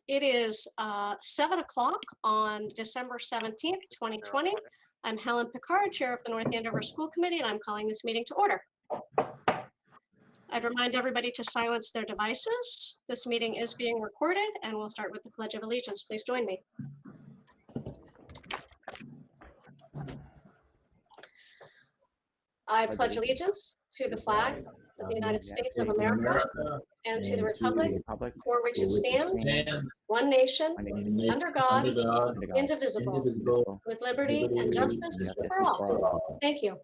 It is 7 o'clock on December 17th, 2020. I'm Helen Picard, Chair of the North Andover School Committee, and I'm calling this meeting to order. I'd remind everybody to silence their devices. This meeting is being recorded, and we'll start with the Pledge of Allegiance. Please join me. I pledge allegiance to the flag of the United States of America and to the republic for which it stands, one nation, under God, indivisible, with liberty and justice for all. Thank you.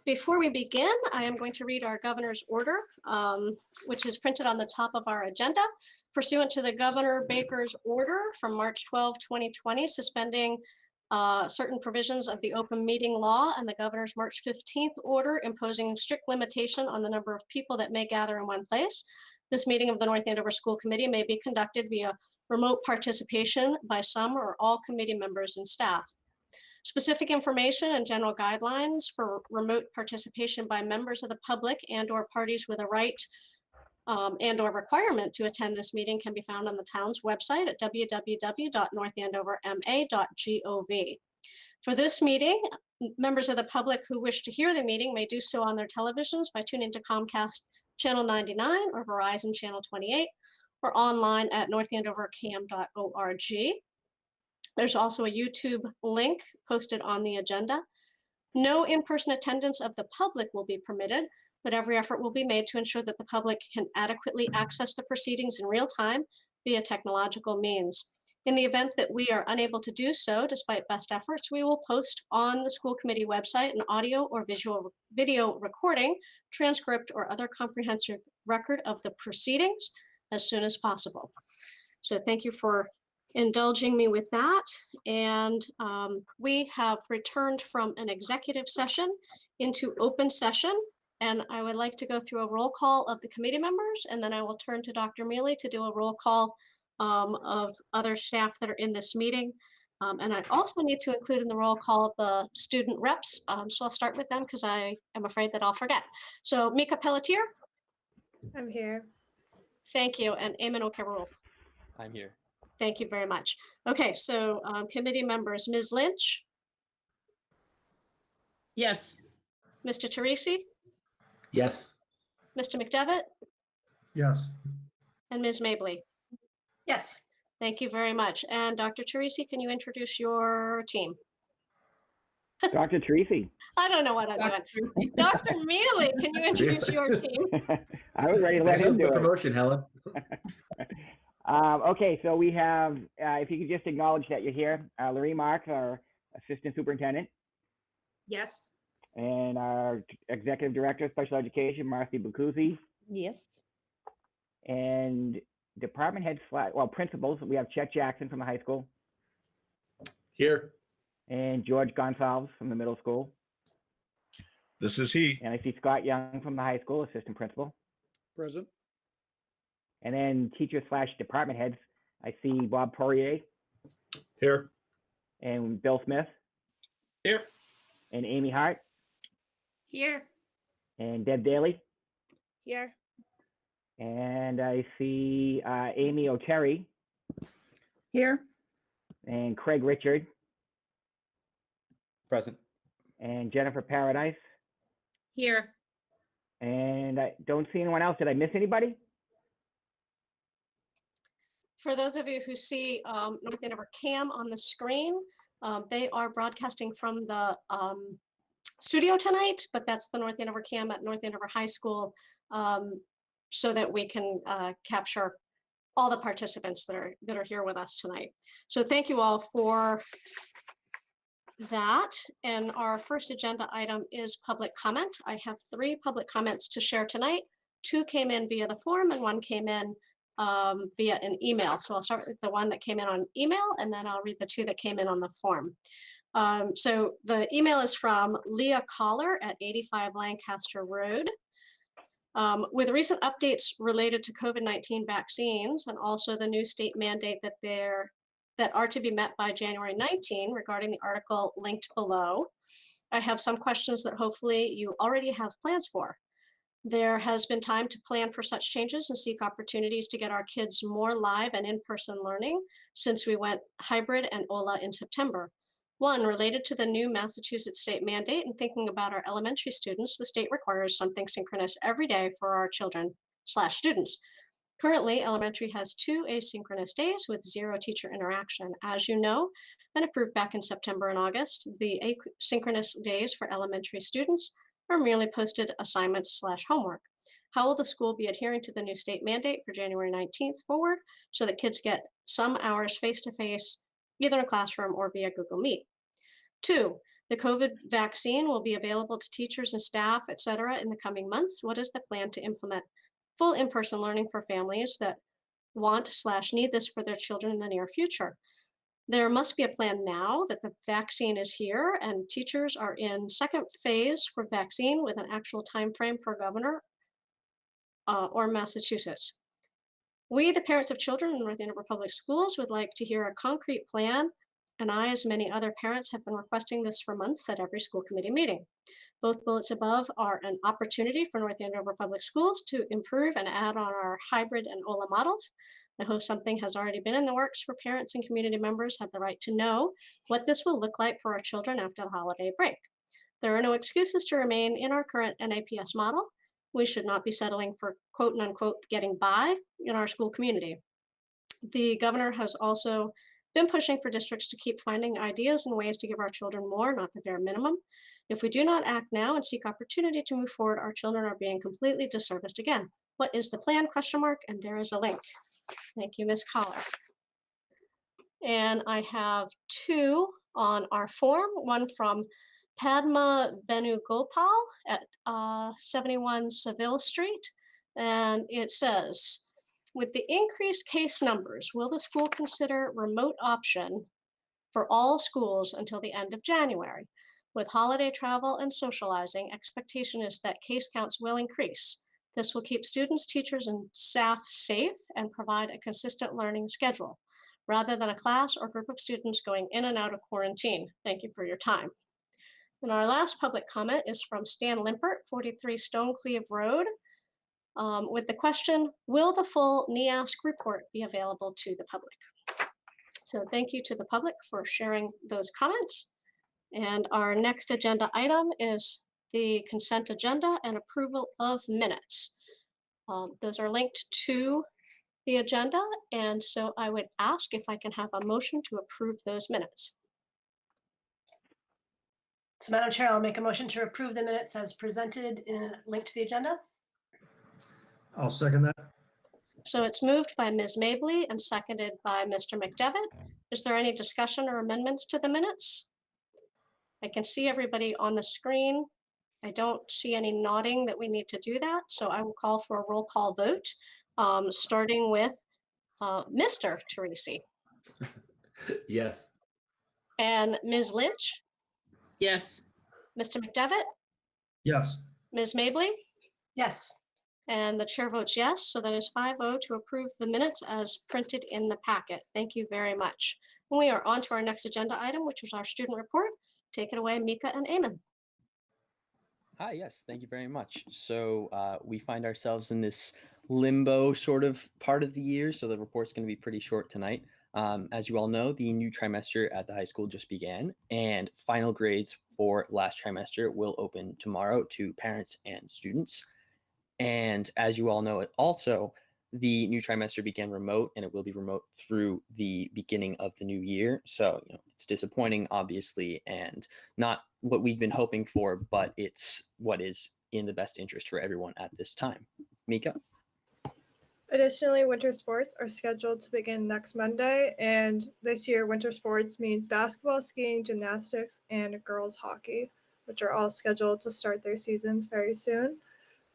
Before we begin, I am going to read our governor's order, which is printed on the top of our agenda. Pursuant to the Governor Baker's order from March 12, 2020, suspending certain provisions of the open meeting law and the governor's March 15th order imposing strict limitation on the number of people that may gather in one place. This meeting of the North Andover School Committee may be conducted via remote participation by some or all committee members and staff. Specific information and general guidelines for remote participation by members of the public and/or parties with a right and/or requirement to attend this meeting can be found on the town's website at www.northandoverma.gov. For this meeting, members of the public who wish to hear the meeting may do so on their televisions by tuning to Comcast Channel 99 or Verizon Channel 28 or online at northandovercam.org. There's also a YouTube link posted on the agenda. No in-person attendance of the public will be permitted, but every effort will be made to ensure that the public can adequately access the proceedings in real time via technological means. In the event that we are unable to do so, despite best efforts, we will post on the school committee website an audio or video recording, transcript, or other comprehensive record of the proceedings as soon as possible. So thank you for indulging me with that. And we have returned from an executive session into open session. And I would like to go through a roll call of the committee members, and then I will turn to Dr. Mealy to do a roll call of other staff that are in this meeting. And I also need to include in the roll call the student reps. So I'll start with them because I am afraid that I'll forget. So Mika Pelletier. I'm here. Thank you. And Eamon O'Carroll. I'm here. Thank you very much. Okay, so committee members, Ms. Lynch. Yes. Mr. Teresi, Yes. Mr. McDevitt, Yes. and Ms. Mabley. Yes. Thank you very much. And Dr. Teresi, can you introduce your team? Dr. Teresi. I don't know what I'm doing. Dr. Mealy, can you introduce your team? I was ready to let him do it. Promotion, Helen. Okay, so we have, if you could just acknowledge that you're here, Larry Marks, our Assistant Superintendent, Yes. and our Executive Director of Special Education, Marcy Bacuzzi, Yes. and Department Head, Principals, we have Chet Jackson from the high school, Here. and George Gonzalez from the middle school, This is he. and I see Scott Young from the high school, Assistant Principal. Present. And then teacher/department heads, I see Bob Poirier Here. and Bill Smith Here. and Amy Hart Here. and Deb Daly. Here. And I see Amy O'Terry Here. and Craig Richard Present. and Jennifer Paradise. Here. And I don't see anyone else. Did I miss anybody? For those of you who see North Andover Cam on the screen, they are broadcasting from the studio tonight, but that's the North Andover Cam at North Andover High School, so that we can capture all the participants that are here with us tonight. So thank you all for that. And our first agenda item is public comment. I have 3 public comments to share tonight. 2 came in via the form and 1 came in via an email. So I'll start with the one that came in on email, and then I'll read the 2 that came in on the form. So the email is from Leah Collar at 85 Lancaster Road. With recent updates related to COVID-19 vaccines and also the new state mandate that that are to be met by January 19 regarding the article linked below. I have some questions that hopefully you already have plans for. There has been time to plan for such changes and seek opportunities to get our kids more live and in-person learning since we went hybrid and OLA in September. One, related to the new Massachusetts state mandate and thinking about our elementary students, the state requires something synchronous every day for our children/students. Currently, elementary has 2 asynchronous days with 0 teacher interaction. As you know, and approved back in September and August, the asynchronous days for elementary students are merely posted assignments/homework. How will the school be adhering to the new state mandate for January 19th forward so that kids get some hours face-to-face, either in a classroom or via Google Meet? 2, the COVID vaccine will be available to teachers and staff, et cetera, in the coming months. What is the plan to implement full in-person learning for families that want/need this for their children in the near future? There must be a plan now that the vaccine is here and teachers are in second phase for vaccine with an actual time frame per governor or Massachusetts. We, the parents of children in North Andover Public Schools, would like to hear a concrete plan, and I, as many other parents, have been requesting this for months at every school committee meeting. Both bullets above are an opportunity for North Andover Public Schools to improve and add on our hybrid and OLA models. I hope something has already been in the works for parents and community members have the right to know what this will look like for our children after the holiday break. There are no excuses to remain in our current NAPS model. We should not be settling for quote unquote getting by in our school community. The governor has also been pushing for districts to keep finding ideas and ways to give our children more, not the bare minimum. If we do not act now and seek opportunity to move forward, our children are being completely disserviced again. What is the plan? ? And there is a link. Thank you, Ms. Collar. And I have 2 on our form, one from Padma Venugopal at 71 Seville Street. And it says, with the increased case numbers, will the school consider remote option for all schools until the end of January? With holiday travel and socializing, expectation is that case counts will increase. This will keep students, teachers, and staff safe and provide a consistent learning schedule, rather than a class or group of students going in and out of quarantine. Thank you for your time. And our last public comment is from Stan Limpert, 43 Stonecleve Road, with the question, will the full NEASC report be available to the public? So thank you to the public for sharing those comments. And our next agenda item is the consent agenda and approval of minutes. Those are linked to the agenda, and so I would ask if I can have a motion to approve those minutes. So Madam Chair, I'll make a motion to approve the minutes as presented in a link to the agenda. I'll second that. So it's moved by Ms. Mabley and seconded by Mr. McDevitt. Is there any discussion or amendments to the minutes? I can see everybody on the screen. I don't see any nodding that we need to do that, so I will call for a roll call vote, starting with Mr. Teresi Yes. and Ms. Lynch, Yes. Mr. McDevitt, Yes. Ms. Mabley, Yes. and the chair votes yes, so that is 5-0 to approve the minutes as printed in the packet. Thank you very much. We are on to our next agenda item, which is our student report. Take it away, Mika and Eamon. Hi, yes, thank you very much. So we find ourselves in this limbo sort of part of the year, so the report's going to be pretty short tonight. As you all know, the new trimester at the high school just began, and final grades for last trimester will open tomorrow to parents and students. And as you all know, also, the new trimester began remote, and it will be remote through the beginning of the new year. So, it's disappointing, obviously, and not what we've been hoping for, but it's what is in the best interest for everyone at this time. Mika? Additionally, winter sports are scheduled to begin next Monday, and this year winter sports means basketball, skiing, gymnastics, and girls hockey, which are all scheduled to start their seasons very soon.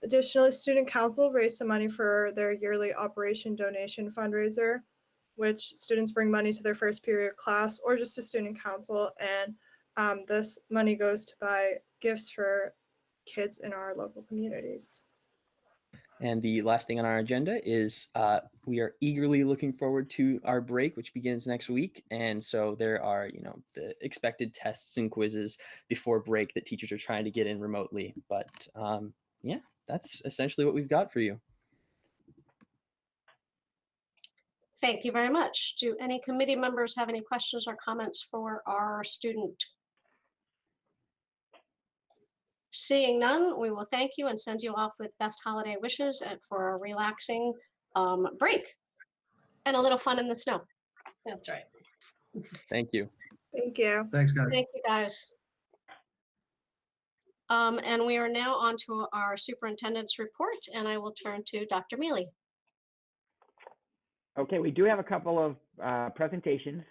Additionally, Student Council raised some money for their yearly Operation Donation fundraiser, which students bring money to their first period class or just to Student Council, and this money goes to buy gifts for kids in our local communities. And the last thing on our agenda is we are eagerly looking forward to our break, which begins next week. And so there are, the expected tests and quizzes before break that teachers are trying to get in remotely. But yeah, that's essentially what we've got for you. Thank you very much. Do any committee members have any questions or comments for our student? Seeing none, we will thank you and send you off with best holiday wishes for a relaxing break and a little fun in the snow. That's right. Thank you. Thank you. Thanks, guys. Thank you, guys. And we are now on to our superintendent's report, and I will turn to Dr. Mealy. Okay, we do have a couple of presentations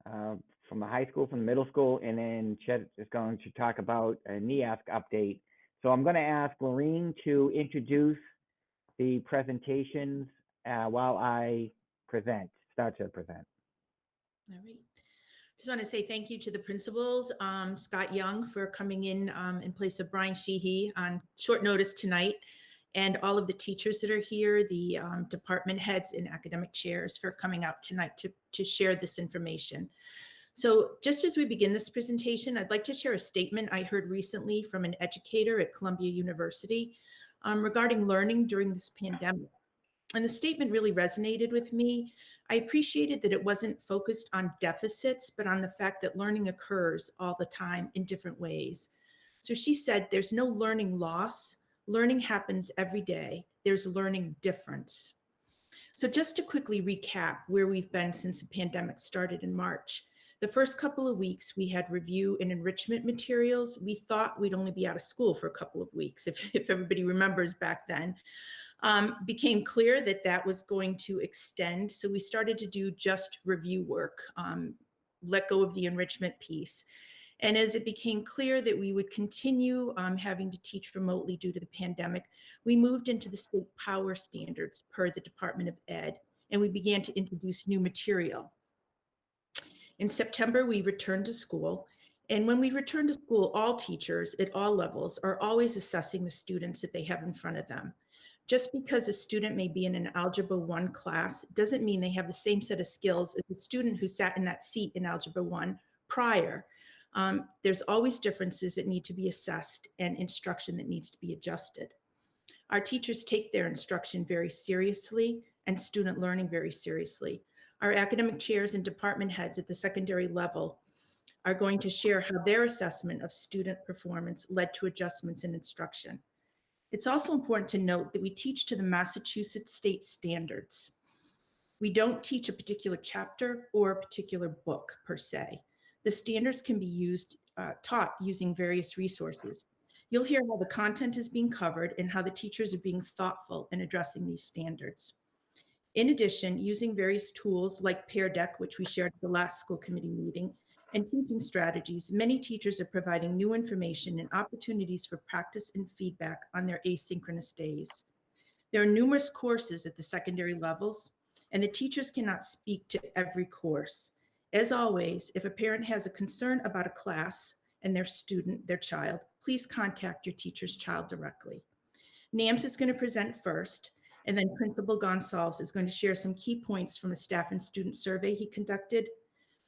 from the high school, from the middle school, and then Chet is going to talk about a NEASC update. So I'm going to ask Lorene to introduce the presentations while I start to present. All right. Just want to say thank you to the principals, Scott Young for coming in place of Brian Sheehy on short notice tonight, and all of the teachers that are here, the department heads and academic chairs for coming out tonight to share this information. So just as we begin this presentation, I'd like to share a statement I heard recently from an educator at Columbia University regarding learning during this pandemic. And the statement really resonated with me. I appreciated that it wasn't focused on deficits, but on the fact that learning occurs all the time in different ways. So she said, there's no learning loss. Learning happens every day. There's learning difference. So just to quickly recap where we've been since the pandemic started in March. The first couple of weeks, we had review and enrichment materials. We thought we'd only be out of school for a couple of weeks, if everybody remembers back then. Became clear that that was going to extend. So we started to do just review work, let go of the enrichment piece. And as it became clear that we would continue having to teach remotely due to the pandemic, we moved into the state power standards per the Department of Ed, and we began to introduce new material. In September, we returned to school. And when we return to school, all teachers at all levels are always assessing the students that they have in front of them. Just because a student may be in an Algebra 1 class doesn't mean they have the same set of skills as the student who sat in that seat in Algebra 1 prior. There's always differences that need to be assessed and instruction that needs to be adjusted. Our teachers take their instruction very seriously and student learning very seriously. Our academic chairs and department heads at the secondary level are going to share how their assessment of student performance led to adjustments in instruction. It's also important to note that we teach to the Massachusetts state standards. We don't teach a particular chapter or a particular book per se. The standards can be taught using various resources. You'll hear how the content is being covered and how the teachers are being thoughtful in addressing these standards. In addition, using various tools like Pear Deck, which we shared at the last school committee meeting, and teaching strategies, many teachers are providing new information and opportunities for practice and feedback on their asynchronous days. There are numerous courses at the secondary levels, and the teachers cannot speak to every course. As always, if a parent has a concern about a class and their child, please contact your teacher's child directly. NAMS is going to present first, and then Principal Gonzalez is going to share some key points from a staff and student survey he conducted.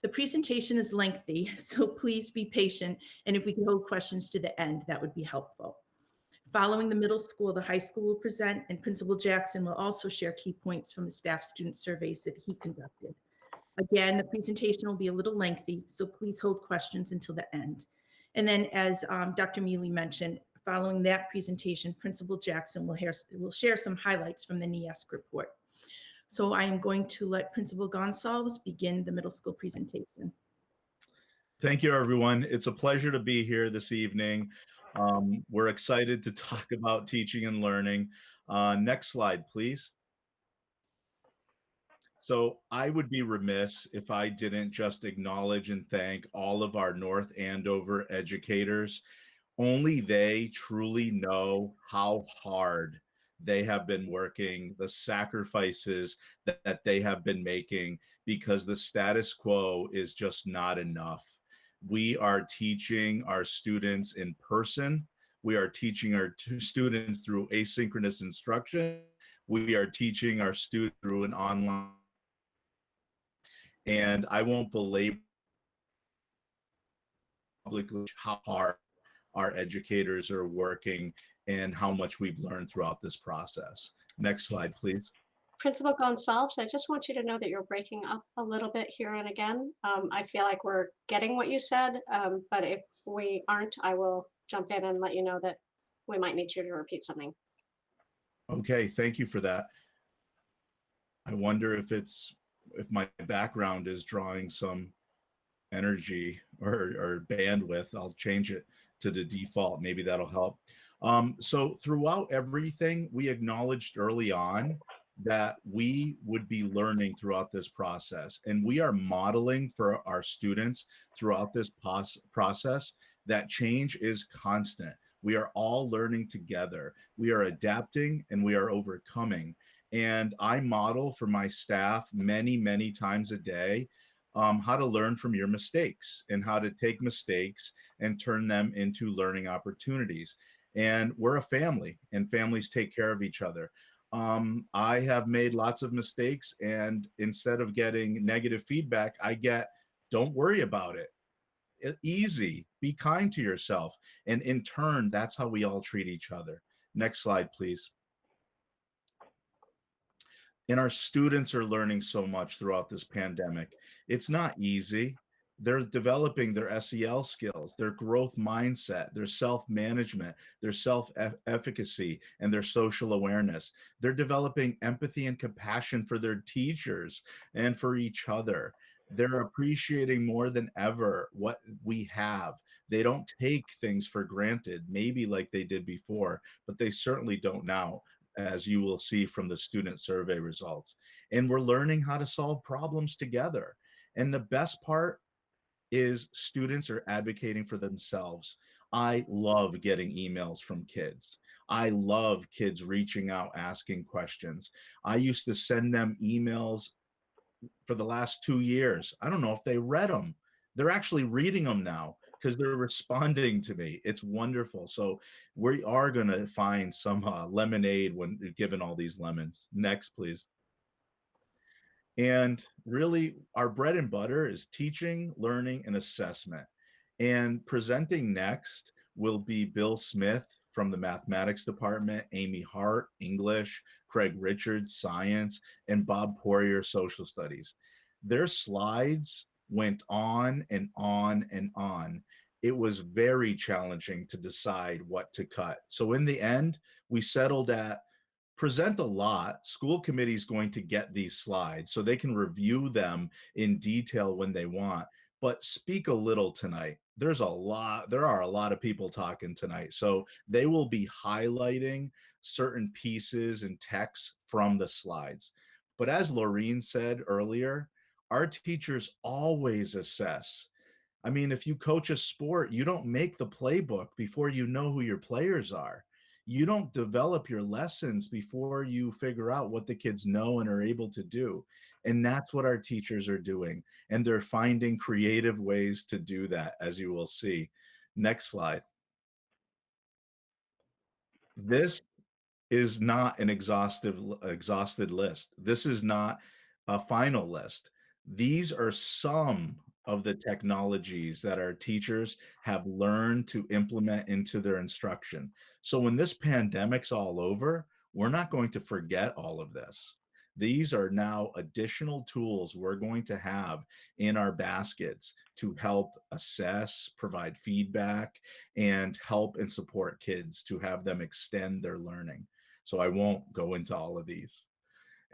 The presentation is lengthy, so please be patient, and if we can hold questions to the end, that would be helpful. Following the middle school, the high school will present, and Principal Jackson will also share key points from the staff student surveys that he conducted. Again, the presentation will be a little lengthy, so please hold questions until the end. And then, as Dr. Mealy mentioned, following that presentation, Principal Jackson will share some highlights from the NEASC report. So I am going to let Principal Gonzalez begin the middle school presentation. Thank you, everyone. It's a pleasure to be here this evening. We're excited to talk about teaching and learning. Next slide, please. So I would be remiss if I didn't just acknowledge and thank all of our North Andover educators. Only they truly know how hard they have been working, the sacrifices that they have been making, because the status quo is just not enough. We are teaching our students in person. We are teaching our students through asynchronous instruction. We are teaching our students through an online. And I won't belabor publicly how hard our educators are working and how much we've learned throughout this process. Next slide, please. Principal Gonzalez, I just want you to know that you're breaking up a little bit here and again. I feel like we're getting what you said, but if we aren't, I will jump in and let you know that we might need you to repeat something. Okay, thank you for that. I wonder if my background is drawing some energy or bandwidth. I'll change it to the default. Maybe that'll help. So throughout everything, we acknowledged early on that we would be learning throughout this process. And we are modeling for our students throughout this process that change is constant. We are all learning together. We are adapting and we are overcoming. And I model for my staff many, many times a day how to learn from your mistakes and how to take mistakes and turn them into learning opportunities. And we're a family, and families take care of each other. I have made lots of mistakes, and instead of getting negative feedback, I get, don't worry about it. Easy, be kind to yourself. And in turn, that's how we all treat each other. Next slide, please. And our students are learning so much throughout this pandemic. It's not easy. They're developing their SEL skills, their growth mindset, their self-management, their self-efficacy, and their social awareness. They're developing empathy and compassion for their teachers and for each other. They're appreciating more than ever what we have. They don't take things for granted, maybe like they did before, but they certainly don't now, as you will see from the student survey results. And we're learning how to solve problems together. And the best part is students are advocating for themselves. I love getting emails from kids. I love kids reaching out, asking questions. I used to send them emails for the last 2 years. I don't know if they read them. They're actually reading them now because they're responding to me. It's wonderful. So we are going to find some lemonade when given all these lemons. Next, please. And really, our bread and butter is teaching, learning, and assessment. And presenting next will be Bill Smith from the mathematics department, Amy Hart, English, Craig Richards, science, and Bob Poirier, social studies. Their slides went on and on and on. It was very challenging to decide what to cut. So in the end, we settled at present a lot. School committee is going to get these slides so they can review them in detail when they want, but speak a little tonight. There are a lot of people talking tonight. So they will be highlighting certain pieces and text from the slides. But as Laureen said earlier, our teachers always assess. I mean, if you coach a sport, you don't make the playbook before you know who your players are. You don't develop your lessons before you figure out what the kids know and are able to do. And that's what our teachers are doing. And they're finding creative ways to do that, as you will see. Next slide. This is not an exhausted list. This is not a final list. These are some of the technologies that our teachers have learned to implement into their instruction. So when this pandemic's all over, we're not going to forget all of this. These are now additional tools we're going to have in our baskets to help assess, provide feedback, and help and support kids to have them extend their learning. So I won't go into all of these.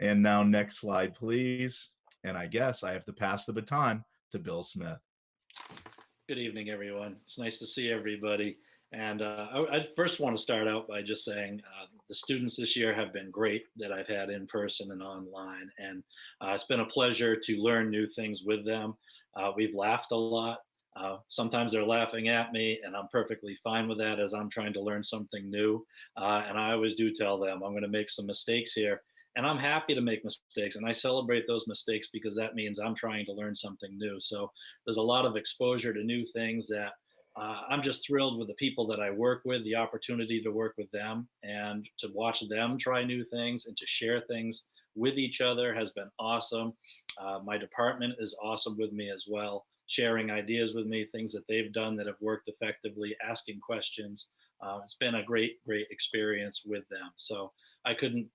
And now next slide, please. And I guess I have to pass the baton to Bill Smith. Good evening, everyone. It's nice to see everybody. And I first want to start out by just saying the students this year have been great that I've had in person and online. And it's been a pleasure to learn new things with them. We've laughed a lot. Sometimes they're laughing at me, and I'm perfectly fine with that as I'm trying to learn something new. And I always do tell them I'm going to make some mistakes here. And I'm happy to make mistakes, and I celebrate those mistakes because that means I'm trying to learn something new. So there's a lot of exposure to new things that I'm just thrilled with the people that I work with, the opportunity to work with them and to watch them try new things and to share things with each other has been awesome. My department is awesome with me as well, sharing ideas with me, things that they've done that have worked effectively, asking questions. It's been a great, great experience with them. So I couldn't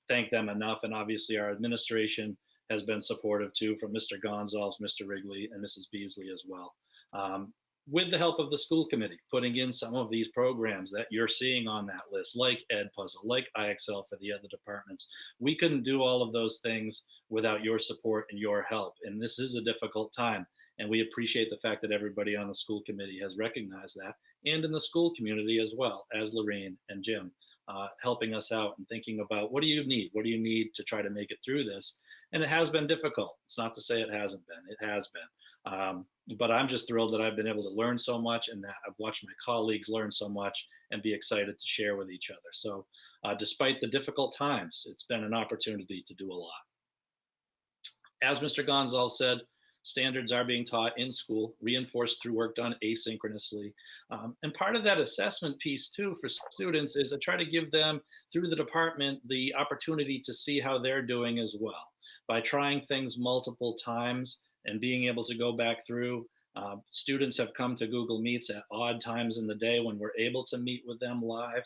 thank them enough. And obviously, our administration has been supportive too, from Mr. Gonzalez, Mr. Wrigley, and Mrs. Beasley as well. With the help of the school committee, putting in some of these programs that you're seeing on that list, like Ed Puzzle, like IXL for the other departments. We couldn't do all of those things without your support and your help. And this is a difficult time. And we appreciate the fact that everybody on the school committee has recognized that, and in the school community as well, as Lorraine and Jim, helping us out and thinking about what do you need? What do you need to try to make it through this? And it has been difficult. It's not to say it hasn't been. It has been. But I'm just thrilled that I've been able to learn so much and that I've watched my colleagues learn so much and be excited to share with each other. So despite the difficult times, it's been an opportunity to do a lot. As Mr. Gonzalez said, standards are being taught in school, reinforced through work done asynchronously. And part of that assessment piece too for students is I try to give them through the department the opportunity to see how they're doing as well. By trying things multiple times and being able to go back through, students have come to Google Meets at odd times in the day when we're able to meet with them live.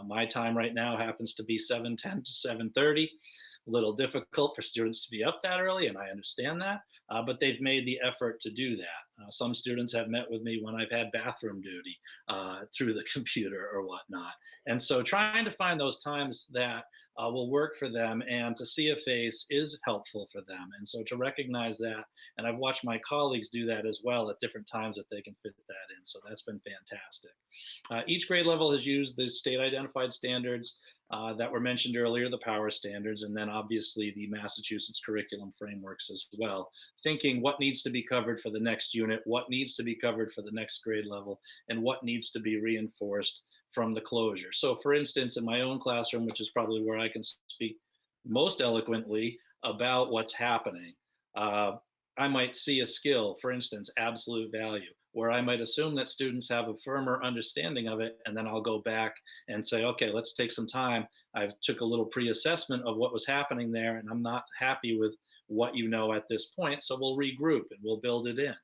My time right now happens to be 7:10 to 7:30. A little difficult for students to be up that early, and I understand that, but they've made the effort to do that. Some students have met with me when I've had bathroom duty through the computer or whatnot. And so trying to find those times that will work for them and to see a face is helpful for them. And so to recognize that, and I've watched my colleagues do that as well at different times that they can fit that in. So that's been fantastic. Each grade level has used the state identified standards that were mentioned earlier, the power standards, and then obviously the Massachusetts curriculum frameworks as well, thinking what needs to be covered for the next unit, what needs to be covered for the next grade level, and what needs to be reinforced from the closure. So for instance, in my own classroom, which is probably where I can speak most eloquently about what's happening, I might see a skill, for instance, absolute value, where I might assume that students have a firmer understanding of it, and then I'll go back and say, okay, let's take some time. I took a little pre-assessment of what was happening there, and I'm not happy with what you know at this point, so we'll regroup and we'll build it in.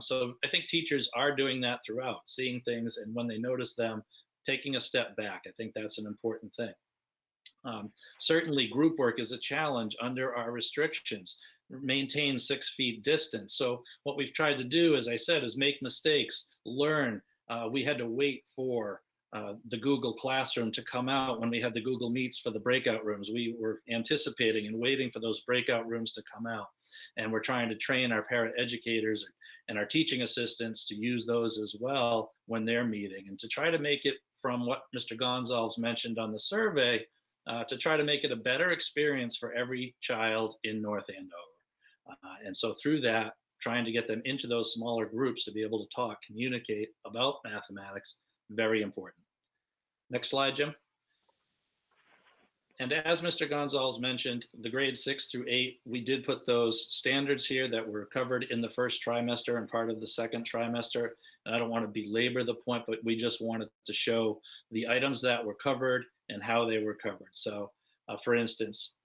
So I think teachers are doing that throughout, seeing things, and when they notice them, taking a step back. I think that's an important thing. Certainly group work is a challenge under our restrictions. Maintain 6 feet distance. So what we've tried to do, as I said, is make mistakes, learn. We had to wait for the Google Classroom to come out when we had the Google Meets for the breakout rooms. We were anticipating and waiting for those breakout rooms to come out. And we're trying to train our paraeducators and our teaching assistants to use those as well when they're meeting, and to try to make it, from what Mr. Gonzalez mentioned on the survey, to try to make it a better experience for every child in North Andover. And so through that, trying to get them into those smaller groups to be able to talk, communicate about mathematics, very important. Next slide, Jim. And as Mr. Gonzalez mentioned, the grades 6 through 8, we did put those standards here that were covered in the first trimester and part of the second trimester. And I don't want to belabor the point, but we just wanted to show the items that were covered and how they were covered. So for instance,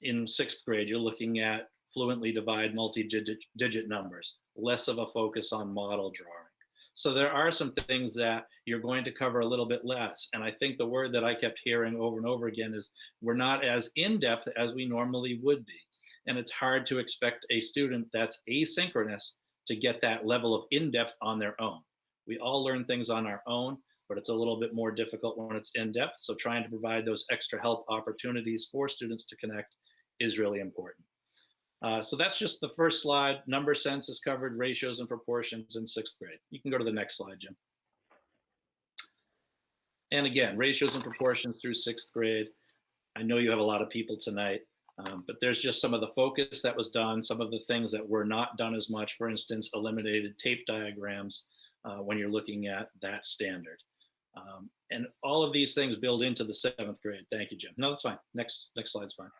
in 6th grade, you're looking at fluently divide multi-digit numbers, less of a focus on model drawing. So there are some things that you're going to cover a little bit less. And I think the word that I kept hearing over and over again is we're not as in-depth as we normally would be. And it's hard to expect a student that's asynchronous to get that level of in-depth on their own. We all learn things on our own, but it's a little bit more difficult when it's in-depth. So trying to provide those extra help opportunities for students to connect is really important. So that's just the first slide. Number sense is covered, ratios and proportions in 6th grade. You can go to the next slide, Jim. And again, ratios and proportions through 6th grade. I know you have a lot of people tonight, but there's just some of the focus that was done, some of the things that were not done as much. For instance, eliminated tape diagrams when you're looking at that standard. And all of these things build into the 7th grade. Thank you, Jim. No, that's fine. Next slide's fine.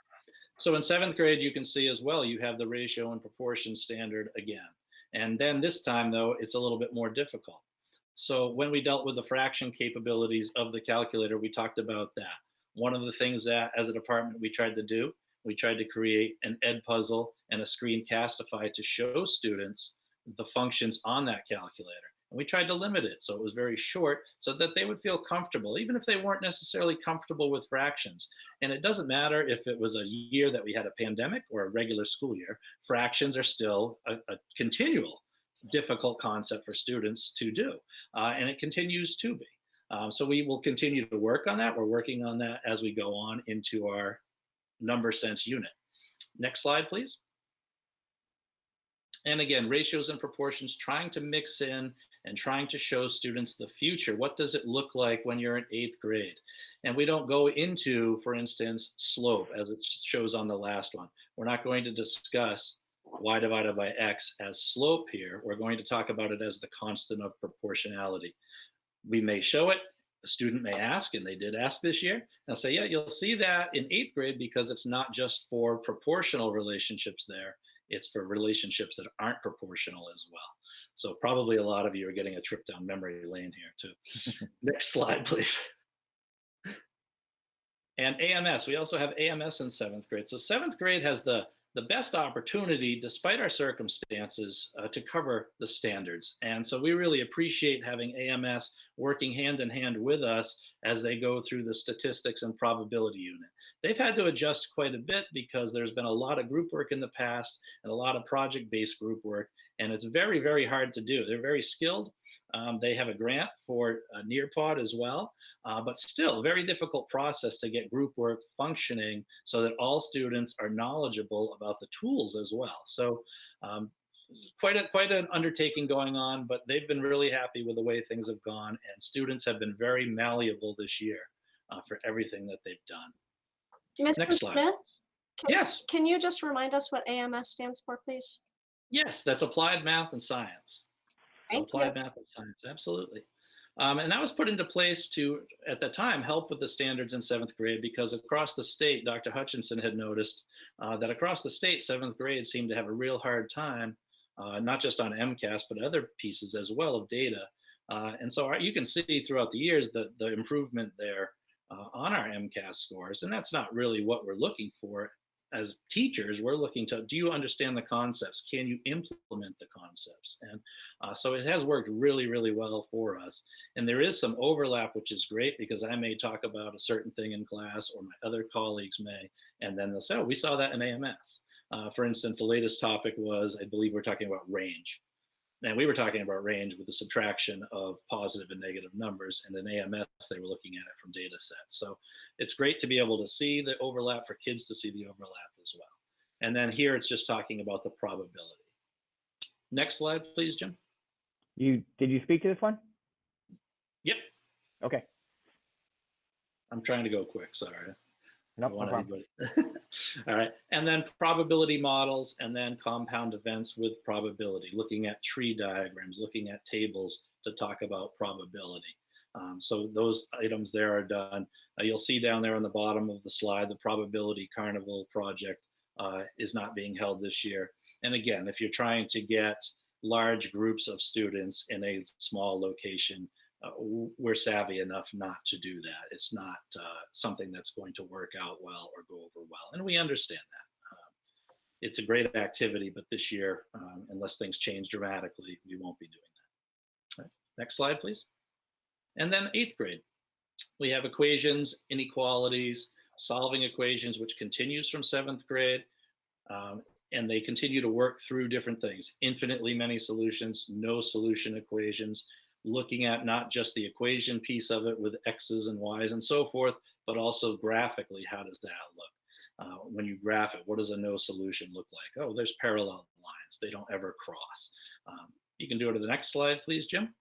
So in 7th grade, you can see as well, you have the ratio and proportion standard again. And then this time, though, it's a little bit more difficult. So when we dealt with the fraction capabilities of the calculator, we talked about that. One of the things that as a department we tried to do, we tried to create an ed puzzle and a screencastify to show students the functions on that calculator. And we tried to limit it so it was very short so that they would feel comfortable, even if they weren't necessarily comfortable with fractions. And it doesn't matter if it was a year that we had a pandemic or a regular school year, fractions are still a continual difficult concept for students to do. And it continues to be. So we will continue to work on that. We're working on that as we go on into our number sense unit. Next slide, please. And again, ratios and proportions, trying to mix in and trying to show students the future. What does it look like when you're in 8th grade? And we don't go into, for instance, slope as it shows on the last one. We're not going to discuss y divided by x as slope here. We're going to talk about it as the constant of proportionality. We may show it. A student may ask, and they did ask this year, they'll say, yeah, you'll see that in 8th grade because it's not just for proportional relationships there, it's for relationships that aren't proportional as well. So probably a lot of you are getting a trip down memory lane here too. Next slide, please. And AMS, we also have AMS in 7th grade. So 7th grade has the best opportunity, despite our circumstances, to cover the standards. And so we really appreciate having AMS working hand in hand with us as they go through the statistics and probability unit. They've had to adjust quite a bit because there's been a lot of group work in the past and a lot of project-based group work, and it's very, very hard to do. They're very skilled. They have a grant for Nearpod as well, but still very difficult process to get group work functioning so that all students are knowledgeable about the tools as well. So quite an undertaking going on, but they've been really happy with the way things have gone, and students have been very malleable this year for everything that they've done. Mr. Next slide. Smith? Yes. Can you just remind us what AMS stands for, please? Yes, that's applied math and science. So Thank applied you. math and science, absolutely. And that was put into place to, at the time, help with the standards in 7th grade because across the state, Dr. Hutchinson had noticed that across the state, 7th grade seemed to have a real hard time, not just on MCAS, but other pieces as well of data. And so you can see throughout the years the improvement there on our MCAS scores. And that's not really what we're looking for. As teachers, we're looking to, do you understand the concepts? Can you implement the concepts? And so it has worked really, really well for us. And there is some overlap, which is great because I may talk about a certain thing in class or my other colleagues may, and then they'll say, oh, we saw that in AMS. For instance, the latest topic was, I believe we're talking about range. And we were talking about range with the subtraction of positive and negative numbers. And in AMS, they were looking at it from data sets. So it's great to be able to see the overlap, for kids to see the overlap as well. And then here it's just talking about the probability. Next slide, please, Jim. Did you speak to this one? Yep. Okay. I'm trying to go quick, sorry. Nope, I want no problem. everybody. All right. And then probability models and then compound events with probability, looking at tree diagrams, looking at tables to talk about probability. So those items there are done. You'll see down there on the bottom of the slide, the probability carnival project is not being held this year. And again, if you're trying to get large groups of students in a small location, we're savvy enough not to do that. It's not something that's going to work out well or go over well. And we understand that. It's a great activity, but this year, unless things change dramatically, we won't be doing that. All right. Next slide, please. And then 8th grade. We have equations, inequalities, solving equations, which continues from 7th grade. And they continue to work through different things. Infinitely many solutions, no solution equations, looking at not just the equation piece of it with X's and Y's and so forth, but also graphically, how does that look? When you graph it, what does a no solution look like? Oh, there's parallel lines. They don't ever cross. You can do it to the next slide, please, Jim.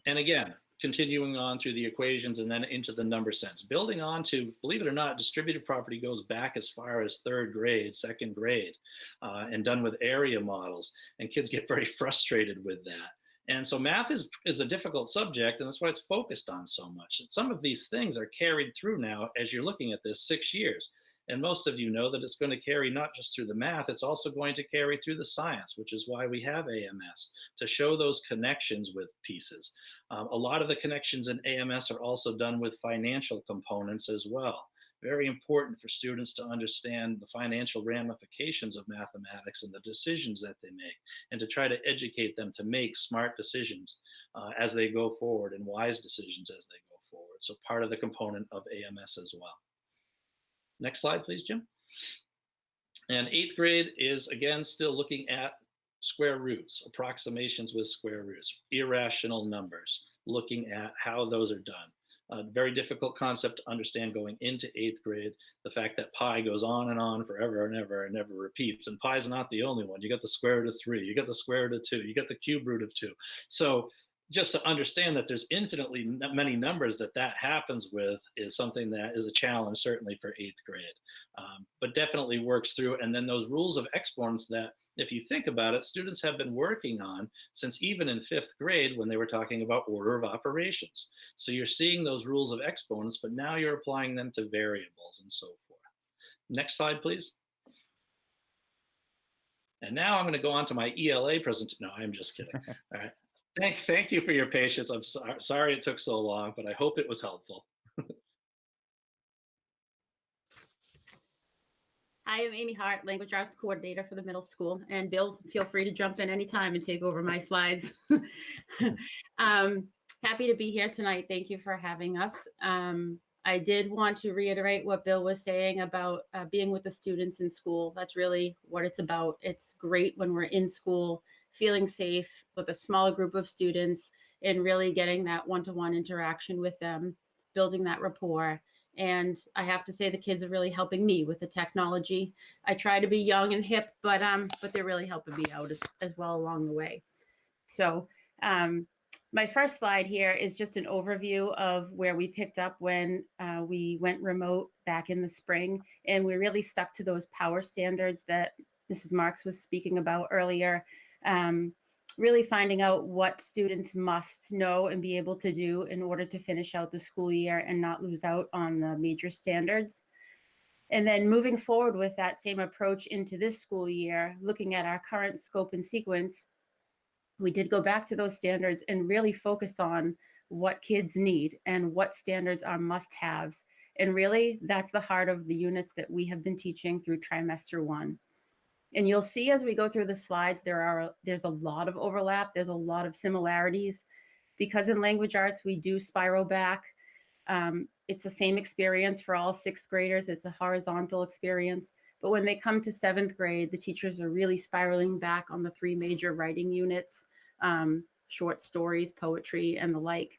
And again, continuing on through the equations and then into the number sense. Building on to, believe it or not, distributive property goes back as far as 3rd grade, 2nd grade, and done with area models. And kids get very frustrated with that. And so math is a difficult subject, and that's why it's focused on so much. And some of these things are carried through now as you're looking at this 6 years. And most of you know that it's going to carry not just through the math, it's also going to carry through the science, which is why we have AMS, to show those connections with pieces. A lot of the connections in AMS are also done with financial components as well. Very important for students to understand the financial ramifications of mathematics and the decisions that they make, and to try to educate them to make smart decisions as they go forward, and wise decisions as they go forward. So part of the component of AMS as well. Next slide, please, Jim. And 8th grade is, again, still looking at square roots, approximations with square roots, irrational numbers, looking at how those are done. A very difficult concept to understand going into 8th grade, the fact that pi goes on and forever and ever and never repeats. And pi is not the only one. You got the square root of 3, you got the square root of 2, you got the cube root of 2. So just to understand that there's infinitely many numbers that happens with is something that is a challenge, certainly for 8th grade, but definitely works through. And then those rules of exponents that, if you think about it, students have been working on since even in 5th grade when they were talking about order of operations. So you're seeing those rules of exponents, but now you're applying them to variables and so forth. Next slide, please. And now I'm going to go on to my ELA presentation. No, I'm just kidding. All right. Thank you for your patience. I'm sorry it took so long, but I hope it was helpful. Hi, I'm Amy Hart, Language Arts Coordinator for the middle school. And Bill, feel free to jump in anytime and take over my slides. Happy to be here tonight. Thank you for having us. I did want to reiterate what Bill was saying about being with the students in school. That's really what it's about. It's great when we're in school, feeling safe with a small group of students and really getting that one-to-one interaction with them, building that rapport. And I have to say the kids are really helping me with the technology. I try to be young and hip, but they're really helping me out as well along the way. So my first slide here is just an overview of where we picked up when we went remote back in the spring. And we really stuck to those power standards that Mrs. Marks was speaking about earlier. Really finding out what students must know and be able to do in order to finish out the school year and not lose out on the major standards. And then moving forward with that same approach into this school year, looking at our current scope and sequence, we did go back to those standards and really focus on what kids need and what standards are must-haves. And really, that's the heart of the units that we have been teaching through trimester 1. And you'll see as we go through the slides, there's a lot of overlap. There's a lot of similarities because in language arts, we do spiral back. It's the same experience for all 6th graders. It's a horizontal experience. But when they come to 7th grade, the teachers are really spiraling back on the 3 major writing units, short stories, poetry, and the like.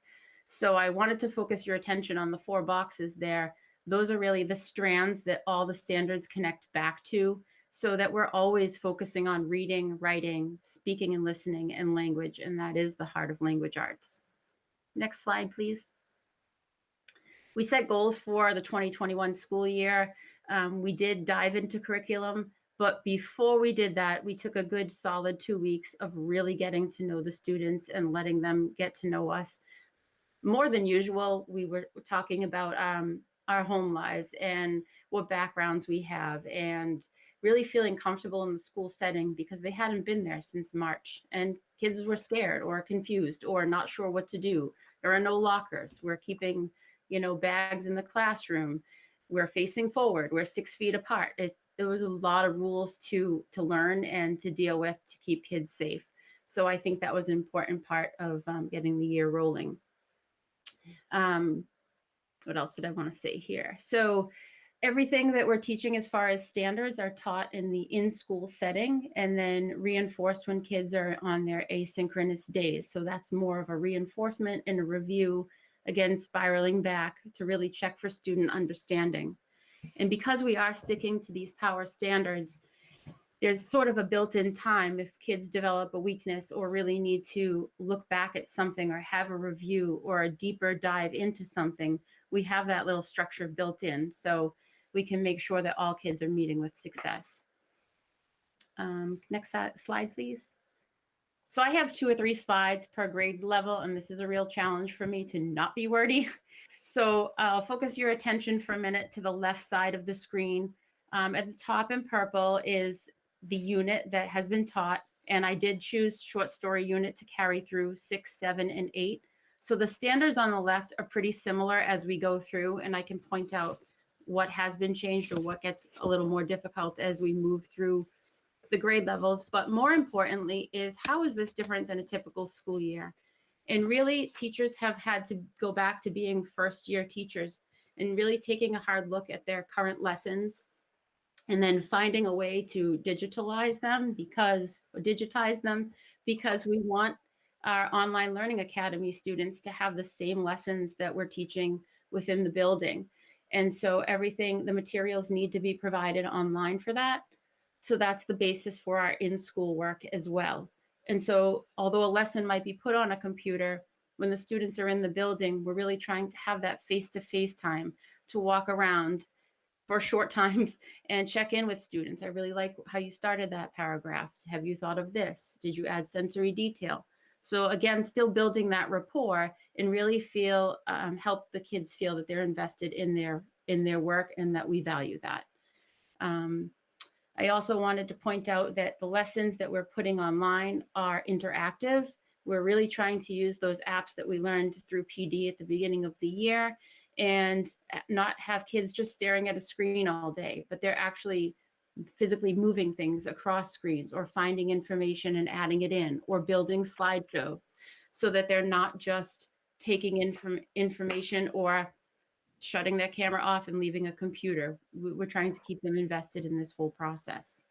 So I wanted to focus your attention on the 4 boxes there. Those are really the strands that all the standards connect back to, so that we're always focusing on reading, writing, speaking and listening, and language, and that is the heart of language arts. Next slide, please. We set goals for the 2021 school year. We did dive into curriculum, but before we did that, we took a good solid 2 weeks of really getting to know the students and letting them get to know us. More than usual, we were talking about our home lives and what backgrounds we have, and really feeling comfortable in the school setting because they hadn't been there since March and kids were scared or confused or not sure what to do. There are no lockers. We're keeping, bags in the classroom. We're facing forward. We're 6 feet apart. There was a lot of rules to learn and to deal with to keep kids safe. So I think that was an important part of getting the year rolling. What else did I want to say here? So everything that we're teaching as far as standards are taught in the in-school setting and then reinforced when kids are on their asynchronous days. So that's more of a reinforcement and a review, again, spiraling back to really check for student understanding. And because we are sticking to these power standards, there's sort of a built-in time if kids develop a weakness or really need to look back at something or have a review or a deeper dive into something, we have that little structure built in. So we can make sure that all kids are meeting with success. Next slide, please. So I have 2 or 3 slides per grade level, and this is a real challenge for me to not be wordy. So I'll focus your attention for a minute to the left side of the screen. At the top in purple is the unit that has been taught, and I did choose short story unit to carry through 6, 7, and 8. So the standards on the left are pretty similar as we go through, and I can point out what has been changed or what gets a little more difficult as we move through the grade levels. But more importantly is, how is this different than a typical school year? And really, teachers have had to go back to being first year teachers and really taking a hard look at their current lessons and then finding a way to digitize them because we want our online learning academy students to have the same lessons that we're teaching within the building. And so everything, the materials need to be provided online for that. So that's the basis for our in-school work as well. And so although a lesson might be put on a computer, when the students are in the building, we're really trying to have that face-to-face time to walk around for short times and check in with students. I really like how you started that paragraph. Have you thought of this? Did you add sensory detail? So again, still building that rapport and really feel, help the kids feel that they're invested in their work and that we value that. I also wanted to point out that the lessons that we're putting online are interactive. We're really trying to use those apps that we learned through PD at the beginning of the year and not have kids just staring at a screen all day, but they're actually physically moving things across screens or finding information and adding it in or building slideshows so that they're not just taking in from information or shutting their camera off and leaving a computer. We're trying to keep them invested in this whole process.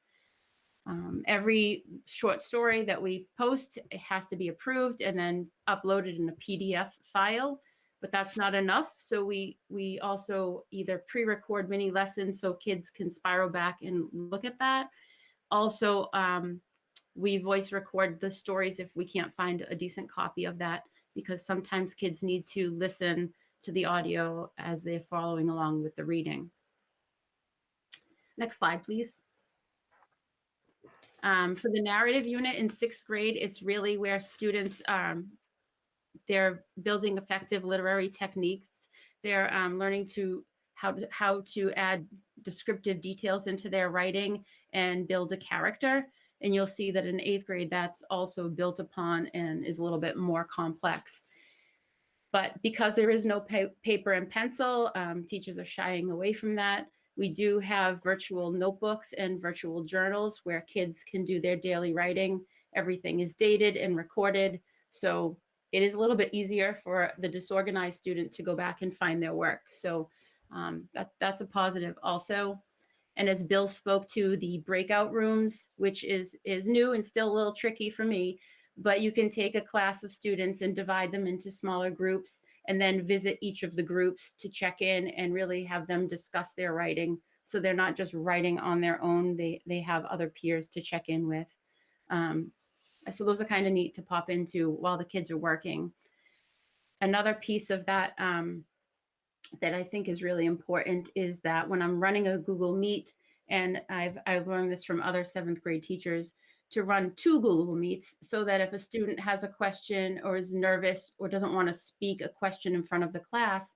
Every short story that we post, it has to be approved and then uploaded in a PDF file, but that's not enough. So we also either pre-record mini lessons so kids can spiral back and look at that. Also, we voice record the stories if we can't find a decent copy of that, because sometimes kids need to listen to the audio as they're following along with the reading. Next slide, please. For the narrative unit in 6th grade, it's really where students, they're building effective literary techniques. They're learning how to add descriptive details into their writing and build a character. And you'll see that in 8th grade, that's also built upon and is a little bit more complex. But because there is no paper and pencil, teachers are shying away from that. We do have virtual notebooks and virtual journals where kids can do their daily writing. Everything is dated and recorded. So it is a little bit easier for the disorganized student to go back and find their work. So that's a positive also. And as Bill spoke to, the breakout rooms, which is new and still a little tricky for me, but you can take a class of students and divide them into smaller groups and then visit each of the groups to check in and really have them discuss their writing. So they're not just writing on their own, they have other peers to check in with. So those are kind of neat to pop into while the kids are working. Another piece of that that I think is really important is that when I'm running a Google Meet, and I've learned this from other 7th grade teachers, to run 2 Google Meets so that if a student has a question or is nervous or doesn't want to speak a question in front of the class,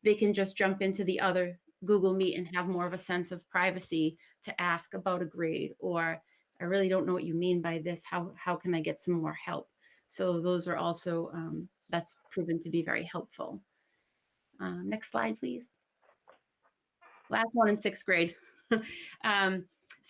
they can just jump into the other Google Meet and have more of a sense of privacy to ask about a grade, or I really don't know what you mean by this. How can I get some more help? So those are also, that's proven to be very helpful. Next slide, please. Last one in 6th grade.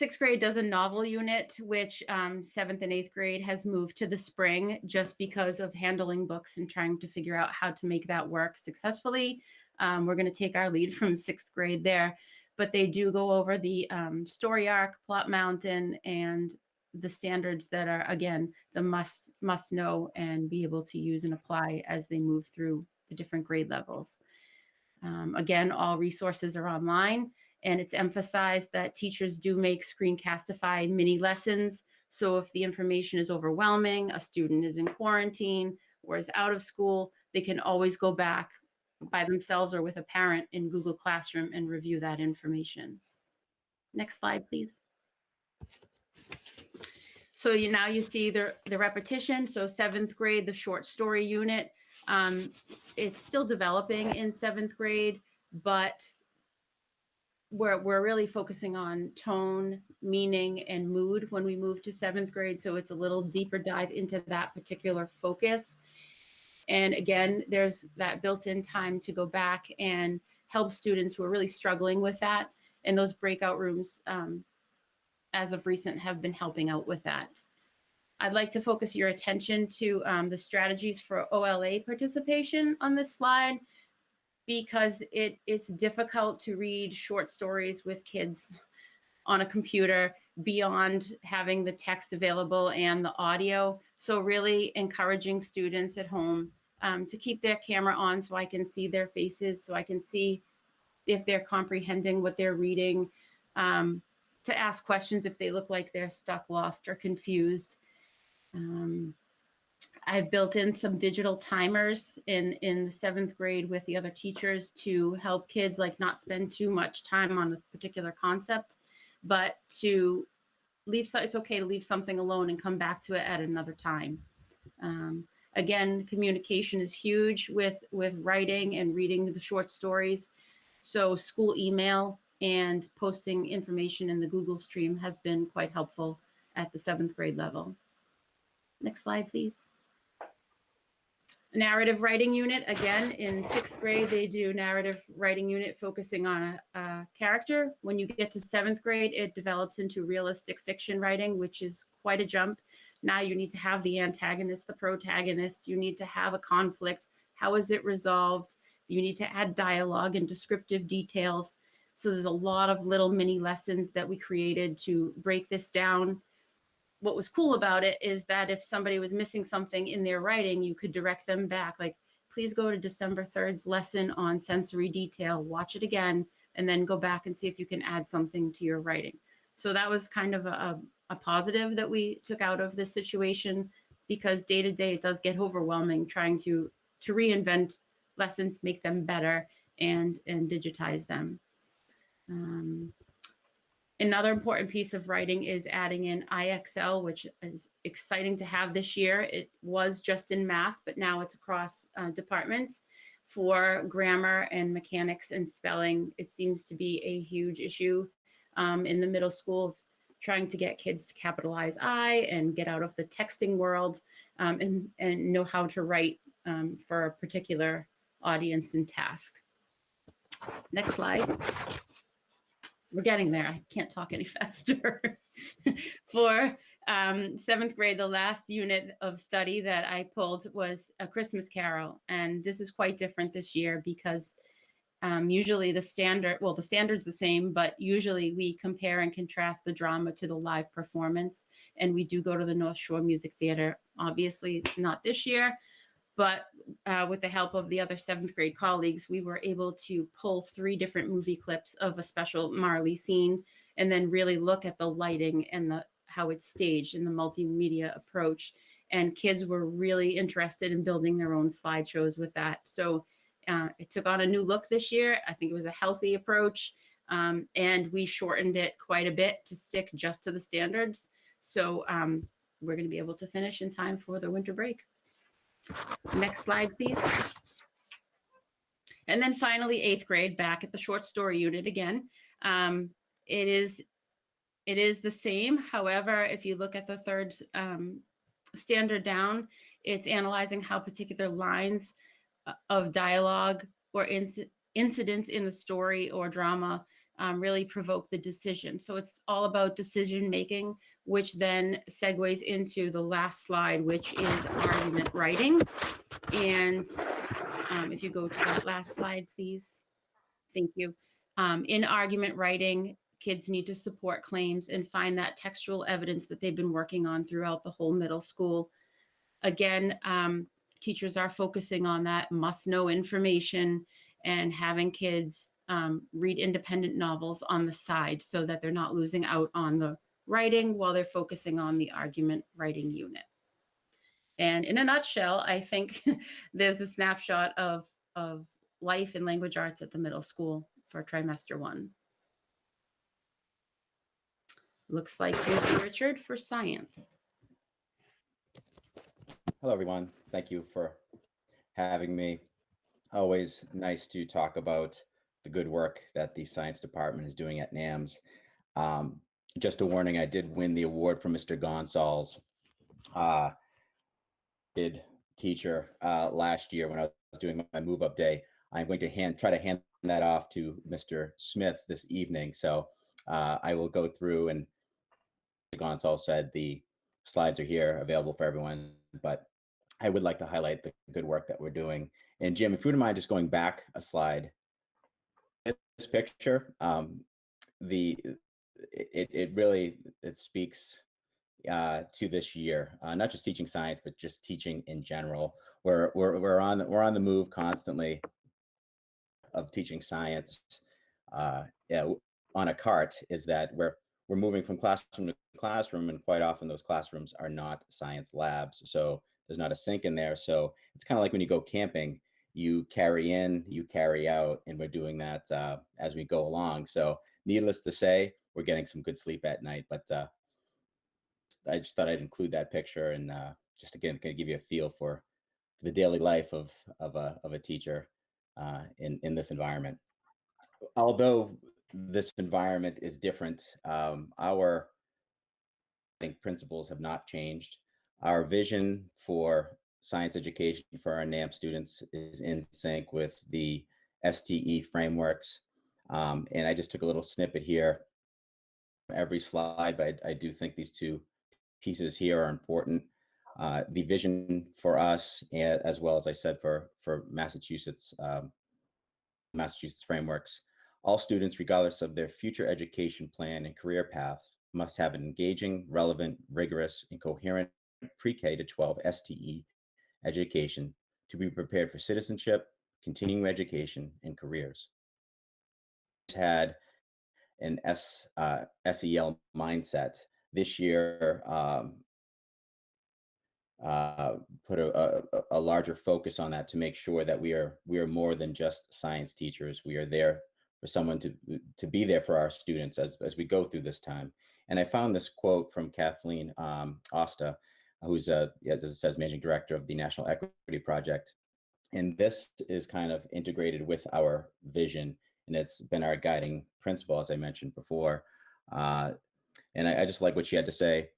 6th grade does a novel unit, which 7th and 8th grade has moved to the spring just because of handling books and trying to figure out how to make that work successfully. We're going to take our lead from 6th grade there, but they do go over the story arc, plot mountain, and the standards that are, again, the must know and be able to use and apply as they move through the different grade levels. Again, all resources are online, and it's emphasized that teachers do make screencastify mini lessons. So if the information is overwhelming, a student is in quarantine or is out of school, they can always go back by themselves or with a parent in Google Classroom and review that information. Next slide, please. So now you see the repetition. So 7th grade, the short story unit, it's still developing in 7th grade, but we're really focusing on tone, meaning, and mood when we move to 7th grade. So it's a little deeper dive into that particular focus. And again, there's that built-in time to go back and help students who are really struggling with that. And those breakout rooms, as of recent, have been helping out with that. I'd like to focus your attention to the strategies for OLA participation on this slide, because it's difficult to read short stories with kids on a computer beyond having the text available and the audio. So really encouraging students at home to keep their camera on so I can see their faces, so I can see if they're comprehending what they're reading, to ask questions if they look like they're stuck, lost, or confused. I've built in some digital timers in the 7th grade with the other teachers to help kids like not spend too much time on a particular concept, but to leave, it's okay to leave something alone and come back to it at another time. Again, communication is huge with writing and reading the short stories. So school email and posting information in the Google Stream has been quite helpful at the 7th grade level. Next slide, please. Narrative writing unit, again, in 6th grade, they do narrative writing unit focusing on a character. When you get to 7th grade, it develops into realistic fiction writing, which is quite a jump. Now you need to have the antagonist, the protagonist, you need to have a conflict. How is it resolved? You need to add dialogue and descriptive details. So there's a lot of little mini lessons that we created to break this down. What was cool about it is that if somebody was missing something in their writing, you could direct them back. Like, please go to December 3rd's lesson on sensory detail, watch it again, and then go back and see if you can add something to your writing. So that was kind of a positive that we took out of this situation, because day to day it does get overwhelming trying to reinvent lessons, make them better, and digitize them. Another important piece of writing is adding in IXL, which is exciting to have this year. It was just in math, but now it's across departments for grammar and mechanics and spelling. It seems to be a huge issue in the middle school of trying to get kids to capitalize I and get out of the texting world and know how to write for a particular audience and task. Next slide. We're getting there. I can't talk any faster. For 7th grade, the last unit of study that I pulled was A Christmas Carol. And this is quite different this year because usually the standard's the same, but usually we compare and contrast the drama to the live performance. And we do go to the North Shore Music Theater, obviously not this year, but with the help of the other 7th grade colleagues, we were able to pull 3 different movie clips of a special Marley scene and then really look at the lighting and how it's staged and the multimedia approach. And kids were really interested in building their own slideshows with that. So it took on a new look this year. I think it was a healthy approach. And we shortened it quite a bit to stick just to the standards. So we're going to be able to finish in time for the winter break. Next slide, please. And then finally, 8th grade, back at the short story unit again. It is the same. However, if you look at the 3rd standard down, it's analyzing how particular lines of dialogue or incidents in the story or drama really provoke the decision. So it's all about decision making, which then segues into the last slide, which is argument writing. And if you go to that last slide, please. Thank you. In argument writing, kids need to support claims and find that textual evidence that they've been working on throughout the whole middle school. Again, teachers are focusing on that must-know information and having kids read independent novels on the side so that they're not losing out on the writing while they're focusing on the argument writing unit. And in a nutshell, I think there's a snapshot of life and language arts at the middle school for trimester 1. Looks like here's Richard for science. Hello, everyone. Thank you for having me. Always nice to talk about the good work that the science department is doing at NAMS. Just a warning, I did win the award from Mr. Gonzalez, did teacher last year when I was doing my move up day. I'm going to try to hand that off to Mr. Smith this evening. So I will go through, and Gonzalez said the slides are here available for everyone, but I would like to highlight the good work that we're doing. And Jim, if you wouldn't mind just going back a slide, this picture, it really speaks to this year, not just teaching science, but just teaching in general. We're on the move constantly of teaching science. On a cart is that we're moving from classroom to classroom, and quite often those classrooms are not science labs. So there's not a sink in there. So it's kind of like when you go camping, you carry in, you carry out, and we're doing that as we go along. So needless to say, we're getting some good sleep at night, but I just thought I'd include that picture, and just again, kind of give you a feel for the daily life of a teacher in this environment. Although this environment is different, our principles have not changed. Our vision for science education for our NAMP students is in sync with the STE frameworks. And I just took a little snippet here every slide, but I do think these two pieces here are important. The vision for us, as well as I said, for Massachusetts, Massachusetts frameworks, all students, regardless of their future education plan and career paths, must have an engaging, relevant, rigorous, and coherent pre-K to 12 STE education to be prepared for citizenship, continuing education, and careers. Had an SEL mindset this year. Put a larger focus on that to make sure that we are more than just science teachers. We are there for someone to be there for our students as we go through this time. And I found this quote from Kathleen Osta, who's as it says, managing director of the National Equity Project. And this is kind of integrated with our vision, and it's been our guiding principle, as I mentioned before. And I just like what she had to say. It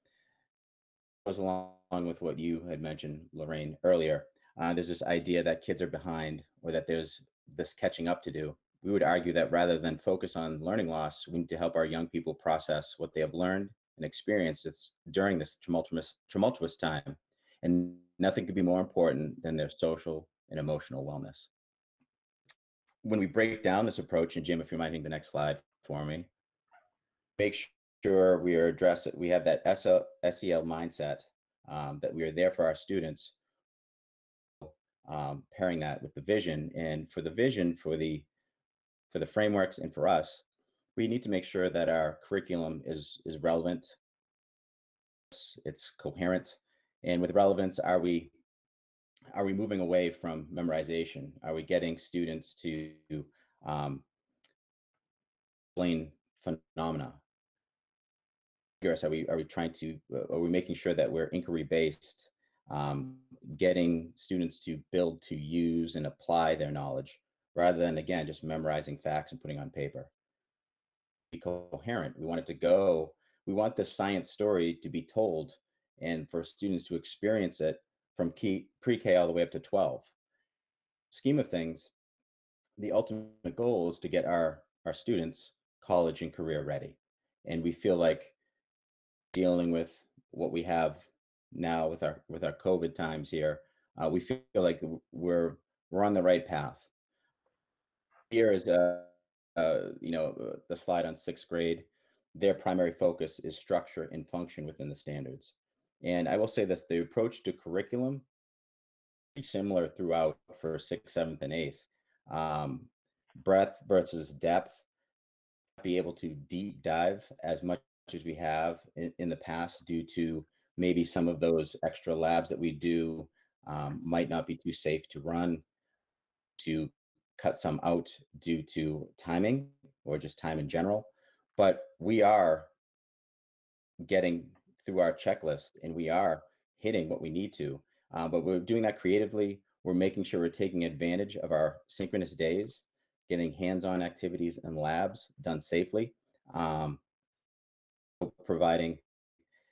goes along with what you had mentioned, Lorraine, earlier. There's this idea that kids are behind, or that there's this catching up to do. We would argue that rather than focus on learning loss, we need to help our young people process what they have learned and experienced during this tumultuous time. And nothing could be more important than their social and emotional wellness. When we break down this approach, and Jim, if you're minding the next slide for me, make sure we are addressing, we have that SEL mindset, that we are there for our students, pairing that with the vision. And for the vision, for the frameworks, and for us, we need to make sure that our curriculum is relevant, it's coherent. And with relevance, are we moving away from memorization? Are we getting students to explain phenomena? Are we trying to, are we making sure that we're inquiry based, getting students to build, to use, and apply their knowledge, rather than, again, just memorizing facts and putting on paper? Be coherent. We want it to go, we want the science story to be told, and for students to experience it from pre-K all the way up to 12. Scheme of things, the ultimate goal is to get our students college and career ready. And we feel like dealing with what we have now with our COVID times here, we feel like we're on the right path. Here is the slide on 6th grade. Their primary focus is structure and function within the standards. And I will say this, the approach to curriculum is similar throughout for 6th, 7th, and 8th. Breadth versus depth, be able to deep dive as much as we have in the past, due to maybe some of those extra labs that we do might not be too safe to run, to cut some out due to timing or just time in general. But we are getting through our checklist, and we are hitting what we need to. But we're doing that creatively. We're making sure we're taking advantage of our synchronous days getting hands-on activities and labs done safely, providing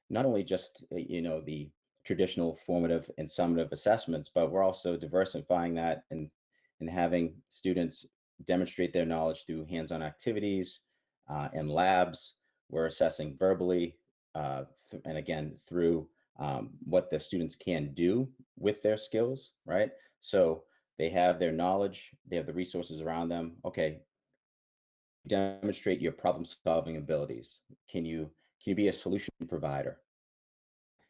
not only just the traditional formative and summative assessments, but we're also diversifying that and having students demonstrate their knowledge through hands-on activities and labs. We're assessing verbally and again through what the students can do with their skills, right? So they have their knowledge, they have the resources around them. Okay, demonstrate your problem-solving abilities. Can you be a solution provider?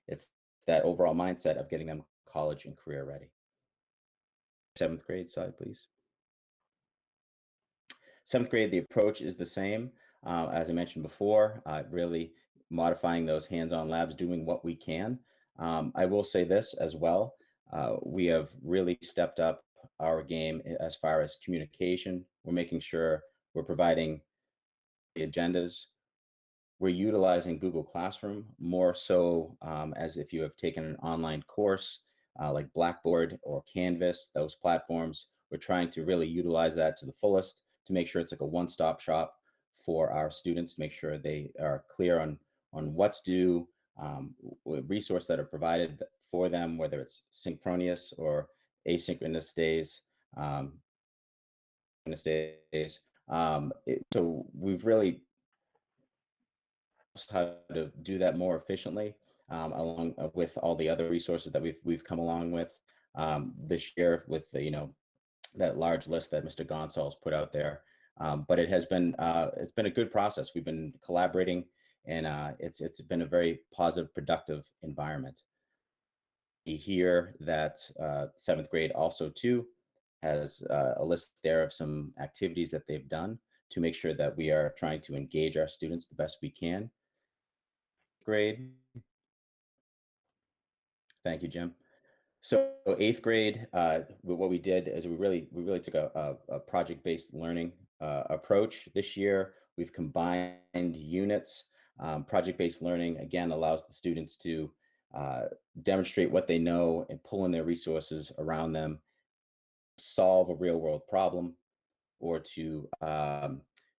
It's that overall mindset of getting them college and career ready. 7th grade side, please. 7th grade, the approach is the same. As I mentioned before, really modifying those hands-on labs, doing what we can. I will say this as well. We have really stepped up our game as far as communication. We're making sure we're providing the agendas. We're utilizing Google Classroom more so as if you have taken an online course like Blackboard or Canvas, those platforms. We're trying to really utilize that to the fullest to make sure it's like a one-stop shop for our students, to make sure they are clear on what's due, resources that are provided for them, whether it's synchronous or asynchronous days. So we've really how to do that more efficiently, along with all the other resources that we've come along with this year with the that large list that Mr. Gonzalez put out there. But it's been a good process. We've been collaborating, and it's been a very positive, productive environment. We hear that 7th grade also too has a list there of some activities that they've done to make sure that we are trying to engage our students the best we can. Grade. Thank you, Jim. So 8th grade, what we did is we really took a project-based learning approach this year. We've combined units. Project-based learning, again, allows the students to demonstrate what they know and pull in their resources around them, solve a real-world problem, or to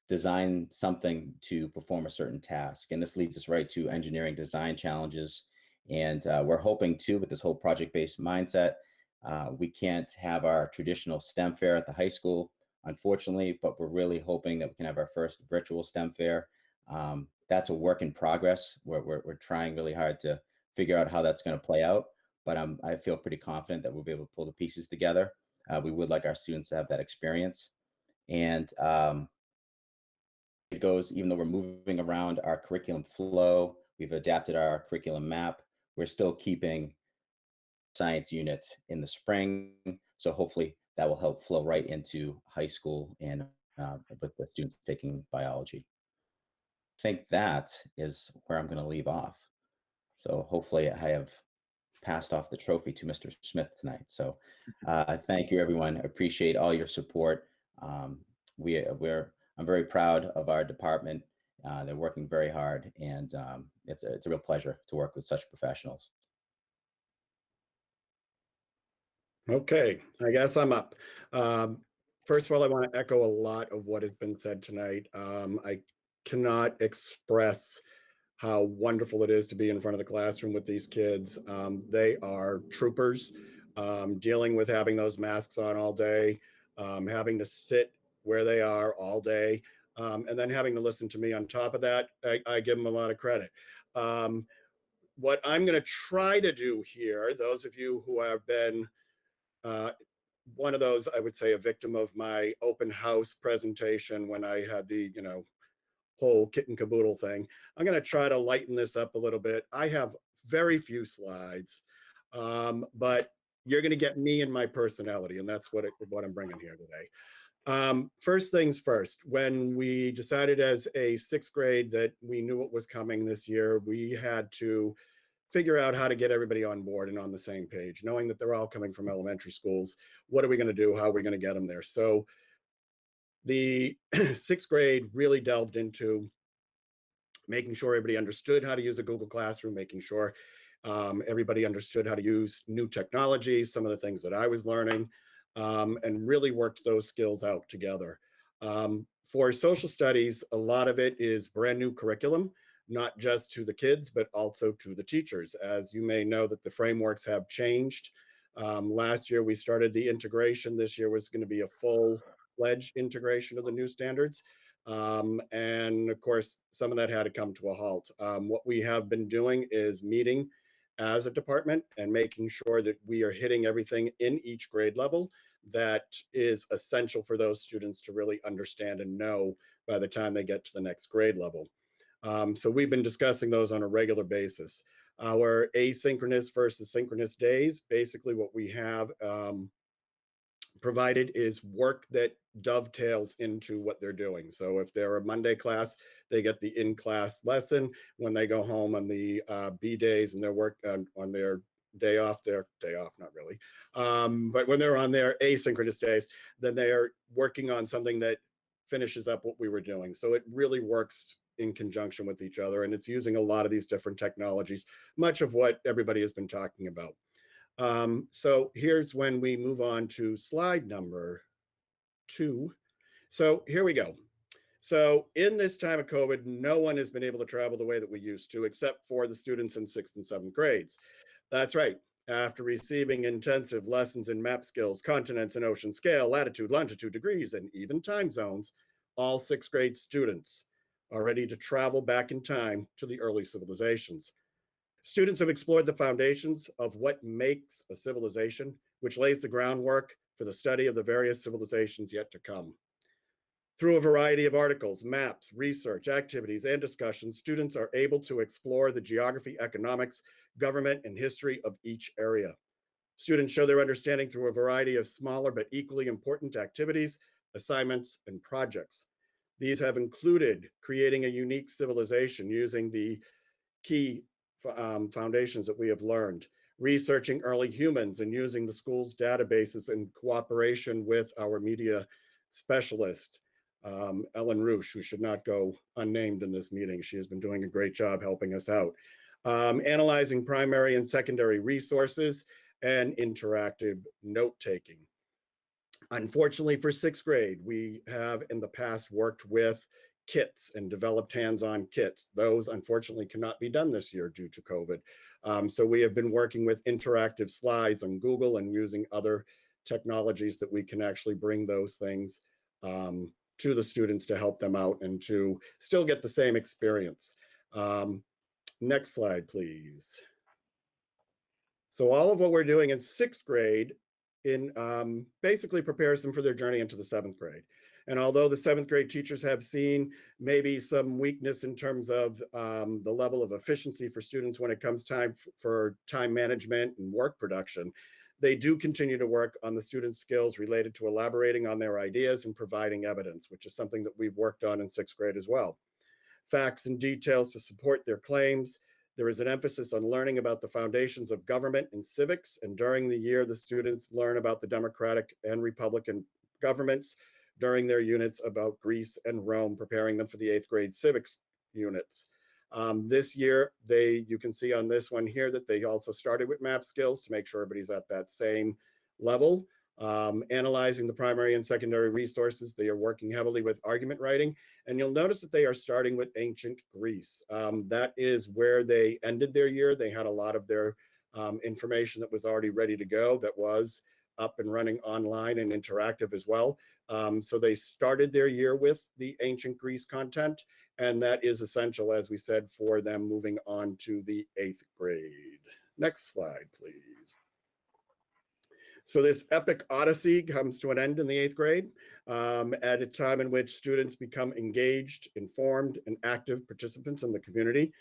design something to perform a certain task. And this leads us right to engineering design challenges. And we're hoping too, with this whole project-based mindset, we can't have our traditional STEM fair at the high school, unfortunately, but we're really hoping that we can have our first virtual STEM fair. That's a work in progress. We're trying really hard to figure out how that's going to play out, but I feel pretty confident that we'll be able to pull the pieces together. We would like our students to have that experience. And it goes, even though we're moving around our curriculum flow, we've adapted our curriculum map, we're still keeping science unit in the spring. So hopefully that will help flow right into high school and with the students taking biology. I think that is where I'm going to leave off. So hopefully I have passed off the trophy to Mr. Smith tonight. So thank you, everyone. I appreciate all your support. I'm very proud of our department. They're working very hard, and it's a real pleasure to work with such professionals. Okay, I guess I'm up. First of all, I want to echo a lot of what has been said tonight. I cannot express how wonderful it is to be in front of the classroom with these kids. They are troopers, dealing with having those masks on all day, having to sit where they are all day, and then having to listen to me on top of that. I give them a lot of credit. What I'm going to try to do here, those of you who have been one of those, I would say, a victim of my open house presentation when I had the, whole kit and caboodle thing. I'm going to try to lighten this up a little bit. I have very few slides, but you're going to get me and my personality, and that's what I'm bringing here today. First things first, when we decided as a 6th grade that we knew what was coming this year, we had to figure out how to get everybody on board and on the same page, knowing that they're all coming from elementary schools. What are we going to do? How are we going to get them there? So the 6th grade really delved into making sure everybody understood how to use a Google Classroom, making sure everybody understood how to use new technology, some of the things that I was learning, and really worked those skills out together. For social studies, a lot of it is brand new curriculum, not just to the kids, but also to the teachers. As you may know that the frameworks have changed. Last year we started the integration. This year was going to be a full-fledged integration of the new standards. And of course, some of that had to come to a halt. What we have been doing is meeting as a department and making sure that we are hitting everything in each grade level that is essential for those students to really understand and know by the time they get to the next grade level. So we've been discussing those on a regular basis. Our asynchronous versus synchronous days, basically what we have provided is work that dovetails into what they're doing. So if they're a Monday class, they get the in-class lesson. When they go home on the B days and their work on their day off, not really, but when they're on their asynchronous days, then they are working on something that finishes up what we were doing. So it really works in conjunction with each other, and it's using a lot of these different technologies, much of what everybody has been talking about. So here's when we move on to slide number 2. So here we go. So in this time of COVID, no one has been able to travel the way that we used to, except for the students in 6th and 7th grades. That's right. After receiving intensive lessons in map skills, continents and ocean scale, latitude, longitude, degrees, and even time zones, all 6th grade students are ready to travel back in time to the early civilizations. Students have explored the foundations of what makes a civilization, which lays the groundwork for the study of the various civilizations yet to come. Through a variety of articles, maps, research, activities, and discussions, students are able to explore the geography, economics, government, and history of each area. Students show their understanding through a variety of smaller but equally important activities, assignments, and projects. These have included creating a unique civilization using the key foundations that we have learned, researching early humans and using the school's databases in cooperation with our media specialist, Ellen Roosh, who should not go unnamed in this meeting. She has been doing a great job helping us out. Analyzing primary and secondary resources and interactive note-taking. Unfortunately for 6th grade, we have in the past worked with kits and developed hands-on kits. Those unfortunately cannot be done this year due to COVID. So we have been working with interactive slides on Google and using other technologies that we can actually bring those things to the students to help them out and to still get the same experience. Next slide, please. So all of what we're doing in 6th grade basically prepares them for their journey into the 7th grade. And although the 7th grade teachers have seen maybe some weakness in terms of the level of efficiency for students when it comes time for time management and work production, they do continue to work on the students' skills related to elaborating on their ideas and providing evidence, which is something that we've worked on in 6th grade as well. Facts and details to support their claims. There is an emphasis on learning about the foundations of government and civics, and during the year, the students learn about the democratic and republican governments during their units about Greece and Rome, preparing them for the 8th grade civics units. This year, you can see on this one here that they also started with map skills to make sure everybody's at that same level. Analyzing the primary and secondary resources, they are working heavily with argument writing, and you'll notice that they are starting with ancient Greece. That is where they ended their year. They had a lot of their information that was already ready to go, that was up and running online and interactive as well. So they started their year with the ancient Greece content, and that is essential, as we said, for them moving on to the 8th grade. Next slide, please. So this epic odyssey comes to an end in the 8th grade at a time in which students become engaged, informed, and active participants in the community.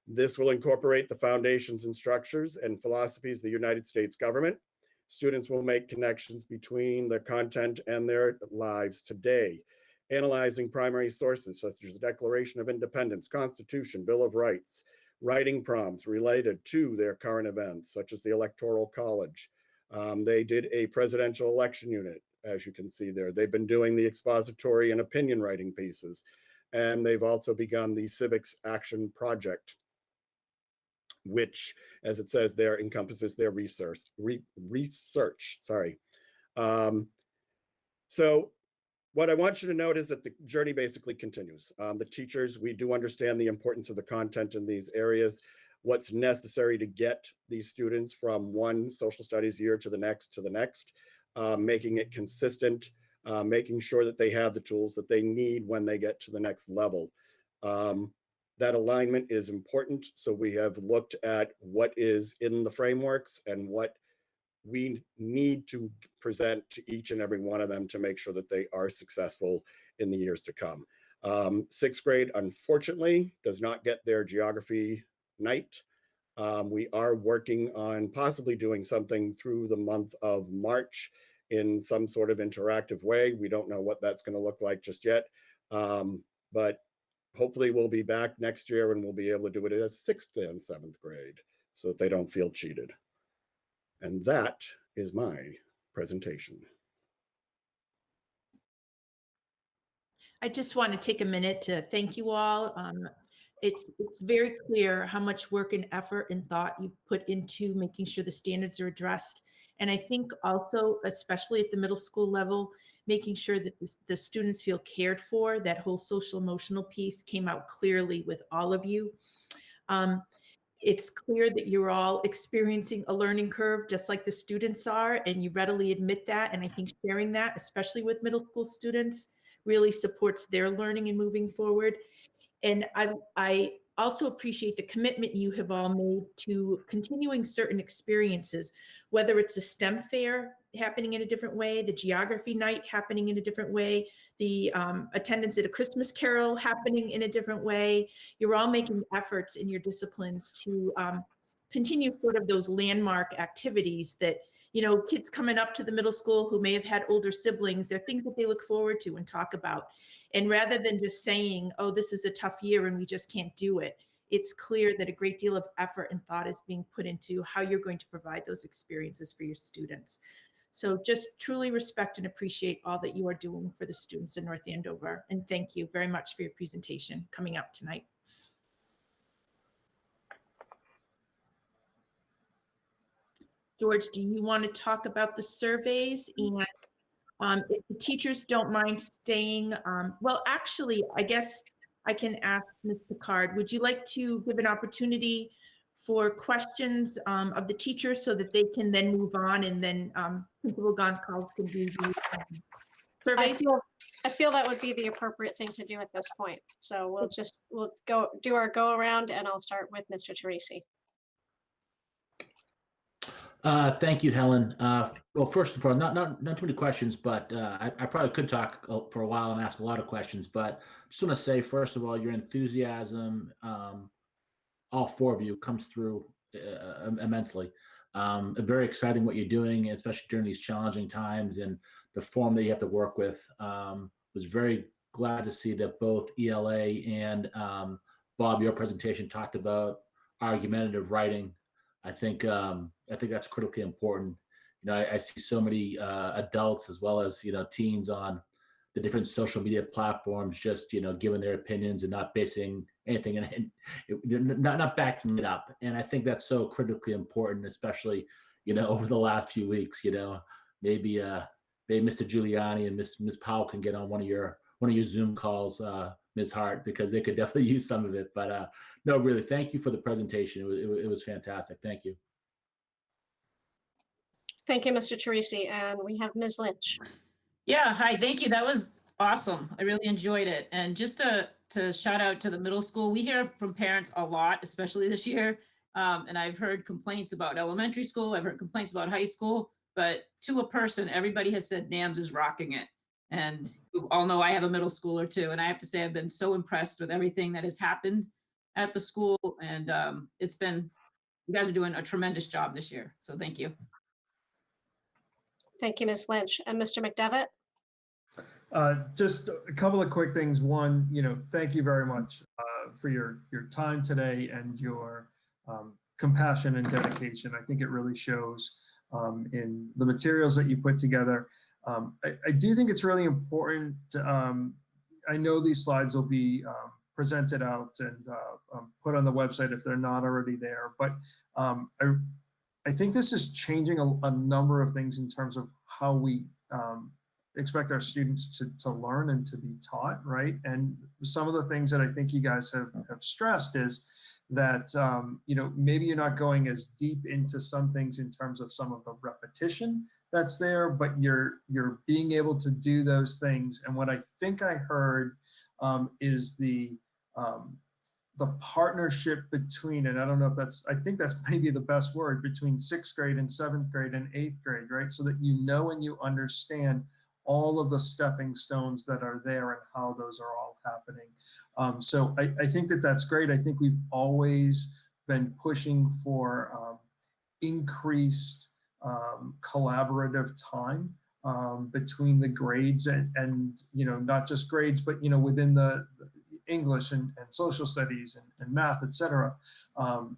This will incorporate the foundations and structures and philosophies of the United States government. Students will make connections between the content and their lives today, analyzing primary sources such as the Declaration of Independence, Constitution, Bill of Rights, writing prompts related to their current events, such as the Electoral College. They did a presidential election unit, as you can see there. They've been doing the expository and opinion writing pieces, and they've also begun the Civics Action Project, which, as it says there, encompasses their research. So what I want you to note is that the journey basically continues. The teachers, we do understand the importance of the content in these areas, what's necessary to get these students from one social studies year to the next, making it consistent, making sure that they have the tools that they need when they get to the next level. That alignment is important. So we have looked at what is in the frameworks and what we need to present to each and every one of them to make sure that they are successful in the years to come. Sixth grade, unfortunately, does not get their geography night. We are working on possibly doing something through the month of March in some sort of interactive way. We don't know what that's going to look like just yet, but hopefully we'll be back next year and we'll be able to do it as 6th and 7th grade so that they don't feel cheated. And that is my presentation. I just want to take a minute to thank you all. It's very clear how much work and effort and thought you've put into making sure the standards are addressed. And I think also, especially at the middle school level, making sure that the students feel cared for. That whole social emotional piece came out clearly with all of you. It's clear that you're all experiencing a learning curve just like the students are, and you readily admit that. And I think sharing that, especially with middle school students, really supports their learning and moving forward. And I also appreciate the commitment you have all made to continuing certain experiences, whether it's a STEM fair happening in a different way, the geography night happening in a different way, the attendance at a Christmas carol happening in a different way. You're all making efforts in your disciplines to continue sort of those landmark activities that, you know, kids coming up to the middle school who may have had older siblings, they're things that they look forward to and talk about. And rather than just saying, oh, this is a tough year and we just can't do it, it's clear that a great deal of effort and thought is being put into how you're going to provide those experiences for your students. So just truly respect and appreciate all that you are doing for the students in North Andover. And thank you very much for your presentation coming out tonight. George, do you want to talk about the surveys? And if the teachers don't mind staying, well, actually, I guess I can ask Ms. Picard, would you like to give an opportunity for questions of the teachers so that they can then move on, and then Principal Gonzalez can do the surveys? I feel that would be the appropriate thing to do at this point. So we'll go do our go around, and I'll start with Mr. Teresi. Thank you, Helen. Well, first of all, not too many questions, but I probably could talk for a while and ask a lot of questions. But just want to say, first of all, your enthusiasm, all four of you, comes through immensely. Very exciting what you're doing, especially during these challenging times and the form that you have to work with. Was very glad to see that both ELA and Bob, your presentation talked about argumentative writing. I think that's critically important. You know, I see so many adults as well as, you know, teens on the different social media platforms, just, you know, giving their opinions and not basing anything and not backing it up. And I think that's so critically important, especially, you know, over the last few weeks. You know, maybe Mr. Giuliani and Ms. Powell can get on one of your Zoom calls, Ms. Hart, because they could definitely use some of it. But no, really, thank you for the presentation. It was fantastic. Thank you. Thank you, Mr. Teresi. And we have Ms. Lynch. Yeah, hi, thank you. That was awesome. I really enjoyed it. And just to shout out to the middle school, we hear from parents a lot, especially this year. And I've heard complaints about elementary school. I've heard complaints about high school. But to a person, everybody has said NAMS is rocking it. And you all know I have a middle schooler too. And I have to say, I've been so impressed with everything that has happened at the school. And you guys are doing a tremendous job this year. So thank you. Thank you, Ms. Lynch. And Mr. McDevitt? Just a couple of quick things. One, you know, thank you very much for your time today and your compassion and dedication. I think it really shows in the materials that you put together. I do think it's really important. I know these slides will be presented out and put on the website if they're not already there, but I think this is changing a number of things in terms of how we expect our students to learn and to be taught, right? And some of the things that I think you guys have stressed is that, maybe you're not going as deep into some things in terms of some of the repetition that's there, but you're being able to do those things. And what I think I heard is the partnership between, and I don't know if I think that's maybe the best word, between 6th grade and 7th grade and 8th grade, right? So that you know and you understand all of the stepping stones that are there and how those are all happening. So I think that's great. I think we've always been pushing for increased collaborative time between the grades and not just grades, but within the English and social studies and math, et cetera,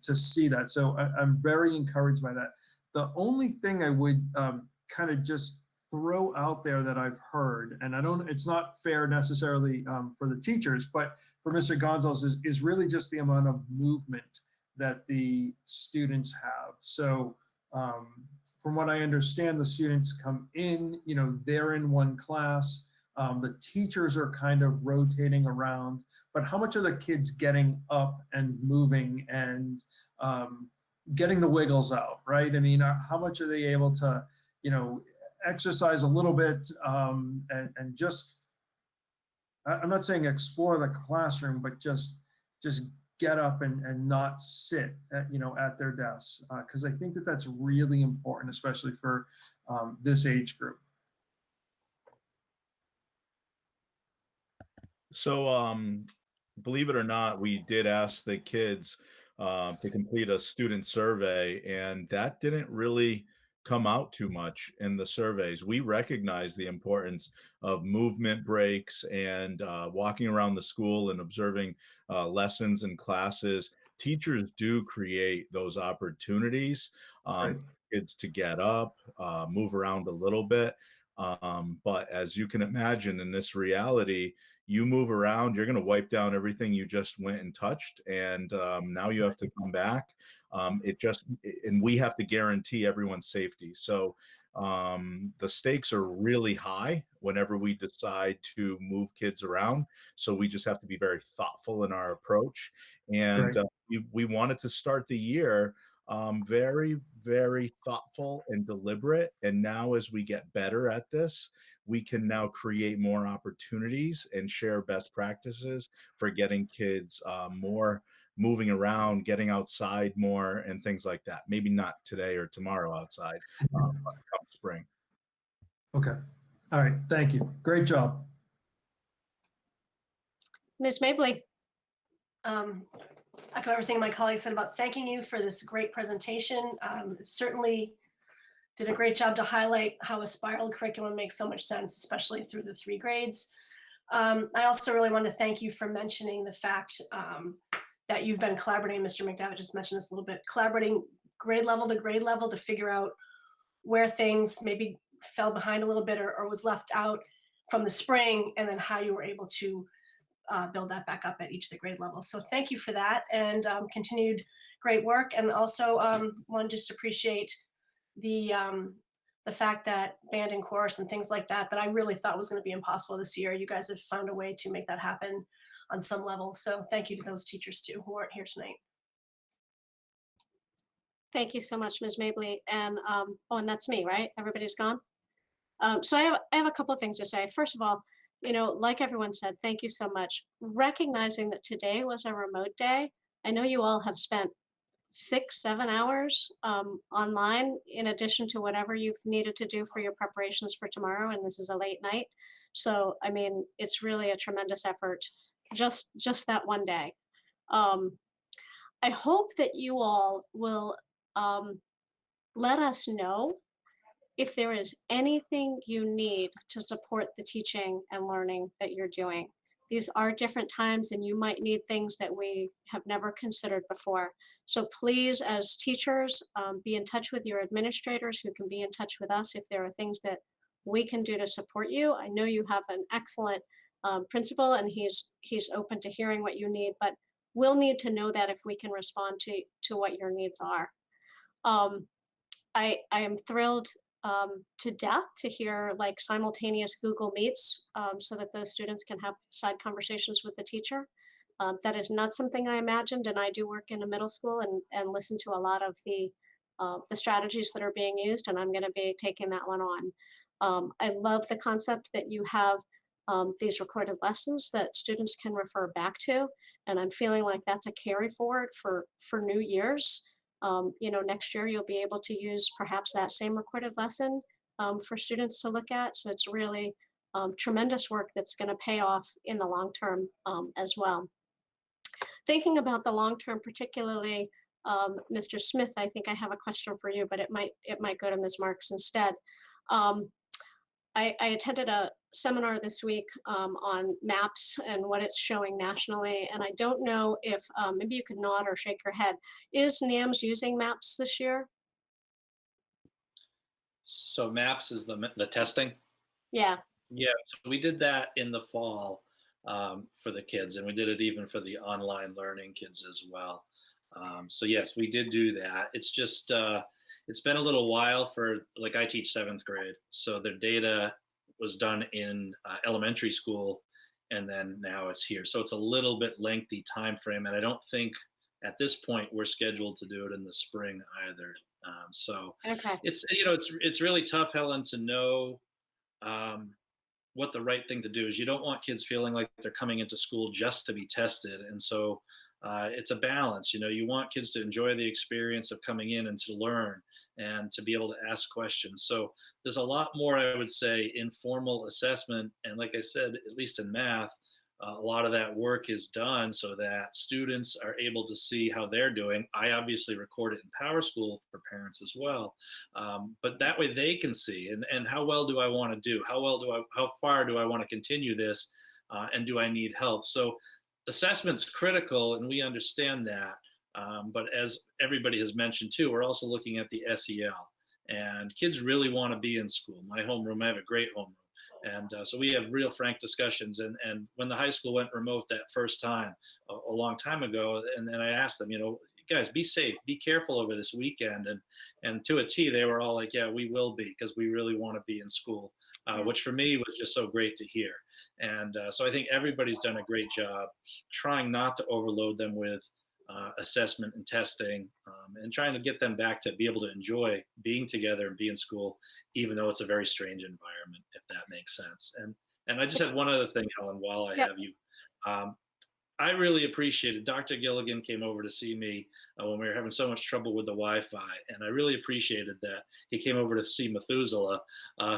to see that. So I'm very encouraged by that. The only thing I would kind of just throw out there that I've heard, and it's not fair necessarily for the teachers, but for Mr. Gonzalez is really just the amount of movement that the students have. So from what I understand, the students come in, they're in one class. The teachers are kind of rotating around, but how much are the kids getting up and moving and getting the wiggles out, right? I mean, how much are they able to, exercise a little bit and just, I'm not saying explore the classroom, but just get up and not sit at their desks, because I think that's really important, especially for this age group. So, believe it or not, we did ask the kids to complete a student survey, and that didn't really come out too much in the surveys. We recognize the importance of movement breaks and walking around the school and observing lessons and classes. Teachers do create those opportunities Right. for kids to get up, move around a little bit. But as you can imagine, in this reality, you move around, you're going to wipe down everything you just went and touched, and now you have to come back. And we have to guarantee everyone's safety. So the stakes are really high whenever we decide to move kids around. So we just have to be very thoughtful in our approach. And Right. we wanted to start the year very, very thoughtful and deliberate. And now as we get better at this, we can now create more opportunities and share best practices for getting kids more moving around, getting outside more, and things like that. Maybe not today or tomorrow outside, but come spring. Okay. All right. Thank you. Great job. Ms. Mabley. Echo everything my colleagues said about thanking you for this great presentation. Certainly did a great job to highlight how a spiral curriculum makes so much sense, especially through the 3 grades. I also really want to thank you for mentioning the fact that you've been collaborating, Mr. McDevitt just mentioned this a little bit, collaborating grade level to figure out where things maybe fell behind a little bit or was left out from the spring, and then how you were able to build that back up at each of the grade levels. So thank you for that, and continued great work. And also want to just appreciate the fact that band and chorus and things like that I really thought was going to be impossible this year, you guys have found a way to make that happen on some level. So thank you to those teachers too who aren't here tonight. Thank you so much, Ms. Mabley. And and that's me, right? Everybody's gone. So I have a couple of things to say. First of all, like everyone said, thank you so much. Recognizing that today was a remote day, I know you all have spent 6-7 hours online in addition to whatever you've needed to do for your preparations for tomorrow, and this is a late night. So I mean, it's really a tremendous effort just that one day. I hope that you all will let us know if there is anything you need to support the teaching and learning that you're doing. These are different times, and you might need things that we have never considered before. So please, as teachers, be in touch with your administrators, who can be in touch with us if there are things that we can do to support you. I know you have an excellent principal, and he's open to hearing what you need, but we'll need to know that if we can respond to what your needs are. I am thrilled to death to hear like simultaneous Google Meets so that those students can have side conversations with the teacher. That is not something I imagined, and I do work in a middle school and listen to a lot of the strategies that are being used, and I'm going to be taking that one on. I love the concept that you have these recorded lessons that students can refer back to, and I'm feeling like that's a carry forward for new years. Next year you'll be able to use perhaps that same recorded lesson for students to look at. So it's really tremendous work that's going to pay off in the long term as well. Thinking about the long term, particularly Mr. Smith, I think I have a question for you, but it might go to Ms. Marks instead. I attended a seminar this week on maps and what it's showing nationally, and I don't know if maybe you could nod or shake your head. Is NAMS using maps this year? So MAPS is the testing. Yeah. Yeah, so we did that in the fall for the kids, and we did it even for the online learning kids as well. So yes, we did do that. It's just it's been a little while for, like, I teach 7th grade, so their data was done in elementary school, and then now it's here. So it's a little bit lengthy time frame, and I don't think at this point we're scheduled to do it in the spring either. So Okay. it's really tough, Helen, to know what the right thing to do is. You don't want kids feeling like they're coming into school just to be tested, and so it's a balance. You want kids to enjoy the experience of coming in and to learn and to be able to ask questions. So there's a lot more, I would say, informal assessment, and like I said, at least in math, a lot of that work is done so that students are able to see how they're doing. I obviously record it in PowerSchool for parents as well, but that way they can see and how well do I want to do? How far do I want to continue this? And do I need help? So assessment's critical, and we understand that. But as everybody has mentioned too, we're also looking at the SEL, and kids really want to be in school. My homeroom, I have a great homeroom. And so we have real frank discussions. And when the high school went remote that first time, a long time ago, and then I asked them, guys, be safe, be careful over this weekend. And to a T, they were all like, yeah, we will be, because we really want to be in school, which for me was just so great to hear. And so I think everybody's done a great job trying not to overload them with assessment and testing, and trying to get them back to be able to enjoy being together and be in school, even though it's a very strange environment, if that makes sense. And I just had one other thing, Helen, while I Yep. have you. I really appreciated Dr. Gilligan came over to see me when we were having so much trouble with the Wi-Fi, and I really appreciated that he came over to see Methuselah,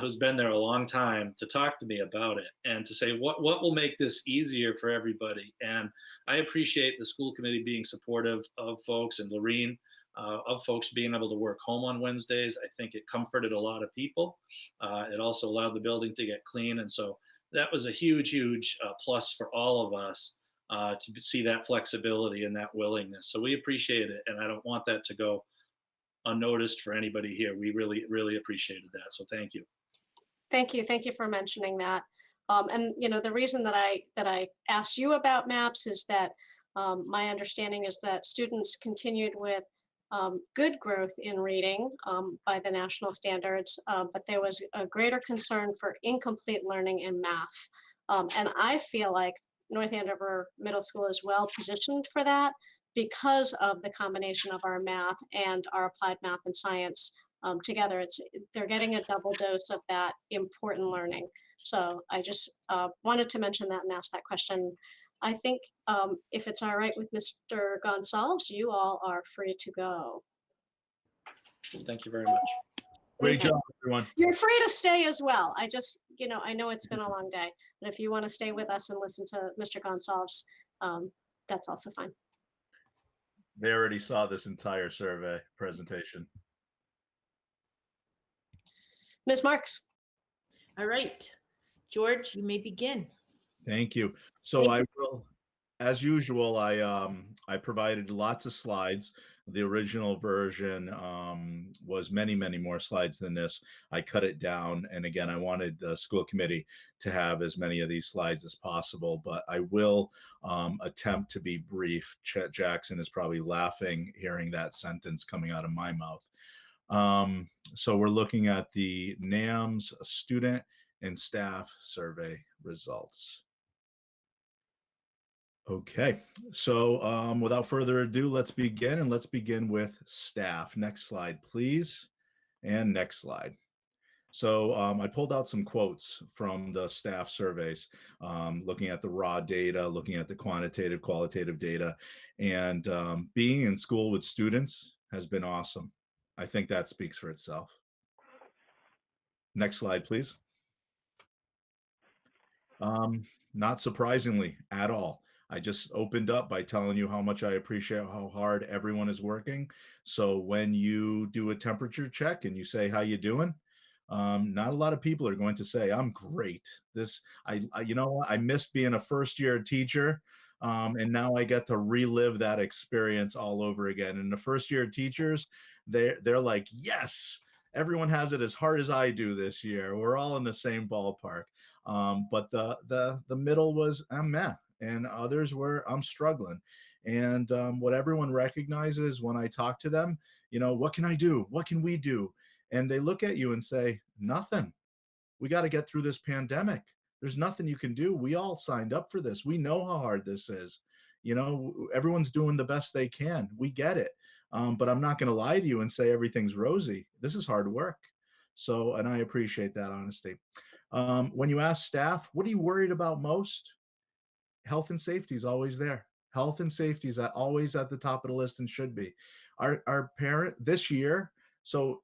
who's been there a long time, to talk to me about it and to say what will make this easier for everybody. And I appreciate the school committee being supportive of folks, and Lorene, of folks being able to work home on Wednesdays. I think it comforted a lot of people. It also allowed the building to get clean, and so that was a huge plus for all of us. To see that flexibility and that willingness. So we appreciate it. And I don't want that to go unnoticed for anybody here. We really appreciated that. So thank you. Thank you. Thank you for mentioning that. And the reason that I asked you about maps is that my understanding is that students continued with good growth in reading by the national standards, but there was a greater concern for incomplete learning in math. And I feel like North Andover Middle School is well positioned for that because of the combination of our math and our applied math and science together. They're getting a double dose of that important learning. So I just wanted to mention that and ask that question. I think if it's all right with Mr. Gonzalez, you all are free to go. Thank you very much. Great job, everyone. You're free to stay as well. I just, I know it's been a long day, but if you want to stay with us and listen to Mr. Gonzalez, that's also fine. They already saw this entire survey presentation. Ms. Marks. All right, George, you may begin. Thank you. So I will, as usual, I provided lots of slides. The original version was many more slides than this. I cut it down, and again, I wanted the school committee to have as many of these slides as possible, but I will attempt to be brief. Chet Jackson is probably laughing hearing that sentence coming out of my mouth. So we're looking at the NAMS student and staff survey results. Okay, so without further ado, let's begin, and let's begin with staff. Next slide, please, and next slide. So I pulled out some quotes from the staff surveys, looking at the raw data, looking at the quantitative, qualitative data, and being in school with students has been awesome. I think that speaks for itself. Next slide, please. Not surprisingly at all. I just opened up by telling you how much I appreciate how hard everyone is working. So when you do a temperature check and you say, how you doing? Not a lot of people are going to say, I'm great. You know, I missed being a first year teacher. And now I get to relive that experience all over again. And the first year teachers, they're like, yes, everyone has it as hard as I do this year. We're all in the same ballpark. But the middle was I'm meh, and others were I'm struggling. And what everyone recognizes when I talk to them, you know, what can I do? What can we do? And they look at you and say, nothing. We got to get through this pandemic. There's nothing you can do. We all signed up for this. We know how hard this is. You know, everyone's doing the best they can. We get it. But I'm not going to lie to you and say everything's rosy. This is hard work. So, and I appreciate that honesty. When you ask staff, what are you worried about most? Health and safety is always there. Health and safety is always at the top of the list and should be. Our parent this year, so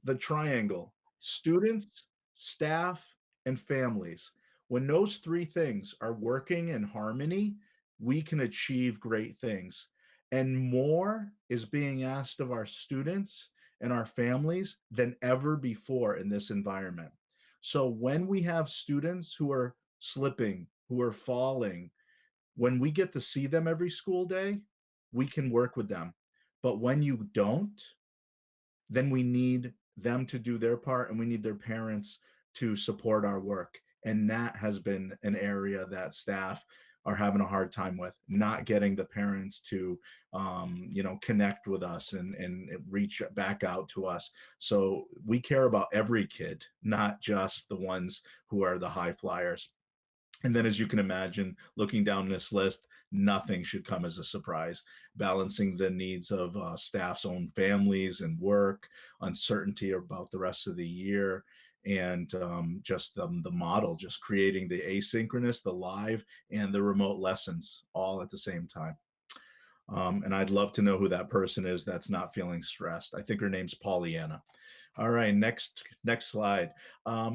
the triangle, students, staff, and families. When those three things are working in harmony, we can achieve great things. And more is being asked of our students and our families than ever before in this environment. So when we have students who are slipping, who are falling, when we get to see them every school day, we can work with them. But when you don't, then we need them to do their part, and we need their parents to support our work. And that has been an area that staff are having a hard time with, not getting the parents to you know, connect with us and reach back out to us. So we care about every kid, not just the ones who are the high flyers. And then, as you can imagine, looking down this list, nothing should come as a surprise. Balancing the needs of staff's own families and work, uncertainty about the rest of the year, and just the model, just creating the asynchronous, the live, and the remote lessons all at the same time. And I'd love to know who that person is that's not feeling stressed. I think her name's Pollyanna. All right, next slide.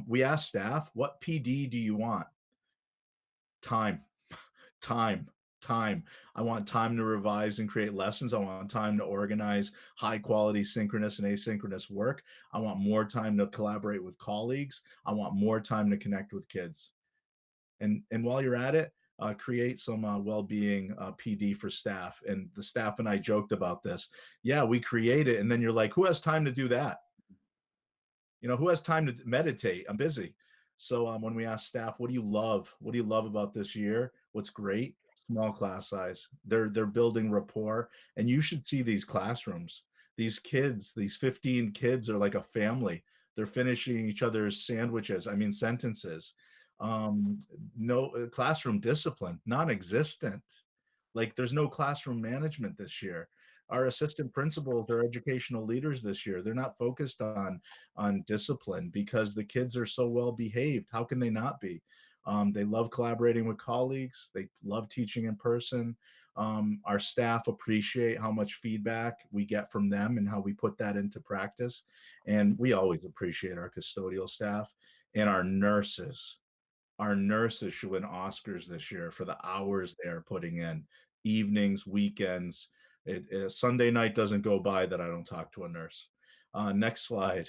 We asked staff, what PD do you want? Time. I want time to revise and create lessons. I want time to organize high quality synchronous and asynchronous work. I want more time to collaborate with colleagues. I want more time to connect with kids. And while you're at it, create some well-being PD for staff. And the staff and I joked about this. Yeah, we create it. And then you're like, who has time to do that? You know, who has time to meditate? I'm busy. So when we ask staff, what do you love? What do you love about this year? What's great? Small class size. They're building rapport, and you should see these classrooms. These kids, these 15 kids are like a family. They're finishing each other's sandwiches. I mean, sentences. No classroom discipline, non-existent. Like there's no classroom management this year. Our assistant principals are educational leaders this year. They're not focused on discipline because the kids are so well behaved. How can they not be? They love collaborating with colleagues. They love teaching in person. Our staff appreciate how much feedback we get from them and how we put that into practice. And we always appreciate our custodial staff and our nurses. Our nurses should win Oscars this year for the hours they're putting in, evenings, weekends. Sunday night doesn't go by that I don't talk to a nurse. Next slide.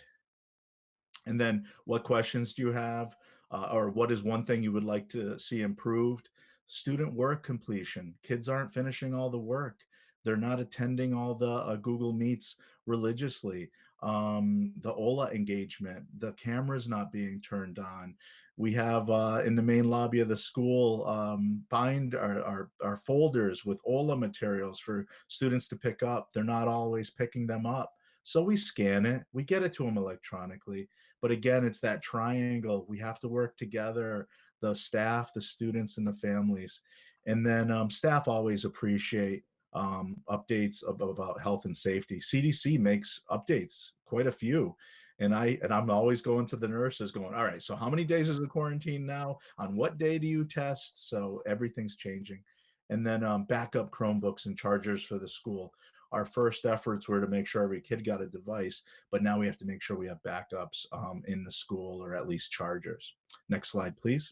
And then what questions do you have? Or what is one thing you would like to see improved? Student work completion. Kids aren't finishing all the work. They're not attending all the Google Meets religiously. The OLA engagement, the camera's not being turned on. We have in the main lobby of the school bind our folders with OLA materials for students to pick up. They're not always picking them up. So we scan it, we get it to them electronically. But again, it's that triangle. We have to work together, the staff, the students, and the families. And then staff always appreciate updates about health and safety. CDC makes updates, quite a few. And I'm always going to the nurses going, all right, so how many days is the quarantine now? On what day do you test? So everything's changing. And then backup Chromebooks and chargers for the school. Our first efforts were to make sure every kid got a device, but now we have to make sure we have backups in the school, or at least chargers. Next slide, please.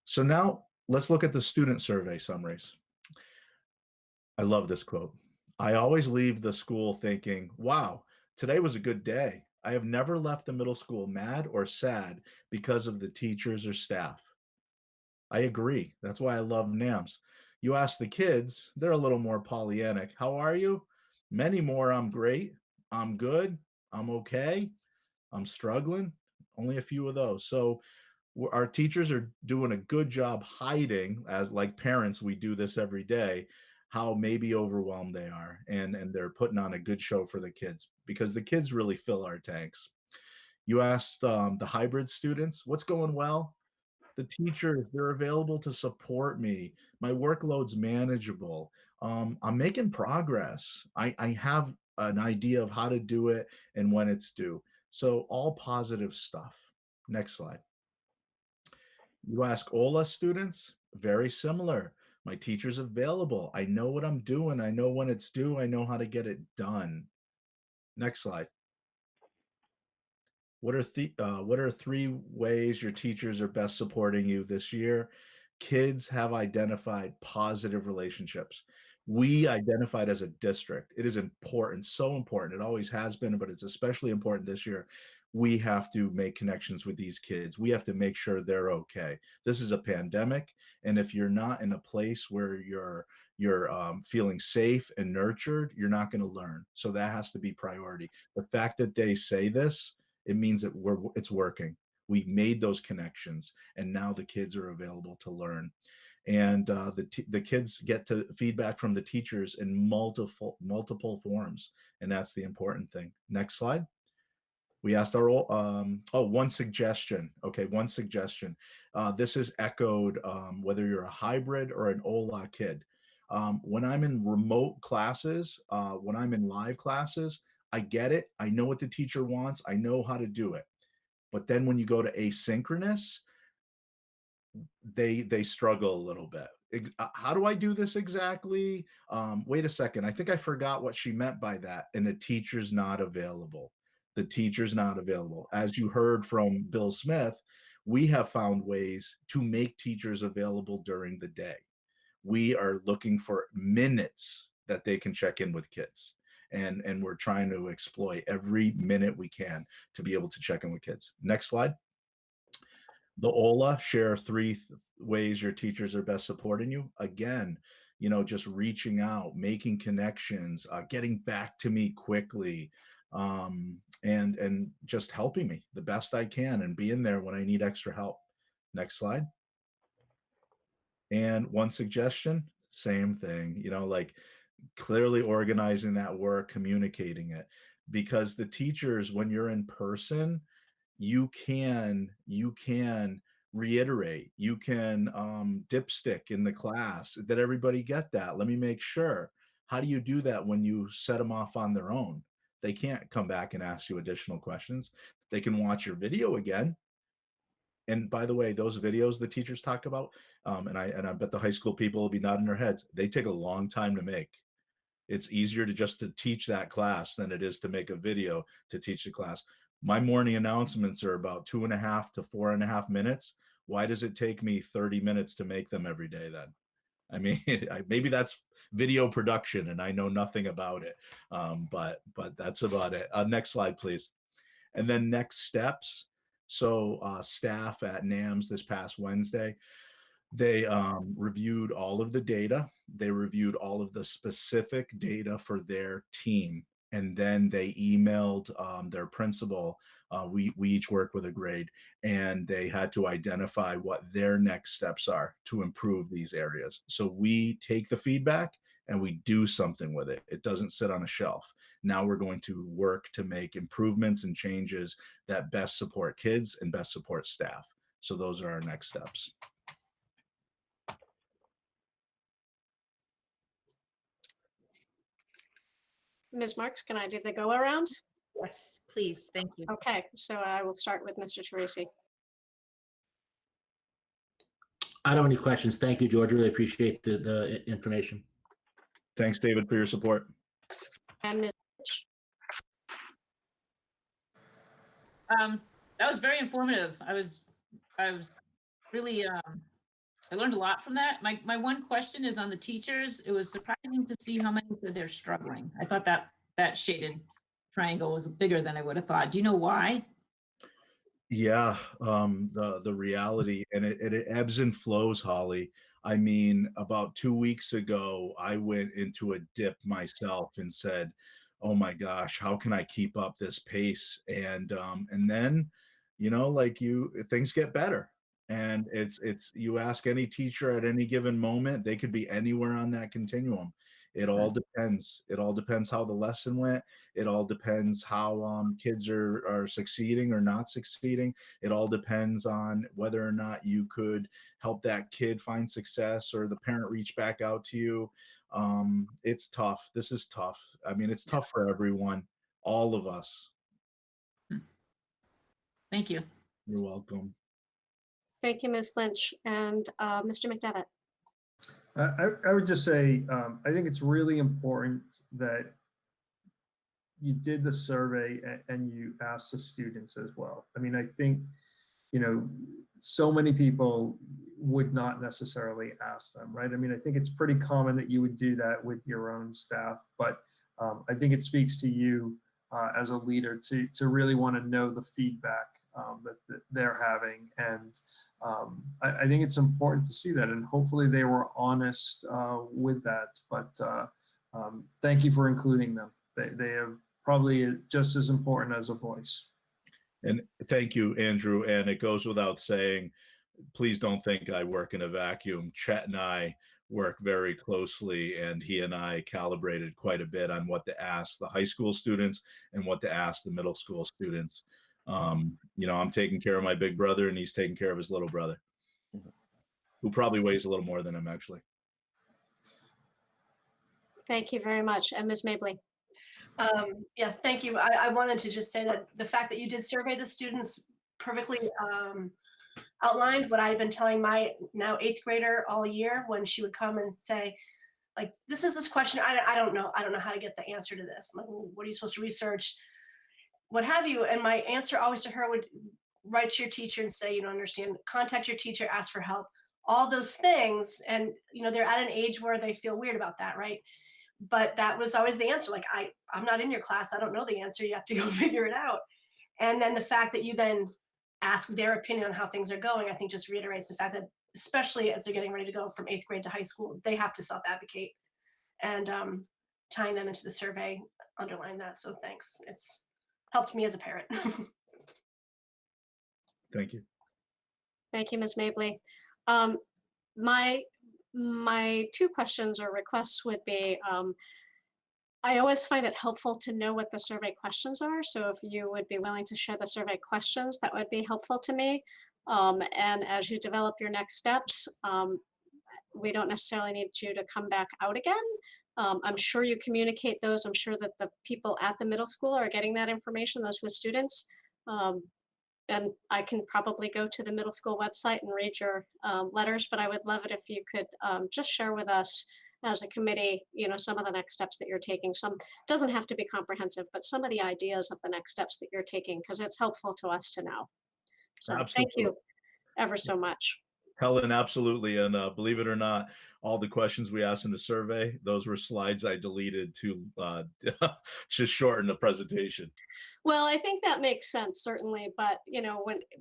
So now let's look at the student survey summaries. I love this quote. I always leave the school thinking, wow, today was a good day. I have never left the middle school mad or sad because of the teachers or staff. I agree. That's why I love NAMS. You ask the kids, they're a little more Pollyannic. How are you? Many more, I'm great, I'm good, I'm okay, I'm struggling. Only a few of those. So our teachers are doing a good job hiding, as like parents, we do this every day, how maybe overwhelmed they are. And they're putting on a good show for the kids, because the kids really fill our tanks. You asked the hybrid students, what's going well? The teachers, they're available to support me. My workload's manageable. I'm making progress. I have an idea of how to do it and when it's due. So all positive stuff. Next slide. You ask OLA students, very similar. My teacher's available. I know what I'm doing. I know when it's due. I know how to get it done. Next slide. What are 3 ways your teachers are best supporting you this year? Kids have identified positive relationships. We identified as a district. It is important, so important. It always has been, but it's especially important this year. We have to make connections with these kids. We have to make sure they're okay. This is a pandemic, and if you're not in a place where you're feeling safe and nurtured, you're not going to learn. So that has to be priority. The fact that they say this, it means that it's working. We made those connections, and now the kids are available to learn. And the kids get to feedback from the teachers in multiple forms, and that's the important thing. Next slide. We asked our one suggestion. Okay, one suggestion. This is echoed whether you're a hybrid or an OLA kid. When I'm in remote classes, when I'm in live classes, I get it. I know what the teacher wants. I know how to do it. But then when you go to asynchronous, they struggle a little bit. How do I do this exactly? Wait a second. I think I forgot what she meant by that. And the teacher's not available. The teacher's not available. As you heard from Bill Smith, we have found ways to make teachers available during the day. We are looking for minutes that they can check in with kids. And we're trying to exploit every minute we can to be able to check in with kids. Next slide. The OLA, share 3 ways your teachers are best supporting you. Again, just reaching out, making connections, getting back to me quickly, and just helping me the best I can and being there when I need extra help. Next slide. And one suggestion, same thing, like clearly organizing that work, communicating it, because the teachers, when you're in person, you can reiterate, you can dipstick in the class that everybody get that. Let me make sure. How do you do that when you set them off on their own? They can't come back and ask you additional questions. They can watch your video again. And by the way, those videos the teachers talk about, and I bet the high school people will be nodding their heads, they take a long time to make. It's easier to teach that class than it is to make a video to teach the class. My morning announcements are about 2.5 to 4.5 minutes. Why does it take me 30 minutes to make them every day then? I mean, maybe that's video production and I know nothing about it, but that's about it. Next slide, please. And then next steps. So staff at NAMS this past Wednesday, they reviewed all of the data. They reviewed all of the specific data for their team. And then they emailed their principal. We each work with a grade, and they had to identify what their next steps are to improve these areas. So we take the feedback and we do something with it. It doesn't sit on a shelf. Now we're going to work to make improvements and changes that best support kids and best support staff. So those are our next steps. Ms. Marks, can I do the go around? Yes, please. Thank you. Okay, so I will start with Mr. Teresi. I don't have any questions. Thank you, George. Really appreciate the information. Thanks, David, for your support. And Ms. Lynch. That was very informative. I was really, I learned a lot from that. My one question is on the teachers. It was surprising to see how many said they're struggling. I thought that shaded triangle was bigger than I would have thought. Do you know why? Yeah, the reality, and it ebbs and flows, Holly. I mean, about 2 weeks ago, I went into a dip myself and said, "Oh my gosh, how can I keep up this pace?" And then, things get better. And it's you ask any teacher at any given moment, they could be anywhere on that continuum. It all depends. It all depends how the lesson went. It all depends how kids are succeeding or not succeeding. It all depends on whether or not you could help that kid find success or the parent reach back out to you. It's tough. This is tough. I mean, it's tough for everyone, all of us. Thank you. You're welcome. Thank you, Ms. Lynch. And Mr. McDevitt. I would just say, I think it's really important that you did the survey and you asked the students as well. I mean, I think, so many people would not necessarily ask them, right? I mean, I think it's pretty common that you would do that with your own staff, but I think it speaks to you as a leader to really want to know the feedback that they're having. And I think it's important to see that, and hopefully they were honest with that. But thank you for including them. They are probably just as important as a voice. And thank you, Andrew. And it goes without saying, please don't think I work in a vacuum. Chet and I work very closely, and he and I calibrated quite a bit on what to ask the high school students and what to ask the middle school students. I'm taking care of my big brother, and he's taking care of his little brother, who probably weighs a little more than him, actually. Thank you very much. And Ms. Mabley. Yes, thank you. I wanted to just say that the fact that you did survey the students perfectly outlined what I've been telling my now 8th grader all year when she would come and say, like, this question, I don't know how to get the answer to this. Like, well, what are you supposed to research? What have you? And my answer always to her would write to your teacher and say, understand, contact your teacher, ask for help, all those things. And, they're at an age where they feel weird about that, right? But that was always the answer. Like, I'm not in your class. I don't know the answer. You have to go figure it out. And then the fact that you then ask their opinion on how things are going, I think just reiterates the fact that, especially as they're getting ready to go from 8th grade to high school, they have to self-advocate. And tying them into the survey underline that. So thanks. It's helped me as a parent. Thank you. Thank you, Ms. Mabley. My 2 questions or requests would be, I always find it helpful to know what the survey questions are. So if you would be willing to share the survey questions, that would be helpful to me. And as you develop your next steps, we don't necessarily need you to come back out again. I'm sure you communicate those. I'm sure that the people at the middle school are getting that information, those with students. And I can probably go to the middle school website and read your letters, but I would love it if you could just share with us as a committee, some of the next steps that you're taking. Some doesn't have to be comprehensive, but some of the ideas of the next steps that you're taking, because it's helpful to us to know. So Thank you ever so much. Helen, absolutely. And believe it or not, all the questions we asked in the survey, those were slides I deleted to just shorten the presentation. Well, I think that makes sense, certainly. But,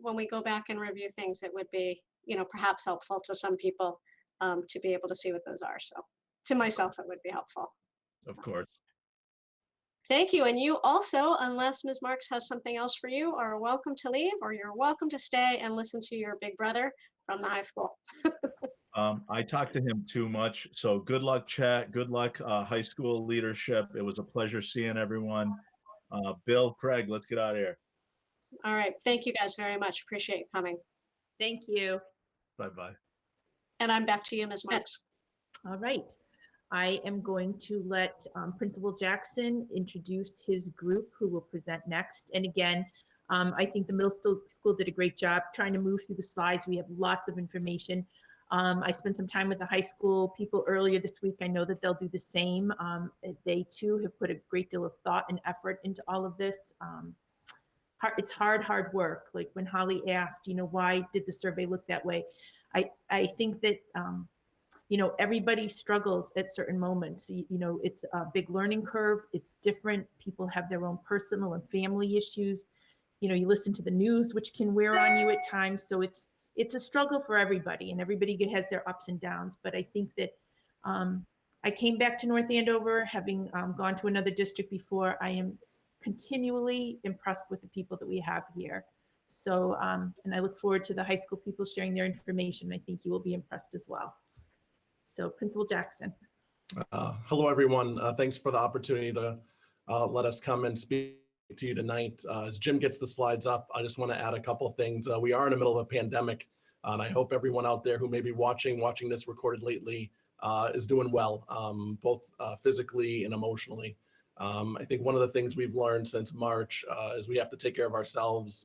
when we go back and review things, it would be, perhaps helpful to some people to be able to see what those are. So to myself, it would be helpful. Of course. Thank you. And you also, unless Ms. Marks has something else for you, are welcome to leave, or you're welcome to stay and listen to your big brother from the high school. I talked to him too much. So good luck, Chet. Good luck, high school leadership. It was a pleasure seeing everyone. Bill, Craig, let's get out of here. All right. Thank you guys very much. Appreciate you coming. Thank you. Bye-bye. And I'm back to you, Ms. Marks. All right. I am going to let Principal Jackson introduce his group who will present next. And again, I think the middle school did a great job trying to move through the slides. We have lots of information. I spent some time with the high school people earlier this week. I know that they'll do the same. They too have put a great deal of thought and effort into all of this. It's hard work. Like when Holly asked, why did the survey look that way? I think that, everybody struggles at certain moments. It's a big learning curve. It's different. People have their own personal and family issues. You listen to the news, which can wear on you at times. So it's a struggle for everybody, and everybody has their ups and downs. But I think that I came back to North Andover, having gone to another district before. I am continually impressed with the people that we have here. So, and I look forward to the high school people sharing their information. I think you will be impressed as well. So Principal Jackson. Hello, everyone. Thanks for the opportunity to let us come and speak to you tonight. As Jim gets the slides up, I just want to add a couple of things. We are in the middle of a pandemic, and I hope everyone out there who may be watching this recorded lately is doing well, both physically and emotionally. I think one of the things we've learned since March is we have to take care of ourselves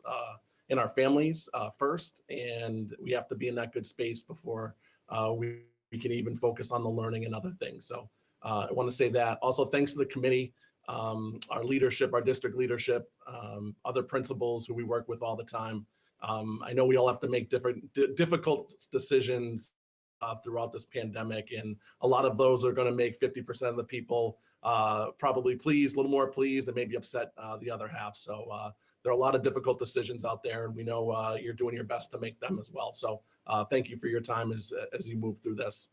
and our families first, and we have to be in that good space before we can even focus on the learning and other things. So I want to say that. Also, thanks to the committee, our leadership, our district leadership, other principals who we work with all the time. I know we all have to make difficult decisions throughout this pandemic, and a lot of those are going to make 50% of the people probably pleased, a little more pleased, and maybe upset the other half. So there are a lot of difficult decisions out there, and we know you're doing your best to make them as well. So thank you for your time as you move through this.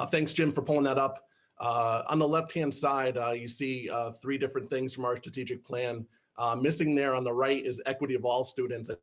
Thanks, Jim, for pulling that up. On the left-hand side, you see 3 different things from our strategic plan. Missing there on the right is equity of all students. I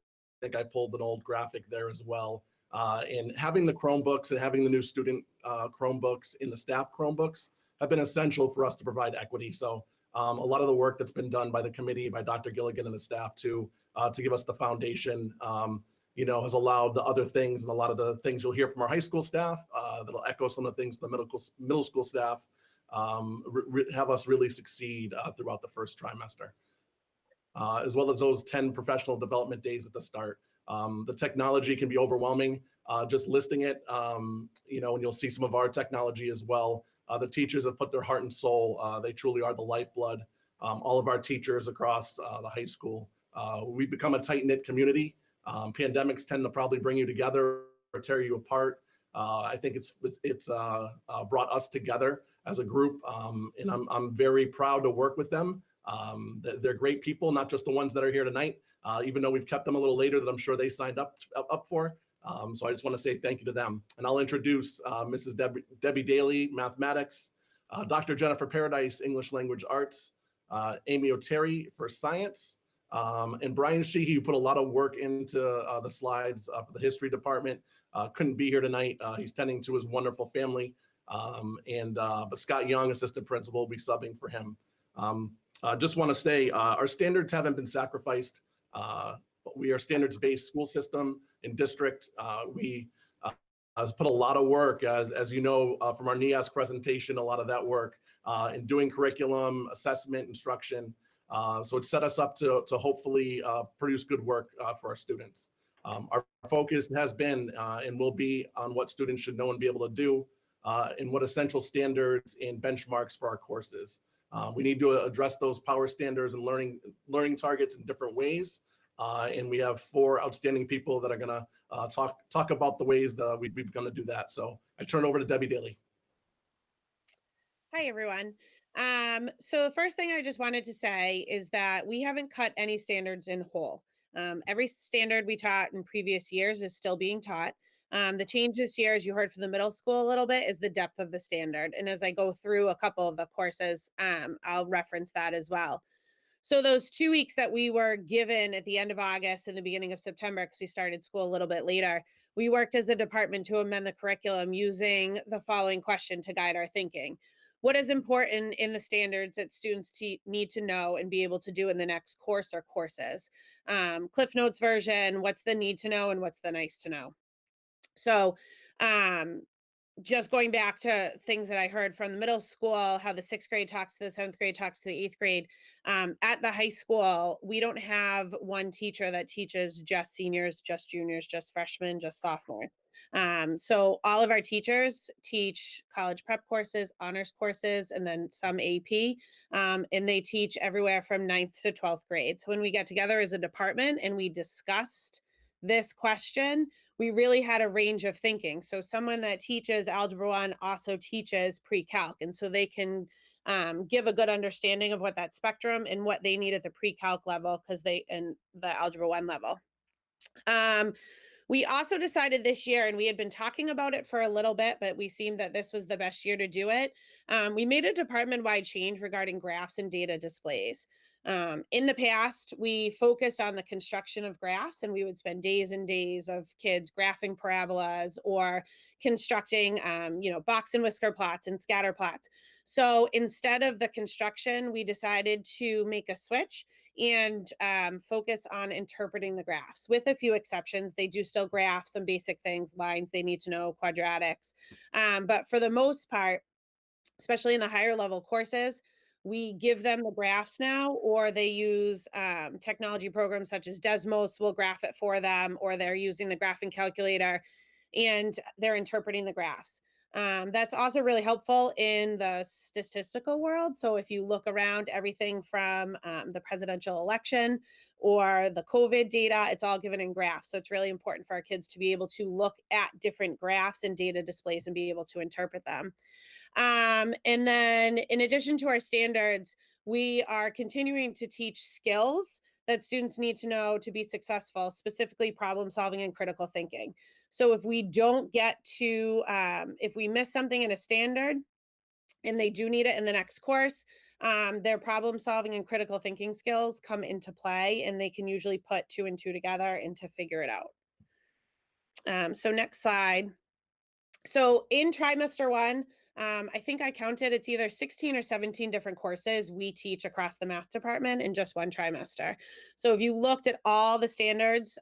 think I pulled an old graphic there as well. And having the Chromebooks and having the new student Chromebooks in the staff Chromebooks have been essential for us to provide equity. So a lot of the work that's been done by the committee, by Dr. Gilligan and the staff to give us the foundation, has allowed the other things, and a lot of the things you'll hear from our high school staff that'll echo some of the things the middle school staff have us really succeed throughout the first trimester, as well as those 10 professional development days at the start. The technology can be overwhelming, just listing it, and you'll see some of our technology as well. The teachers have put their heart and soul. They truly are the lifeblood. All of our teachers across the high school. We've become a tight-knit community. Pandemics tend to probably bring you together or tear you apart. I think it's brought us together as a group, and I'm very proud to work with them. They're great people, not just the ones that are here tonight, even though we've kept them a little later that I'm sure they signed up for. So I just want to say thank you to them. And I'll introduce Mrs. Debbie Daly, Mathematics, Dr. Jennifer Paradise, English Language Arts, Amy O'Terry for Science, and Brian Sheehy, who put a lot of work into the slides for the History Department. Couldn't be here tonight. He's tending to his wonderful family. But Scott Young, Assistant Principal, will be subbing for him. Just want to say our standards haven't been sacrificed. We are standards-based school system and district. We put a lot of work, as you know, from our NEASC presentation, a lot of that work in doing curriculum, assessment, instruction. So it set us up to hopefully produce good work for our students. Our focus has been and will be on what students should know and be able to do, and what essential standards and benchmarks for our courses. We need to address those power standards and learning targets in different ways. And we have 4 outstanding people that are going to talk about the ways that we're going to do that. So I turn over to Debbie Daly. Hi, everyone. So the first thing I just wanted to say is that we haven't cut any standards in whole. Every standard we taught in previous years is still being taught. The change this year, as you heard from the middle school a little bit, is the depth of the standard. And as I go through a couple of the courses, I'll reference that as well. So those 2 weeks that we were given at the end of August and the beginning of September, because we started school a little bit later, we worked as a department to amend the curriculum using the following question to guide our thinking. What is important in the standards that students need to know and be able to do in the next course or courses? Cliff Notes version, what's the need to know and what's the nice to know? So just going back to things that I heard from the middle school, how the 6th grade talks to the 7th grade, talks to the 8th grade. At the high school, we don't have one teacher that teaches just seniors, just juniors, just freshmen, just sophomores. So all of our teachers teach college prep courses, honors courses, and then some AP. And they teach everywhere from 9th to 12th grade. So when we get together as a department and we discussed this question, we really had a range of thinking. So someone that teaches Algebra 1 also teaches pre-calc. And so they can give a good understanding of what that spectrum and what they need at the pre-calc level because and the Algebra 1 level. We also decided this year, and we had been talking about it for a little bit, but we seemed that this was the best year to do it. We made a department-wide change regarding graphs and data displays. In the past, we focused on the construction of graphs, and we would spend days and days of kids graphing parabolas or constructing, box and whisker plots and scatter plots. So instead of the construction, we decided to make a switch and focus on interpreting the graphs. With a few exceptions, they do still graph some basic things, lines they need to know, quadratics. But for the most part, especially in the higher level courses, we give them the graphs now, or they use technology programs such as Desmos will graph it for them, or they're using the graphing calculator and they're interpreting the graphs. That's also really helpful in the statistical world. So if you look around, everything from the presidential election or the COVID data, it's all given in graphs. So it's really important for our kids to be able to look at different graphs and data displays and be able to interpret them. And then in addition to our standards, we are continuing to teach skills that students need to know to be successful, specifically problem solving and critical thinking. So if we don't get to, if we miss something in a standard and they do need it in the next course, their problem solving and critical thinking skills come into play, and they can usually put 2 and 2 together and to figure it out. So next slide. So in trimester 1, I think I counted, it's either 16 or 17 different courses we teach across the math department in just one trimester. So if you looked at all the standards,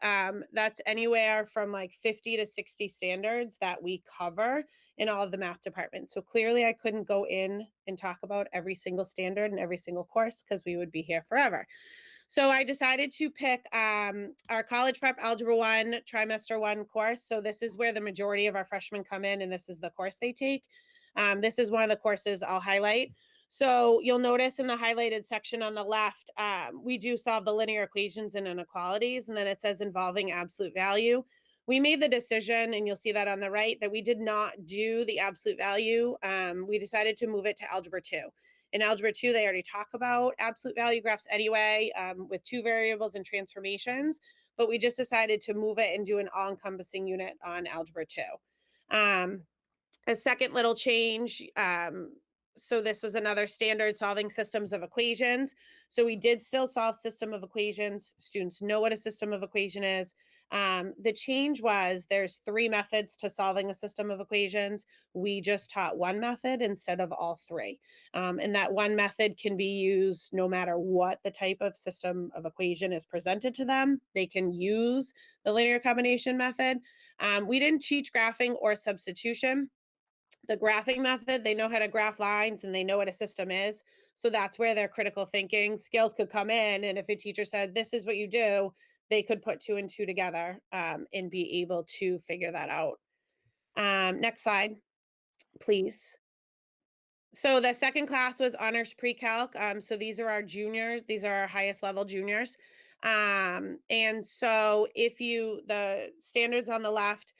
that's anywhere from like 50 to 60 standards that we cover in all of the math departments. So clearly I couldn't go in and talk about every single standard and every single course because we would be here forever. So I decided to pick our college prep algebra 1 trimester 1 course. So this is where the majority of our freshmen come in, and this is the course they take. This is one of the courses I'll highlight. So you'll notice in the highlighted section on the left, we do solve the linear equations and inequalities, and then it says involving absolute value. We made the decision, and you'll see that on the right, that we did not do the absolute value. We decided to move it to algebra 2. In algebra 2, they already talk about absolute value graphs anyway, with 2 variables and transformations, but we just decided to move it and do an all-encompassing unit on algebra 2. A second little change, so this was another standard, solving systems of equations. So we did still solve system of equations. Students know what a system of equation is. The change was there's 3 methods to solving a system of equations. We just taught one method instead of all 3. And that one method can be used no matter what the type of system of equation is presented to them. They can use the linear combination method. We didn't teach graphing or substitution. The graphing method, they know how to graph lines and they know what a system is. So that's where their critical thinking skills could come in. And if a teacher said, this is what you do, they could put 2 and 2 together and be able to figure that out. Next slide, please. So the second class was honors pre-calc. So these are our juniors. These are our highest level juniors. And so if the standards on the left,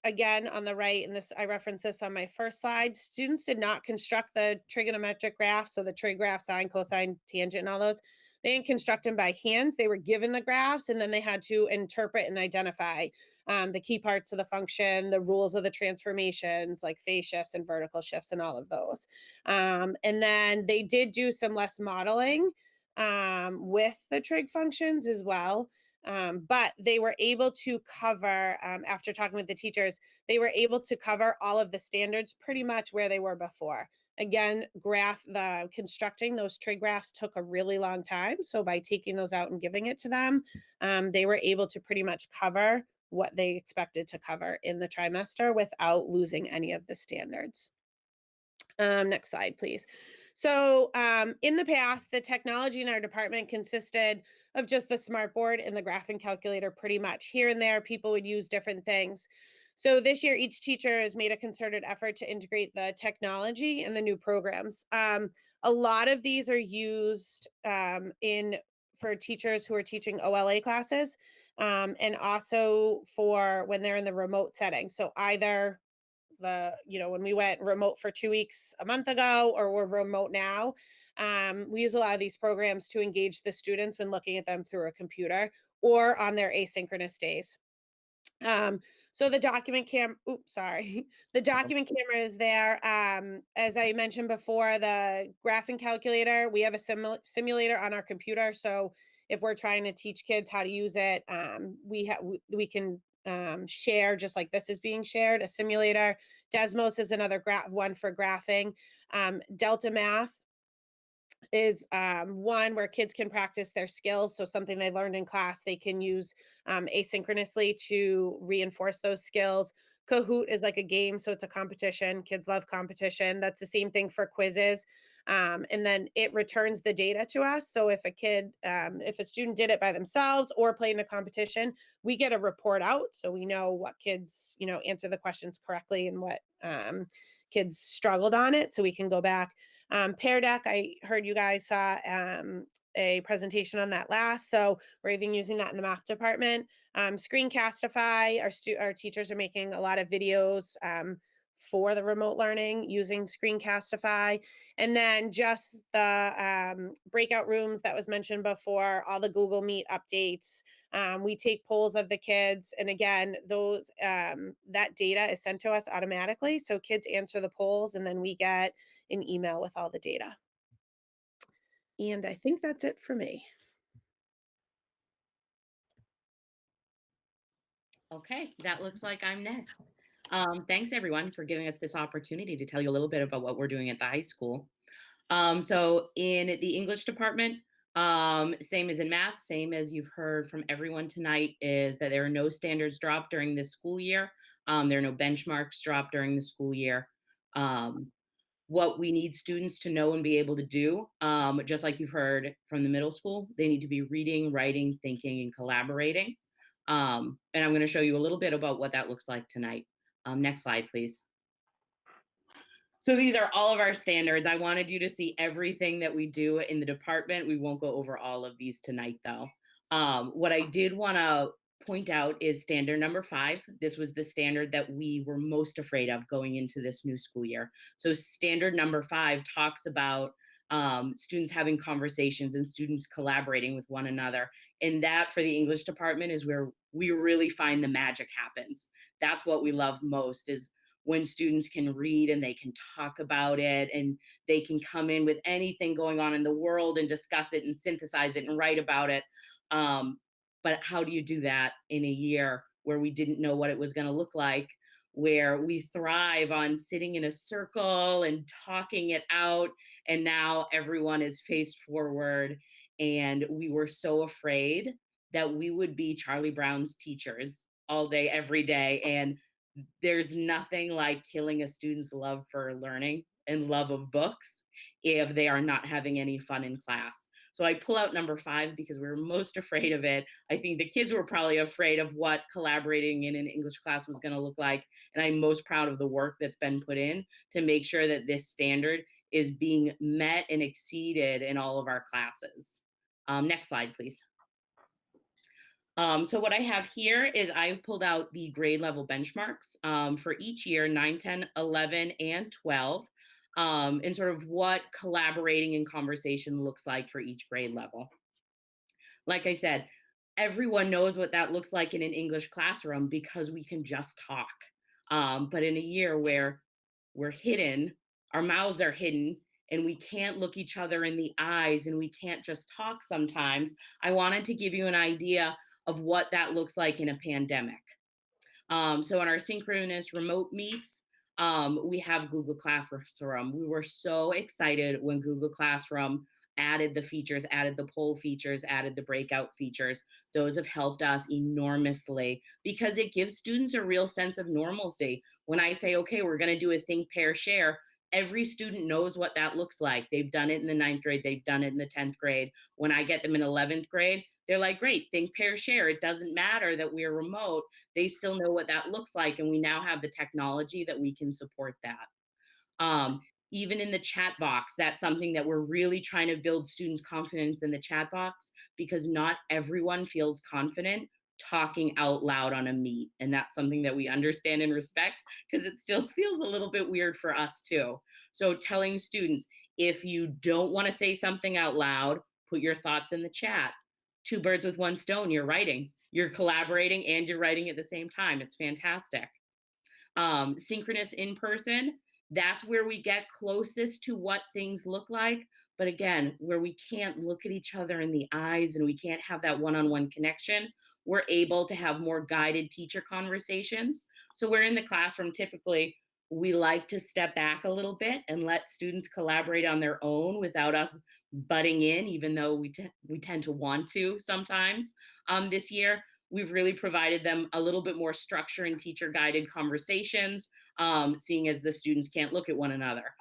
again, on the right, and this, I referenced this on my first slide, students did not construct the trigonometric graphs. So the trig graph, sine, cosine, tangent, and all those. They didn't construct them by hands. They were given the graphs, and then they had to interpret and identify the key parts of the function, the rules of the transformations, like phase shifts and vertical shifts and all of those. And then they did do some less modeling with the trig functions as well. But they were able to cover, after talking with the teachers, they were able to cover all of the standards pretty much where they were before. Again, constructing those trig graphs took a really long time. So by taking those out and giving it to them, they were able to pretty much cover what they expected to cover in the trimester without losing any of the standards. Next slide, please. So in the past, the technology in our department consisted of just the smartboard and the graphing calculator pretty much. Here and there, people would use different things. So this year, each teacher has made a concerted effort to integrate the technology and the new programs. A lot of these are used for teachers who are teaching OLA classes, and also for when they're in the remote setting. So either when we went remote for 2 weeks a month ago, or we're remote now, we use a lot of these programs to engage the students when looking at them through a computer or on their asynchronous days. So the document the document camera is there. As I mentioned before, the graphing calculator, we have a simulator on our computer. So if we're trying to teach kids how to use it, we can share, just like this is being shared, a simulator. Desmos is another one for graphing. Delta Math is one where kids can practice their skills. So something they learned in class, they can use asynchronously to reinforce those skills. Kahoot is like a game, so it's a competition. Kids love competition. That's the same thing for quizzes. And then it returns the data to us. So if if a student did it by themselves or played in a competition, we get a report out. So we know what kids, answer the questions correctly and what kids struggled on it. So we can go back. Pear Deck, I heard you guys saw a presentation on that last. So we're even using that in the math department. Screencastify, our teachers are making a lot of videos for the remote learning using Screencastify. And then just the breakout rooms that was mentioned before, all the Google Meet updates. We take polls of the kids. And again, that data is sent to us automatically. So kids answer the polls and then we get an email with all the data. And I think that's it for me. Okay, that looks like I'm next. Thanks everyone for giving us this opportunity to tell you a little bit about what we're doing at the high school. So in the English department, same as in math, same as you've heard from everyone tonight, is that there are no standards dropped during this school year. There are no benchmarks dropped during the school year. What we need students to know and be able to do, just like you've heard from the middle school, they need to be reading, writing, thinking, and collaborating. And I'm going to show you a little bit about what that looks like tonight. Next slide, please. So these are all of our standards. I wanted you to see everything that we do in the department. We won't go over all of these tonight, though. What I did want to point out is standard number 5. This was the standard that we were most afraid of going into this new school year. So standard number 5 talks about students having conversations and students collaborating with one another. And that for the English department is where we really find the magic happens. That's what we love most, is when students can read and they can talk about it and they can come in with anything going on in the world and discuss it and synthesize it and write about it. But how do you do that in a year where we didn't know what it was going to look like, where we thrive on sitting in a circle and talking it out, and now everyone is faced forward, and we were so afraid that we would be Charlie Brown's teachers all day, every day. And there's nothing like killing a student's love for learning and love of books if they are not having any fun in class. So I pull out number 5 because we were most afraid of it. I think the kids were probably afraid of what collaborating in an English class was going to look like. And I'm most proud of the work that's been put in to make sure that this standard is being met and exceeded in all of our classes. Next slide, please. So what I have here is I've pulled out the grade level benchmarks for each year, 9, 10, 11, and 12, and sort of what collaborating and conversation looks like for each grade level. Like I said, everyone knows what that looks like in an English classroom because we can just talk. But in a year where we're hidden, our mouths are hidden, and we can't look each other in the eyes and we can't just talk sometimes, I wanted to give you an idea of what that looks like in a pandemic. So in our synchronous remote meets, we have Google Classroom. We were so excited when Google Classroom added the features, added the poll features, added the breakout features. Those have helped us enormously because it gives students a real sense of normalcy. When I say, okay, we're going to do a think, pair, share, every student knows what that looks like. They've done it in the 9th grade. They've done it in the 10th grade. When I get them in 11th grade, they're like, great, think, pair, share. It doesn't matter that we're remote. They still know what that looks like. And we now have the technology that we can support that. Even in the chat box, that's something that we're really trying to build students' confidence in the chat box, because not everyone feels confident talking out loud on a meet. And that's something that we understand and respect, because it still feels a little bit weird for us too. So telling students, if you don't want to say something out loud, put your thoughts in the chat. 2 birds with 1 stone, you're writing, you're collaborating, and you're writing at the same time. It's fantastic. Synchronous in person, that's where we get closest to what things look like. But again, where we can't look at each other in the eyes and we can't have that one-on-one connection, we're able to have more guided teacher conversations. So we're in the classroom, typically, we like to step back a little bit and let students collaborate on their own without us butting in, even though we tend to want to sometimes. This year, we've really provided them a little bit more structure in teacher guided conversations, seeing as the students can't look at one another.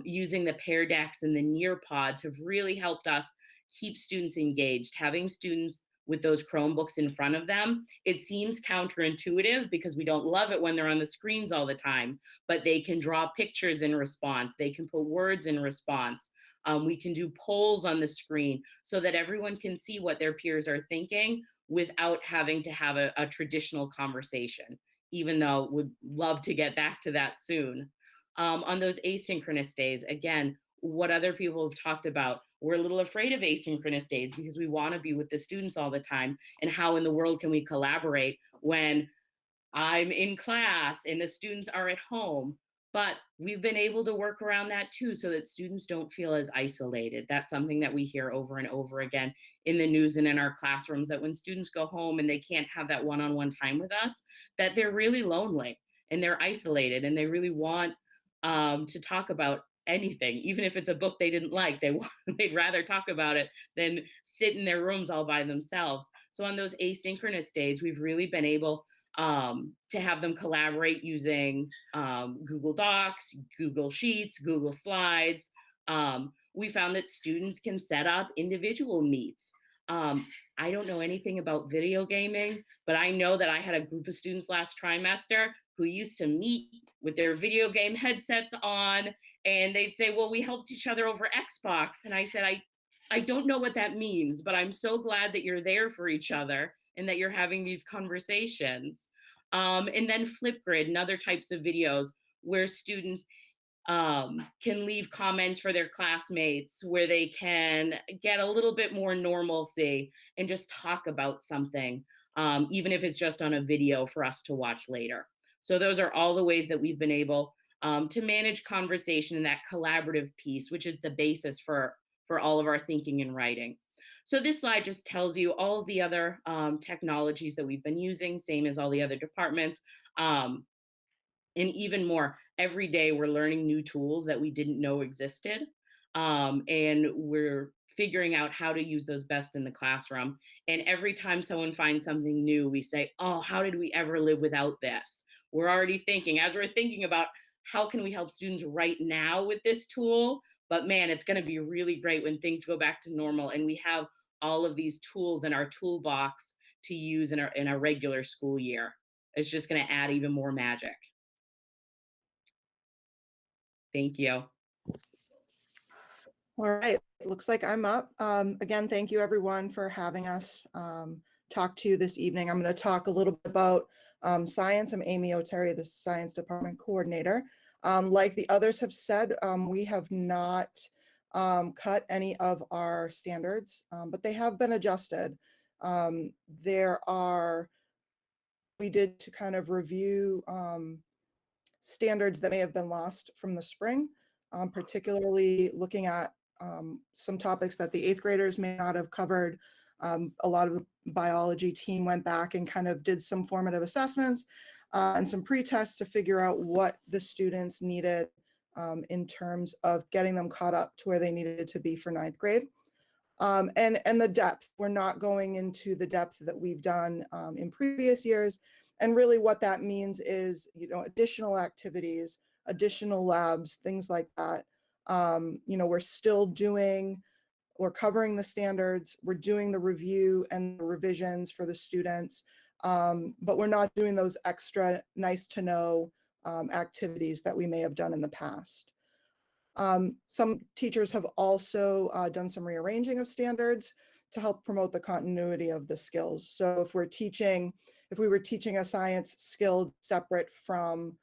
Using the pair decks and the near pods have really helped us keep students engaged. Having students with those Chromebooks in front of them, it seems counterintuitive because we don't love it when they're on the screens all the time, but they can draw pictures in response. They can put words in response. We can do polls on the screen so that everyone can see what their peers are thinking without having to have a traditional conversation, even though would love to get back to that soon. On those asynchronous days, again, what other people have talked about, we're a little afraid of asynchronous days because we want to be with the students all the time. And how in the world can we collaborate when I'm in class and the students are at home? But we've been able to work around that too, so that students don't feel as isolated. That's something that we hear over and over again in the news and in our classrooms, that when students go home and they can't have that one-on-one time with us, that they're really lonely and they're isolated and they really want to talk about anything, even if it's a book they didn't like. They'd rather talk about it than sit in their rooms all by themselves. So on those asynchronous days, we've really been able to have them collaborate using Google Docs, Google Sheets, Google Slides. We found that students can set up individual meets. I don't know anything about video gaming, but I know that I had a group of students last trimester who used to meet with their video game headsets on, and they'd say, well, we helped each other over Xbox. And I said, I don't know what that means, but I'm so glad that you're there for each other and that you're having these conversations. And then Flipgrid and other types of videos where students can leave comments for their classmates, where they can get a little bit more normalcy and just talk about something, even if it's just on a video for us to watch later. So those are all the ways that we've been able to manage conversation and that collaborative piece, which is the basis for all of our thinking and writing. So this slide just tells you all of the other technologies that we've been using, same as all the other departments. And even more, every day we're learning new tools that we didn't know existed. And we're figuring out how to use those best in the classroom. And every time someone finds something new, we say, oh, how did we ever live without this? We're already thinking, as we're thinking about how can we help students right now with this tool? But man, it's going to be really great when things go back to normal and we have all of these tools in our toolbox to use in our regular school year. It's just going to add even more magic. Thank you. All right, it looks like I'm up. Again, thank you everyone for having us talk to you this evening. I'm going to talk a little bit about science. I'm Amy O'Terry, the Science Department Coordinator. Like the others have said, we have not cut any of our standards, but they have been adjusted. We did to kind of review standards that may have been lost from the spring, particularly looking at some topics that the 8th graders may not have covered A lot of the biology team went back and kind of did some formative assessments and some pre-tests to figure out what the students needed in terms of getting them caught up to where they needed to be for 9th grade. And the depth, we're not going into the depth that we've done in previous years. And really what that means is, additional activities, additional labs, things like that. We're covering the standards, we're doing the review and the revisions for the students, but we're not doing those extra nice to know activities that we may have done in the past. Some teachers have also done some rearranging of standards to help promote the continuity of the skills. So if we were teaching a science skill separate from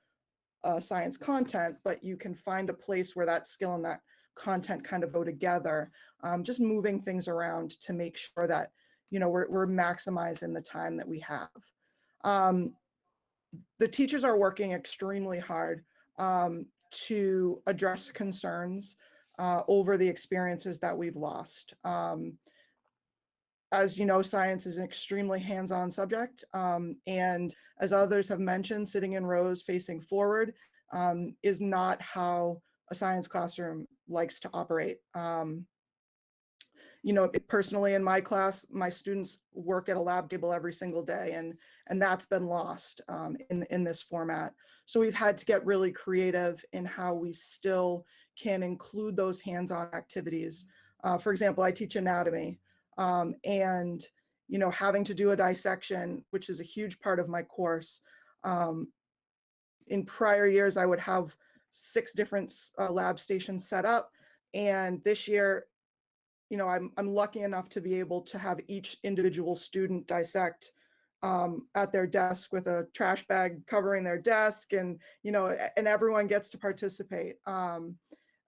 science content, but you can find a place where that skill and that content kind of go together, just moving things around to make sure that, we're maximizing the time that we have. The teachers are working extremely hard to address concerns over the experiences that we've lost. As you know, science is an extremely hands-on subject. And as others have mentioned, sitting in rows facing forward is not how a science classroom likes to operate. Personally in my class, my students work at a lab table every single day, and that's been lost in this format. So we've had to get really creative in how we still can include those hands-on activities. For example, I teach anatomy, and having to do a dissection, which is a huge part of my course. In prior years, I would have 6 different lab stations set up, and this year, I'm lucky enough to be able to have each individual student dissect at their desk with a trash bag covering their desk, and and everyone gets to participate.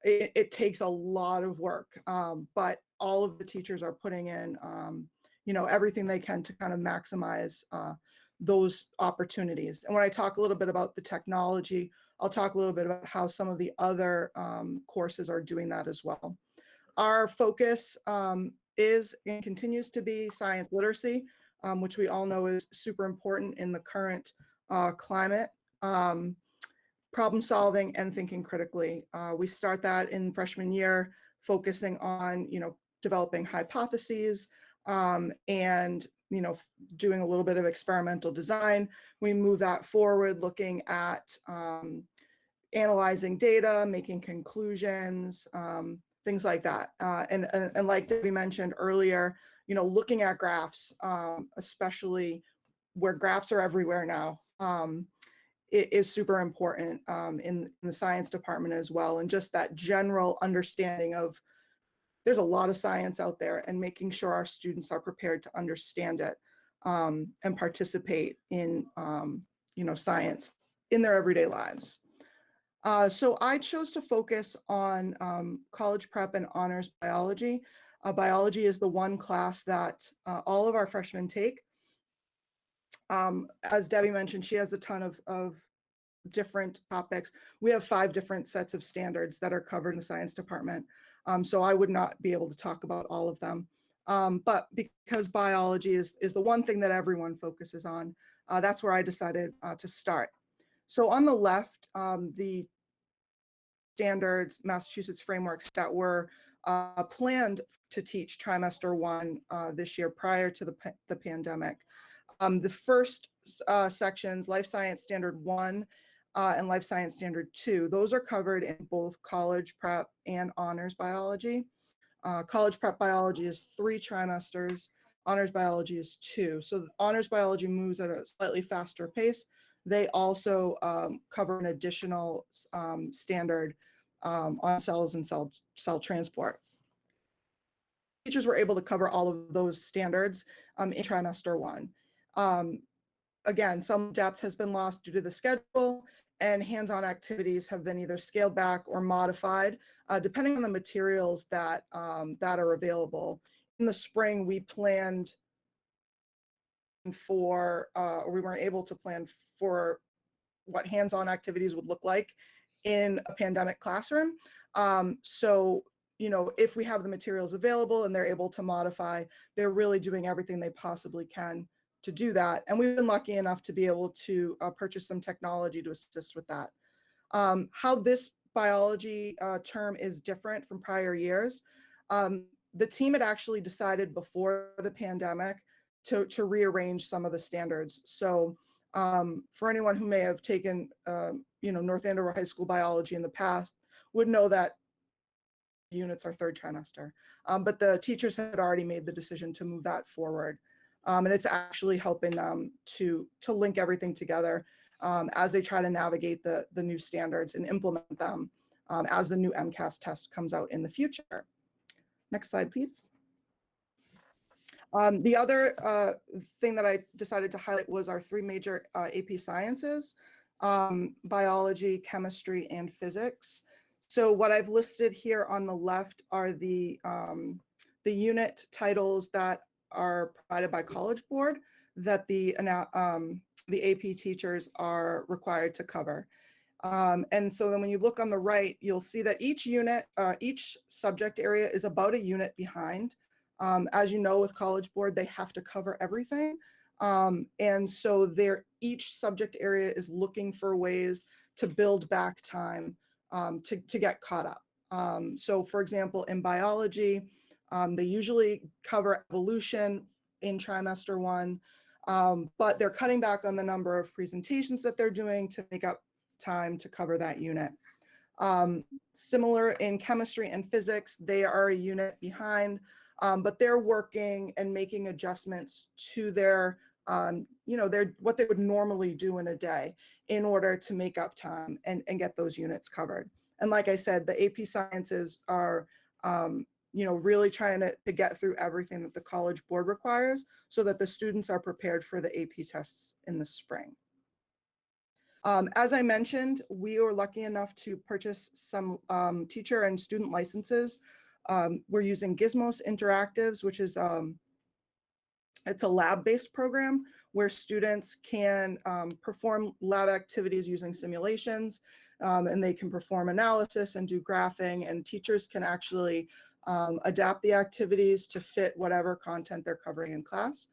It takes a lot of work, but all of the teachers are putting in everything they can to kind of maximize those opportunities. And when I talk a little bit about the technology, I'll talk a little bit about how some of the other courses are doing that as well. Our focus is and continues to be science literacy, which we all know is super important in the current climate. Problem solving and thinking critically. We start that in freshman year, focusing on developing hypotheses and doing a little bit of experimental design. We move that forward, looking at analyzing data, making conclusions, things like that. And like Debbie mentioned earlier, looking at graphs, especially where graphs are everywhere now, it is super important in the science department as well. And just that general understanding of there's a lot of science out there, and making sure our students are prepared to understand it and participate in science in their everyday lives. So I chose to focus on college prep and honors biology. Biology is the one class that all of our freshmen take. As Debbie mentioned, she has a ton of different topics. We have 5 different sets of standards that are covered in the science department. So I would not be able to talk about all of them. But because biology is the one thing that everyone focuses on, that's where I decided to start. So on the left, the standards, Massachusetts frameworks that were planned to teach trimester 1 this year prior to the pandemic. The first sections, Life Science Standard 1 and Life Science Standard 2, those are covered in both college prep and honors biology. College prep biology is 3 trimesters, honors biology is 2. So the honors biology moves at a slightly faster pace. They also cover an additional standard on cells and cell transport. Teachers were able to cover all of those standards in trimester 1. Again, some depth has been lost due to the schedule, and hands-on activities have been either scaled back or modified, depending on the materials that are available. In the spring, we planned for, or we weren't able to plan for what hands-on activities would look like in a pandemic classroom. So if we have the materials available and they're able to modify, they're really doing everything they possibly can to do that. And we've been lucky enough to be able to purchase some technology to assist with that. How this biology term is different from prior years. The team had actually decided before the pandemic to rearrange some of the standards. So for anyone who may have taken, North Andover High School biology in the past would know that units are third trimester, but the teachers had already made the decision to move that forward. And it's actually helping them to link everything together as they try to navigate the new standards and implement them as the new MCAS test comes out in the future. Next slide, please. The other thing that I decided to highlight was our three major AP sciences, biology, chemistry, and physics. So what I've listed here on the left are the unit titles that are provided by College Board that the AP teachers are required to cover. And so then when you look on the right, you'll see that each unit, each subject area is about a unit behind. As you know, with College Board, they have to cover everything. And so each subject area is looking for ways to build back time to get caught up. So for example, in biology, they usually cover evolution in trimester 1, but they're cutting back on the number of presentations that they're doing to make up time to cover that unit. Similar in chemistry and physics, they are a unit behind, but they're working and making adjustments to their what they would normally do in a day in order to make up time and get those units covered. And like I said, the AP sciences are really trying to get through everything that the College Board requires so that the students are prepared for the AP tests in the spring. As I mentioned, we were lucky enough to purchase some teacher and student licenses. We're using Gizmos Interactives, which is it's a lab-based program where students can perform lab activities using simulations, and they can perform analysis and do graphing, and teachers can actually adapt the activities to fit whatever content they're covering in class.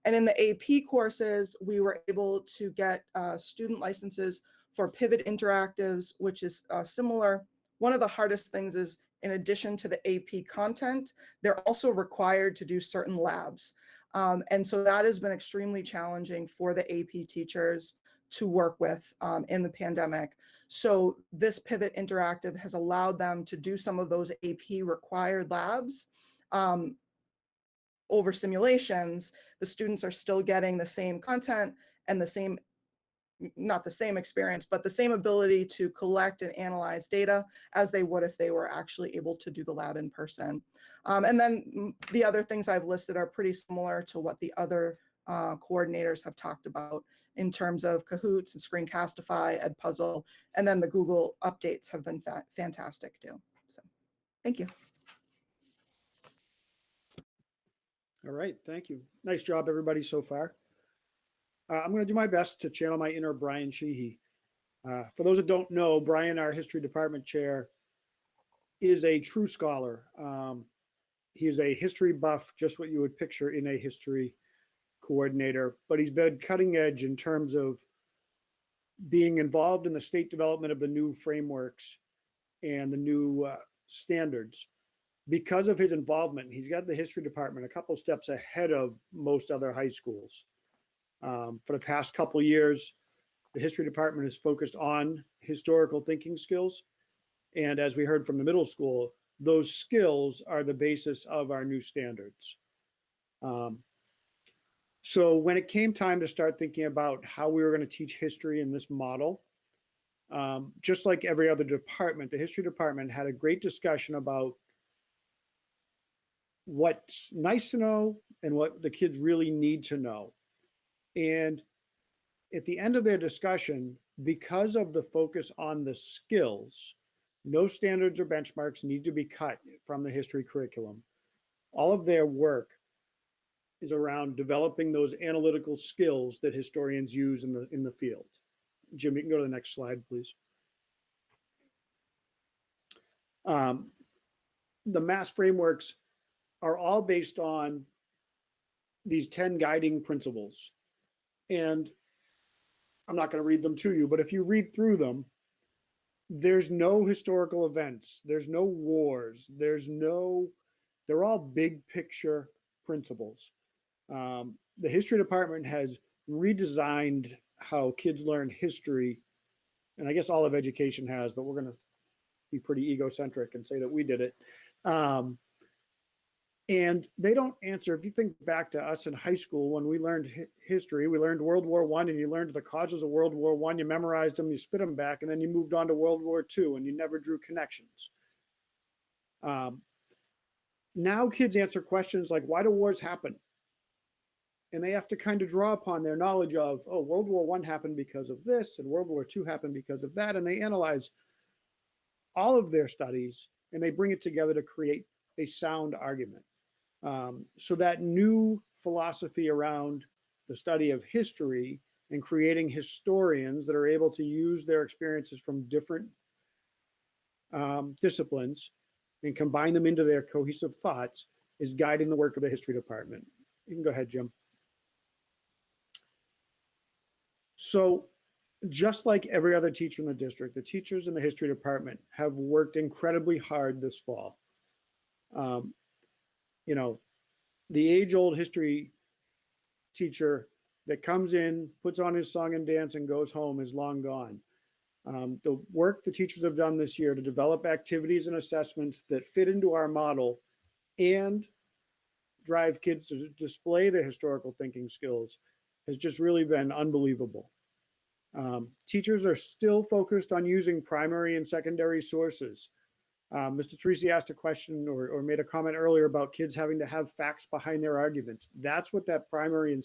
And in the AP courses, we were able to get student licenses for Pivot Interactives, which is similar. One of the hardest things is, in addition to the AP content, they're also required to do certain labs. And so that has been extremely challenging for the AP teachers to work with in the pandemic. So this Pivot Interactive has allowed them to do some of those AP required labs over simulations. The students are still getting the same content and the same, not the same experience, but the same ability to collect and analyze data as they would if they were actually able to do the lab in person. And then the other things I've listed are pretty similar to what the other coordinators have talked about in terms of Kahoots and Screencastify, Edpuzzle, and then the Google updates have been fantastic too. So thank you. All right, thank you. Nice job, everybody, so far. I'm going to do my best to channel my inner Brian Sheehy. For those that don't know, Brian, our history department chair, is a true scholar. He is a history buff, just what you would picture in a history coordinator, but he's been cutting edge in terms of being involved in the state development of the new frameworks and the new standards. Because of his involvement, he's got the history department a couple steps ahead of most other high schools. For the past couple years, the history department is focused on historical thinking skills. And as we heard from the middle school, those skills are the basis of our new standards. So when it came time to start thinking about how we were going to teach history in this model, just like every other department, the history department had a great discussion about what's nice to know and what the kids really need to know. And at the end of their discussion, because of the focus on the skills, no standards or benchmarks need to be cut from the history curriculum. All of their work is around developing those analytical skills that historians use in the field. Jim, you can go to the next slide, please. the MAS frameworks are all based on these 10 guiding principles. And I'm not going to read them to you, but if you read through them, there's no historical events, there's no wars, they're all big picture principles. The history department has redesigned how kids learn history, and I guess all of education has, but we're going to be pretty egocentric and say that we did it. And they don't answer. If you think back to us in high school, when we learned history, we learned World War I, and you learned the causes of World War I, you memorized them, you spit them back, and then you moved on to World War II, and you never drew connections. Now kids answer questions like, why do wars happen? And they have to kind of draw upon their knowledge of, oh, World War I happened because of this, and World War II happened because of that, and they analyze all of their studies, and they bring it together to create a sound argument. So that new philosophy around the study of history and creating historians that are able to use their experiences from different disciplines and combine them into their cohesive thoughts is guiding the work of the history department. You can go ahead, Jim. So just like every other teacher in the district, the teachers in the history department have worked incredibly hard this fall. You know, the age-old history teacher that comes in, puts on his song and dance and goes home is long gone. The work the teachers have done this year to develop activities and assessments that fit into our model and drive kids to display their historical thinking skills has just really been unbelievable. Teachers are still focused on using primary and secondary sources. Mr. Teresi asked a question or made a comment earlier about kids having to have facts behind their arguments. That's what that primary and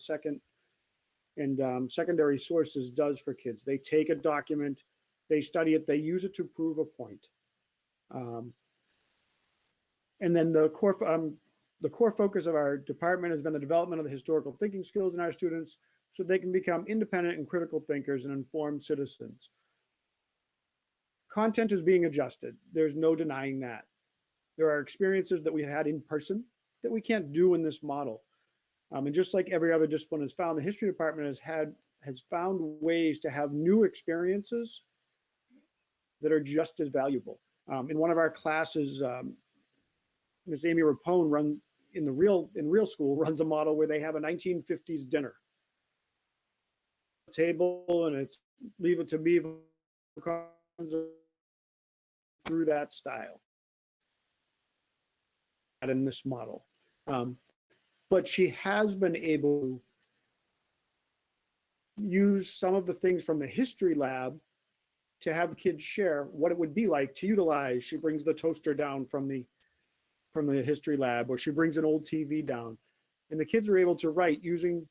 secondary sources does for kids. They take a document, they study it, they use it to prove a point. And then the core focus of our department has been the development of the historical thinking skills in our students so they can become independent and critical thinkers and informed citizens. Content is being adjusted. There's no denying that. There are experiences that we had in person that we can't do in this model. And just like every other discipline has found, the history department has found ways to have new experiences that are just as valuable. In one of our classes, Ms. Amy Rapone in real school runs a model where they have a 1950s dinner table, and it's Leave It to Beaver through that style in this model. But she has been able to use some of the things from the history lab to have kids share what it would be like to utilize. She brings the toaster down from the history lab, or she brings an old TV down, and the kids are able to write using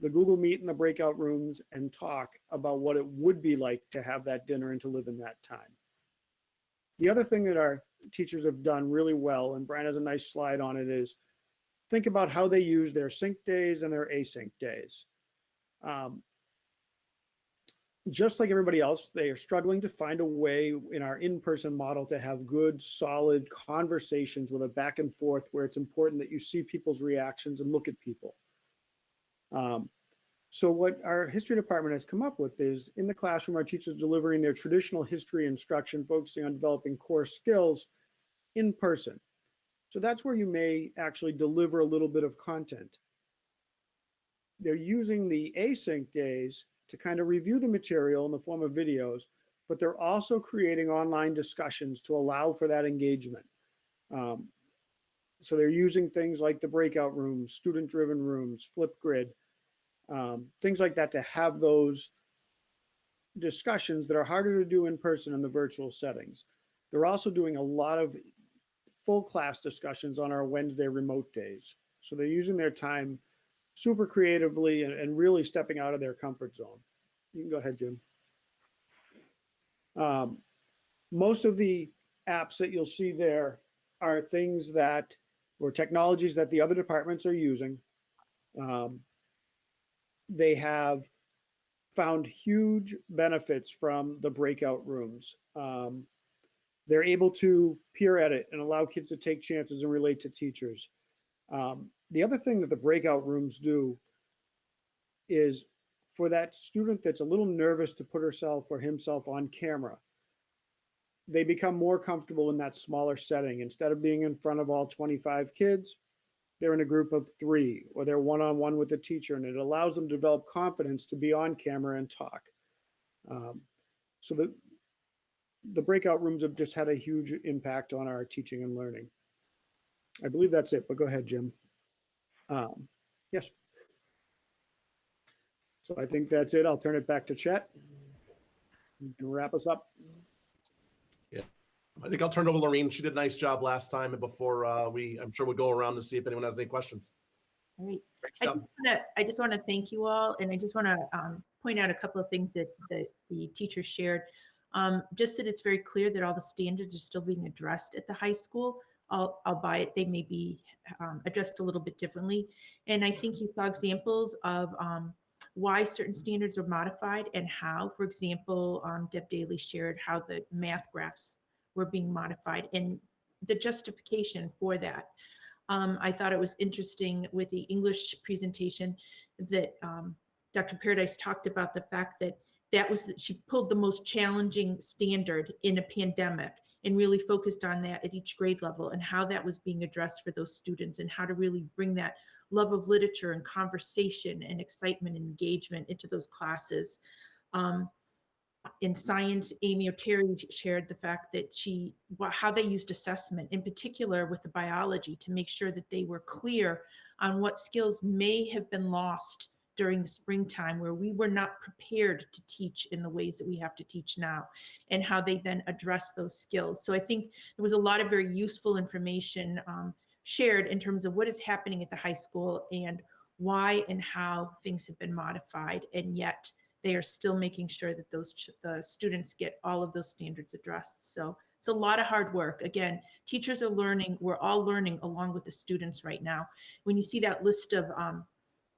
the Google Meet in the breakout rooms and talk about what it would be like to have that dinner and to live in that time. The other thing that our teachers have done really well, and Brian has a nice slide on it, is think about how they use their sync days and their async days. Just like everybody else, they are struggling to find a way in our in-person model to have good, solid conversations with a back and forth where it's important that you see people's reactions and look at people. So what our history department has come up with is, in the classroom, our teachers delivering their traditional history instruction, focusing on developing core skills in person. So that's where you may actually deliver a little bit of content. They're using the async days to kind of review the material in the form of videos, but they're also creating online discussions to allow for that engagement. So they're using things like the breakout rooms, student-driven rooms, Flipgrid, things like that to have those discussions that are harder to do in person in the virtual settings. They're also doing a lot of full class discussions on our Wednesday remote days. So they're using their time super creatively and really stepping out of their comfort zone. You can go ahead, Jim. Most of the apps that you'll see there are things that, or technologies that the other departments are using. They have found huge benefits from the breakout rooms. They're able to peer edit and allow kids to take chances and relate to teachers. The other thing that the breakout rooms do is for that student that's a little nervous to put herself or himself on camera, they become more comfortable in that smaller setting. Instead of being in front of all 25 kids, they're in a group of 3, or they're one-on-one with the teacher, and it allows them to develop confidence to be on camera and talk. So the breakout rooms have just had a huge impact on our teaching and learning. I believe that's it, but go ahead, Jim. Yes. So I think that's it. I'll turn it back to Chet. You can wrap us up. Yeah, I think I'll turn it over to Lorene. She did a nice job last time, and before I'm sure we'll go around to see if anyone has any questions. All right. Great job. I just want to thank you all, and I just want to point out a couple of things that the teachers shared. Just that it's very clear that all the standards are still being addressed at the high school, albeit they may be addressed a little bit differently. And I think you saw examples of why certain standards were modified and how. For example, Deb Daly shared how the math graphs were being modified and the justification for that. I thought it was interesting with the English presentation that Dr. Paradise talked about the fact that she pulled the most challenging standard in a pandemic and really focused on that at each grade level and how that was being addressed for those students and how to really bring that love of literature and conversation and excitement and engagement into those classes. In science, Amy O'Terry shared the fact that how they used assessment, in particular with the biology, to make sure that they were clear on what skills may have been lost during the springtime where we were not prepared to teach in the ways that we have to teach now, and how they then address those skills. So I think there was a lot of very useful information shared in terms of what is happening at the high school and why and how things have been modified, and yet they are still making sure that the students get all of those standards addressed. So it's a lot of hard work. Again, teachers are learning, we're all learning along with the students right now. When you see that list of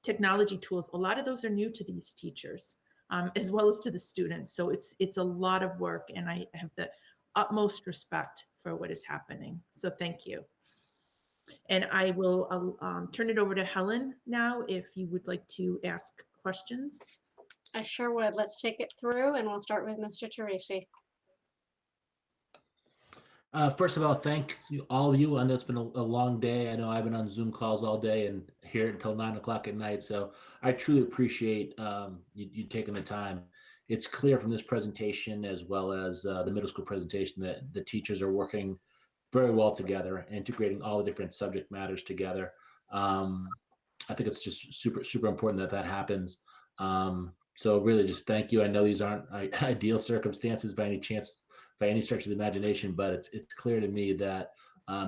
technology tools, a lot of those are new to these teachers, as well as to the students. So it's a lot of work, and I have the utmost respect for what is happening. So thank you. And I will turn it over to Helen now, if you would like to ask questions. I sure would. Let's take it through, and we'll start with Mr. Teresi. First of all, thank you, all of you. I know it's been a long day. I know I've been on Zoom calls all day and here until 9 o'clock at night. So I truly appreciate you taking the time. It's clear from this presentation, as well as the middle school presentation, that the teachers are working very well together, integrating all the different subject matters together. I think it's just super important that happens. So really just thank you. I know these aren't ideal circumstances by any chance, by any stretch of the imagination, but it's clear to me that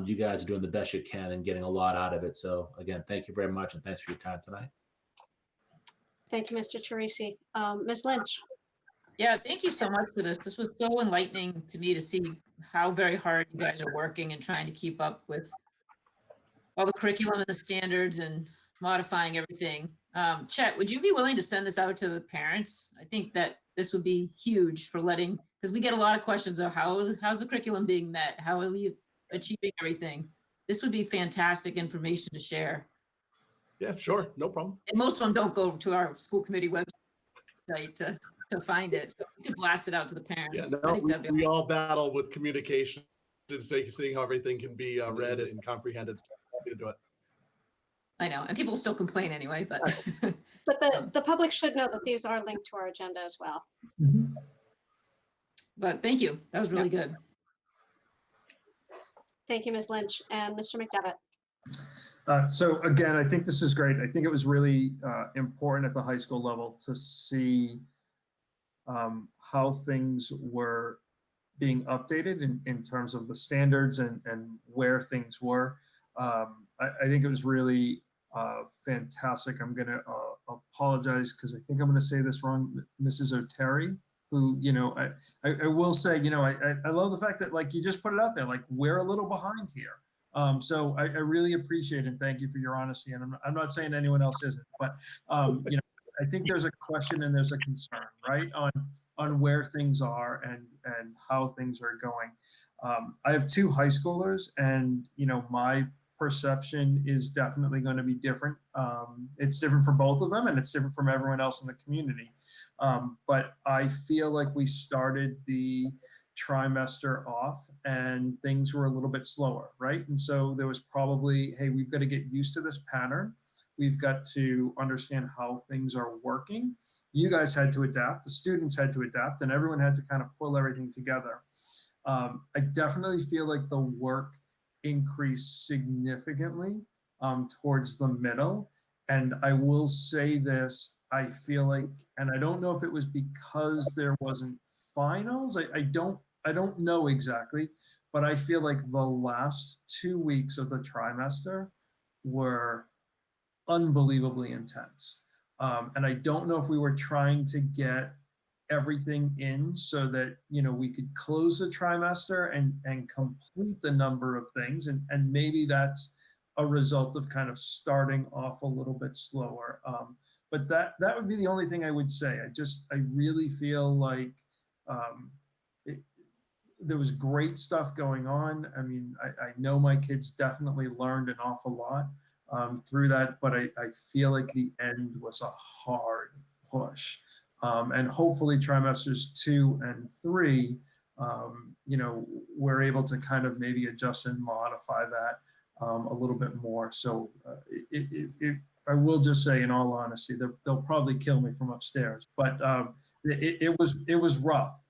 you guys are doing the best you can and getting a lot out of it. So again, thank you very much, and thanks for your time tonight. Thank you, Mr. Teresi. Ms. Lynch. Yeah, thank you so much for this. This was so enlightening to me to see how very hard you guys are working and trying to keep up with all the curriculum and the standards and modifying everything. Chet, would you be willing to send this out to the parents? I think that this would be huge for because we get a lot of questions of how's the curriculum being met? How are we achieving everything? This would be fantastic information to share. Yeah, sure, no problem. And most of them don't go to our school committee website to find it. So we could blast it out to the parents. Yeah, no, we all battle with communication, seeing how everything can be read and comprehended. So I'm happy to do it. I know, and people still complain anyway, but. But the public should know that these are linked to our agenda as well. But thank you. That was really good. Thank you, Ms. Lynch. And Mr. McDevitt. So again, I think this is great. I think it was really important at the high school level to see how things were being updated in terms of the standards and where things were. I think it was really fantastic. I'm going to apologize because I think I'm going to say this wrong, Mrs. O'Terry, who, you know, I will say, you know, I love the fact that, like, you just put it out there, like, we're a little behind here. So I really appreciate it, and thank you for your honesty. And I'm not saying anyone else isn't, but, you know, I think there's a question and there's a concern, right, on where things are and how things are going. I have two high schoolers, and my perception is definitely going to be different. It's different for both of them, and it's different from everyone else in the community. But I feel like we started the trimester off and things were a little bit slower, right? And so there was probably, hey, we've got to get used to this pattern. We've got to understand how things are working. You guys had to adapt, the students had to adapt, and everyone had to kind of pull everything together. I definitely feel like the work increased significantly towards the middle. And I will say this, I feel like, and I don't know if it was because there wasn't finals. I don't know exactly, but I feel like the last 2 weeks of the trimester were unbelievably intense. And I don't know if we were trying to get everything in so that we could close the trimester and complete the number of things, and maybe that's a result of kind of starting off a little bit slower. But that would be the only thing I would say. I really feel like there was great stuff going on. I mean, I know my kids definitely learned an awful lot through that, but I feel like the end was a hard push. And hopefully trimesters 2 and 3, we're able to kind of maybe adjust and modify that a little bit more. So I will just say, in all honesty, they'll probably kill me from upstairs, but it was rough.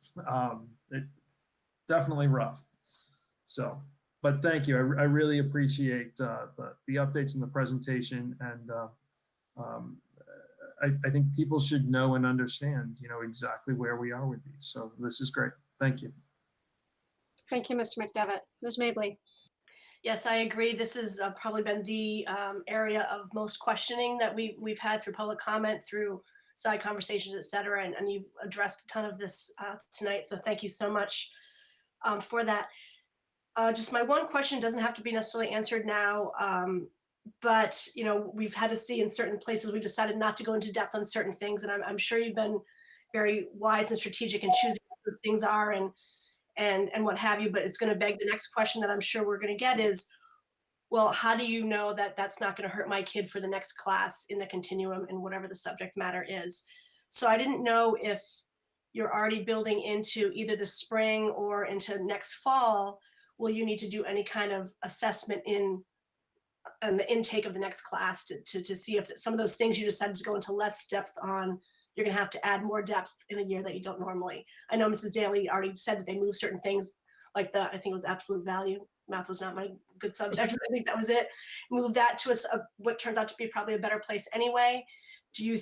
Definitely rough. So, but thank you. I really appreciate the updates and the presentation, and I think people should know and understand, exactly where we are with these. So this is great. Thank you. Thank you, Mr. McDevitt. Ms. Mabley. Yes, I agree. This has probably been the area of most questioning that we've had through public comment, through side conversations, et cetera. And you've addressed a ton of this tonight. So thank you so much for that. Just my one question doesn't have to be necessarily answered now. But we've had to see in certain places, we've decided not to go into depth on certain things. And I'm sure you've been very wise and strategic in choosing what those things are and what have you. But it's going to beg the next question that I'm sure we're going to get is, well, how do you know that that's not going to hurt my kid for the next class in the continuum and whatever the subject matter is? So I didn't know if you're already building into either the spring or into next fall, will you need to do any kind of assessment in the intake of the next class to see if some of those things you decided to go into less depth on, you're going to have to add more depth in a year that you don't normally. I know Mrs. Daly already said that they moved certain things, like I think it was absolute value. Math was not my good subject, but I think that was it. Move that to what turned out to be probably a better place anyway. Do you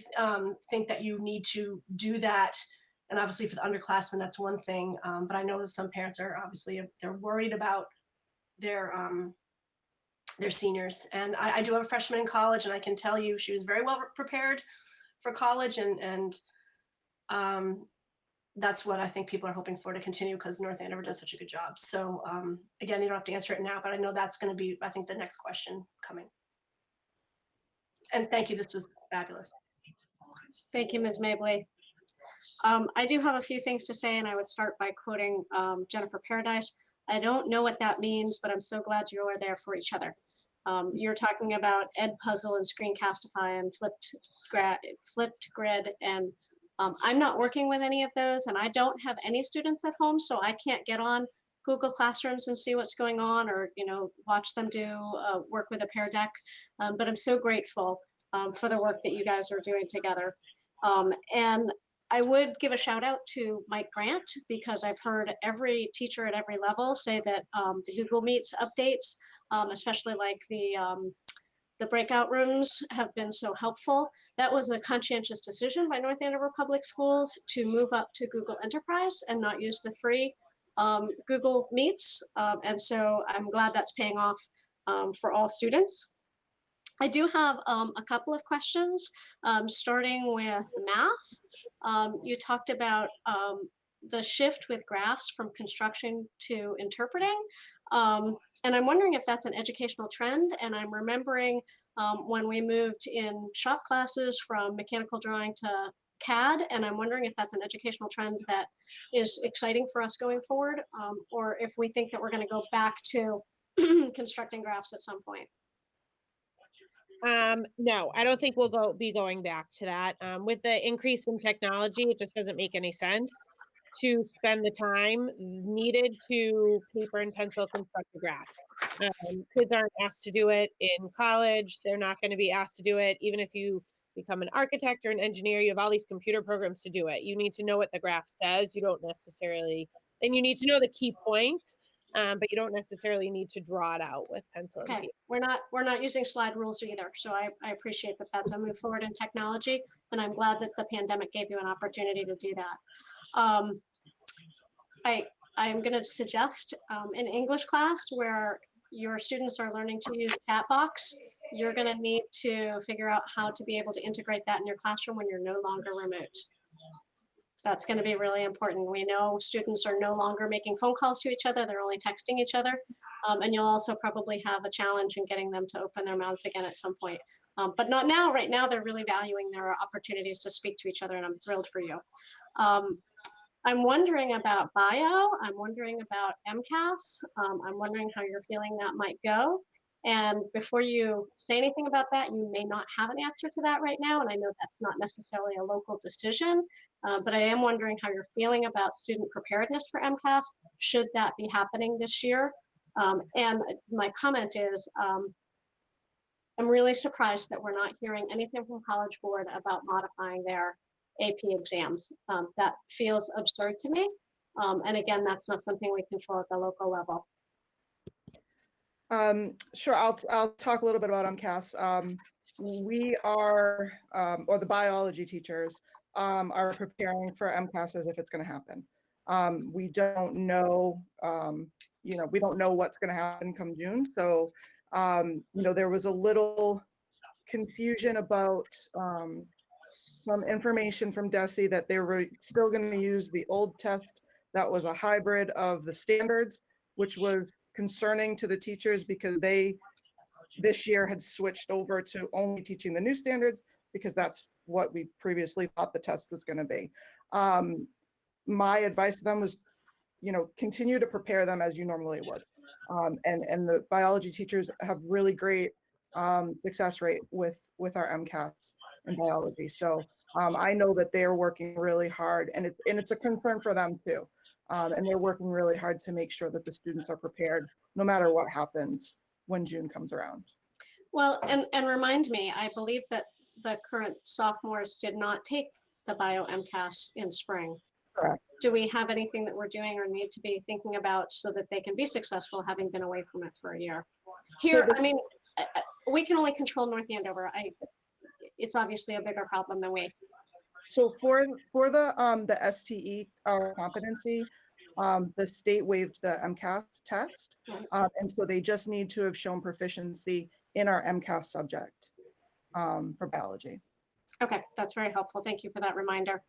think that you need to do that? And obviously for the underclassmen, that's one thing. But I know that some parents are obviously, they're worried about their seniors. And I do have a freshman in college, and I can tell you she was very well prepared for college, and that's what I think people are hoping for to continue, because North Andover does such a good job. So again, you don't have to answer it now, but I know that's going to be, I think, the next question coming. And thank you, this was fabulous. Thank you, Ms. Mabley. I do have a few things to say, and I would start by quoting Jennifer Paradise. I don't know what that means, but I'm so glad you are there for each other. You're talking about Edpuzzle and Screencastify and flipped grid, and I'm not working with any of those, and I don't have any students at home, so I can't get on Google Classrooms and see what's going on, or watch them do work with a Pear Deck. But I'm so grateful for the work that you guys are doing together. And I would give a shout out to Mike Grant, because I've heard every teacher at every level say that the Google Meets updates, especially like the breakout rooms, have been so helpful. That was a conscientious decision by North Andover Public Schools to move up to Google Enterprise and not use the free Google Meets. And so I'm glad that's paying off for all students. I do have a couple of questions, starting with math. You talked about the shift with graphs from construction to interpreting. And I'm wondering if that's an educational trend. And I'm remembering when we moved in shop classes from mechanical drawing to CAD, and I'm wondering if that's an educational trend that is exciting for us going forward, or if we think that we're going to go back to constructing graphs at some point. No, I don't think we'll be going back to that. With the increase in technology, it just doesn't make any sense to spend the time needed to paper and pencil construct a graph. Kids aren't asked to do it in college. They're not going to be asked to do it. Even if you become an architect or an engineer, you have all these computer programs to do it. You need to know what the graph says. You don't necessarily, and you need to know the key points, but you don't necessarily need to draw it out with pencil and Okay, paper. we're not using slide rules either. So I appreciate that that's a move forward in technology, and I'm glad that the pandemic gave you an opportunity to do that. I'm going to suggest an English class where your students are learning to use chat box. You're going to need to figure out how to be able to integrate that in your classroom when you're no longer remote. That's going to be really important. We know students are no longer making phone calls to each other. They're only texting each other. And you'll also probably have a challenge in getting them to open their mouths again at some point. But not now. Right now, they're really valuing their opportunities to speak to each other, and I'm thrilled for you. I'm wondering about bio. I'm wondering about MCAS. I'm wondering how you're feeling that might go. And before you say anything about that, you may not have an answer to that right now. And I know that's not necessarily a local decision, but I am wondering how you're feeling about student preparedness for MCAS. Should that be happening this year? And my comment is, I'm really surprised that we're not hearing anything from College Board about modifying their AP exams. That feels absurd to me. And again, that's not something we control at the local level. Sure, I'll talk a little bit about MCAS. We are, or the biology teachers, are preparing for MCAS as if it's going to happen. We don't know, we don't know what's going to happen come June. So, there was a little confusion about some information from DESE that they were still going to use the old test that was a hybrid of the standards, which was concerning to the teachers because they this year had switched over to only teaching the new standards because that's what we previously thought the test was going to be. My advice to them was, continue to prepare them as you normally would. And the biology teachers have really great success rate with our MCAS in biology. So I know that they're working really hard, and it's a concern for them too. And they're working really hard to make sure that the students are prepared no matter what happens when June comes around. Well, and remind me, I believe that the current sophomores did not take the bio MCAS in spring. Correct. Do we have anything that we're doing or need to be thinking about so that they can be successful having been away from it for a year? Here, I mean, we can only control North Andover. It's obviously a bigger problem than we. So for the STE competency, the state waived the MCAS test, and so they just need to have shown proficiency in our MCAS subject for biology. Okay, that's very helpful. Thank you for that reminder.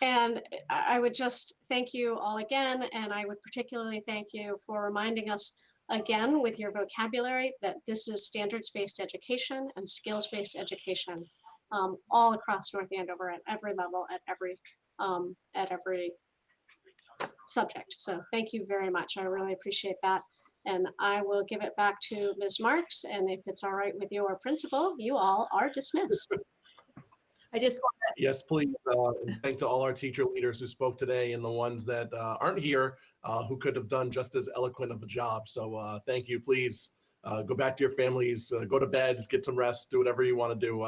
And I would just thank you all again, and I would particularly thank you for reminding us again with your vocabulary that this is standards-based education and skills-based education all across North Andover at every level, at every subject. So thank you very much. I really appreciate that. And I will give it back to Ms. Marks. And if it's all right with your principal, you all are dismissed. I just want to, Yes, please. And thank to all our teacher leaders who spoke today and the ones that aren't here who could have done just as eloquent of a job. So thank you. Please go back to your families, go to bed, get some rest, do whatever you want to do.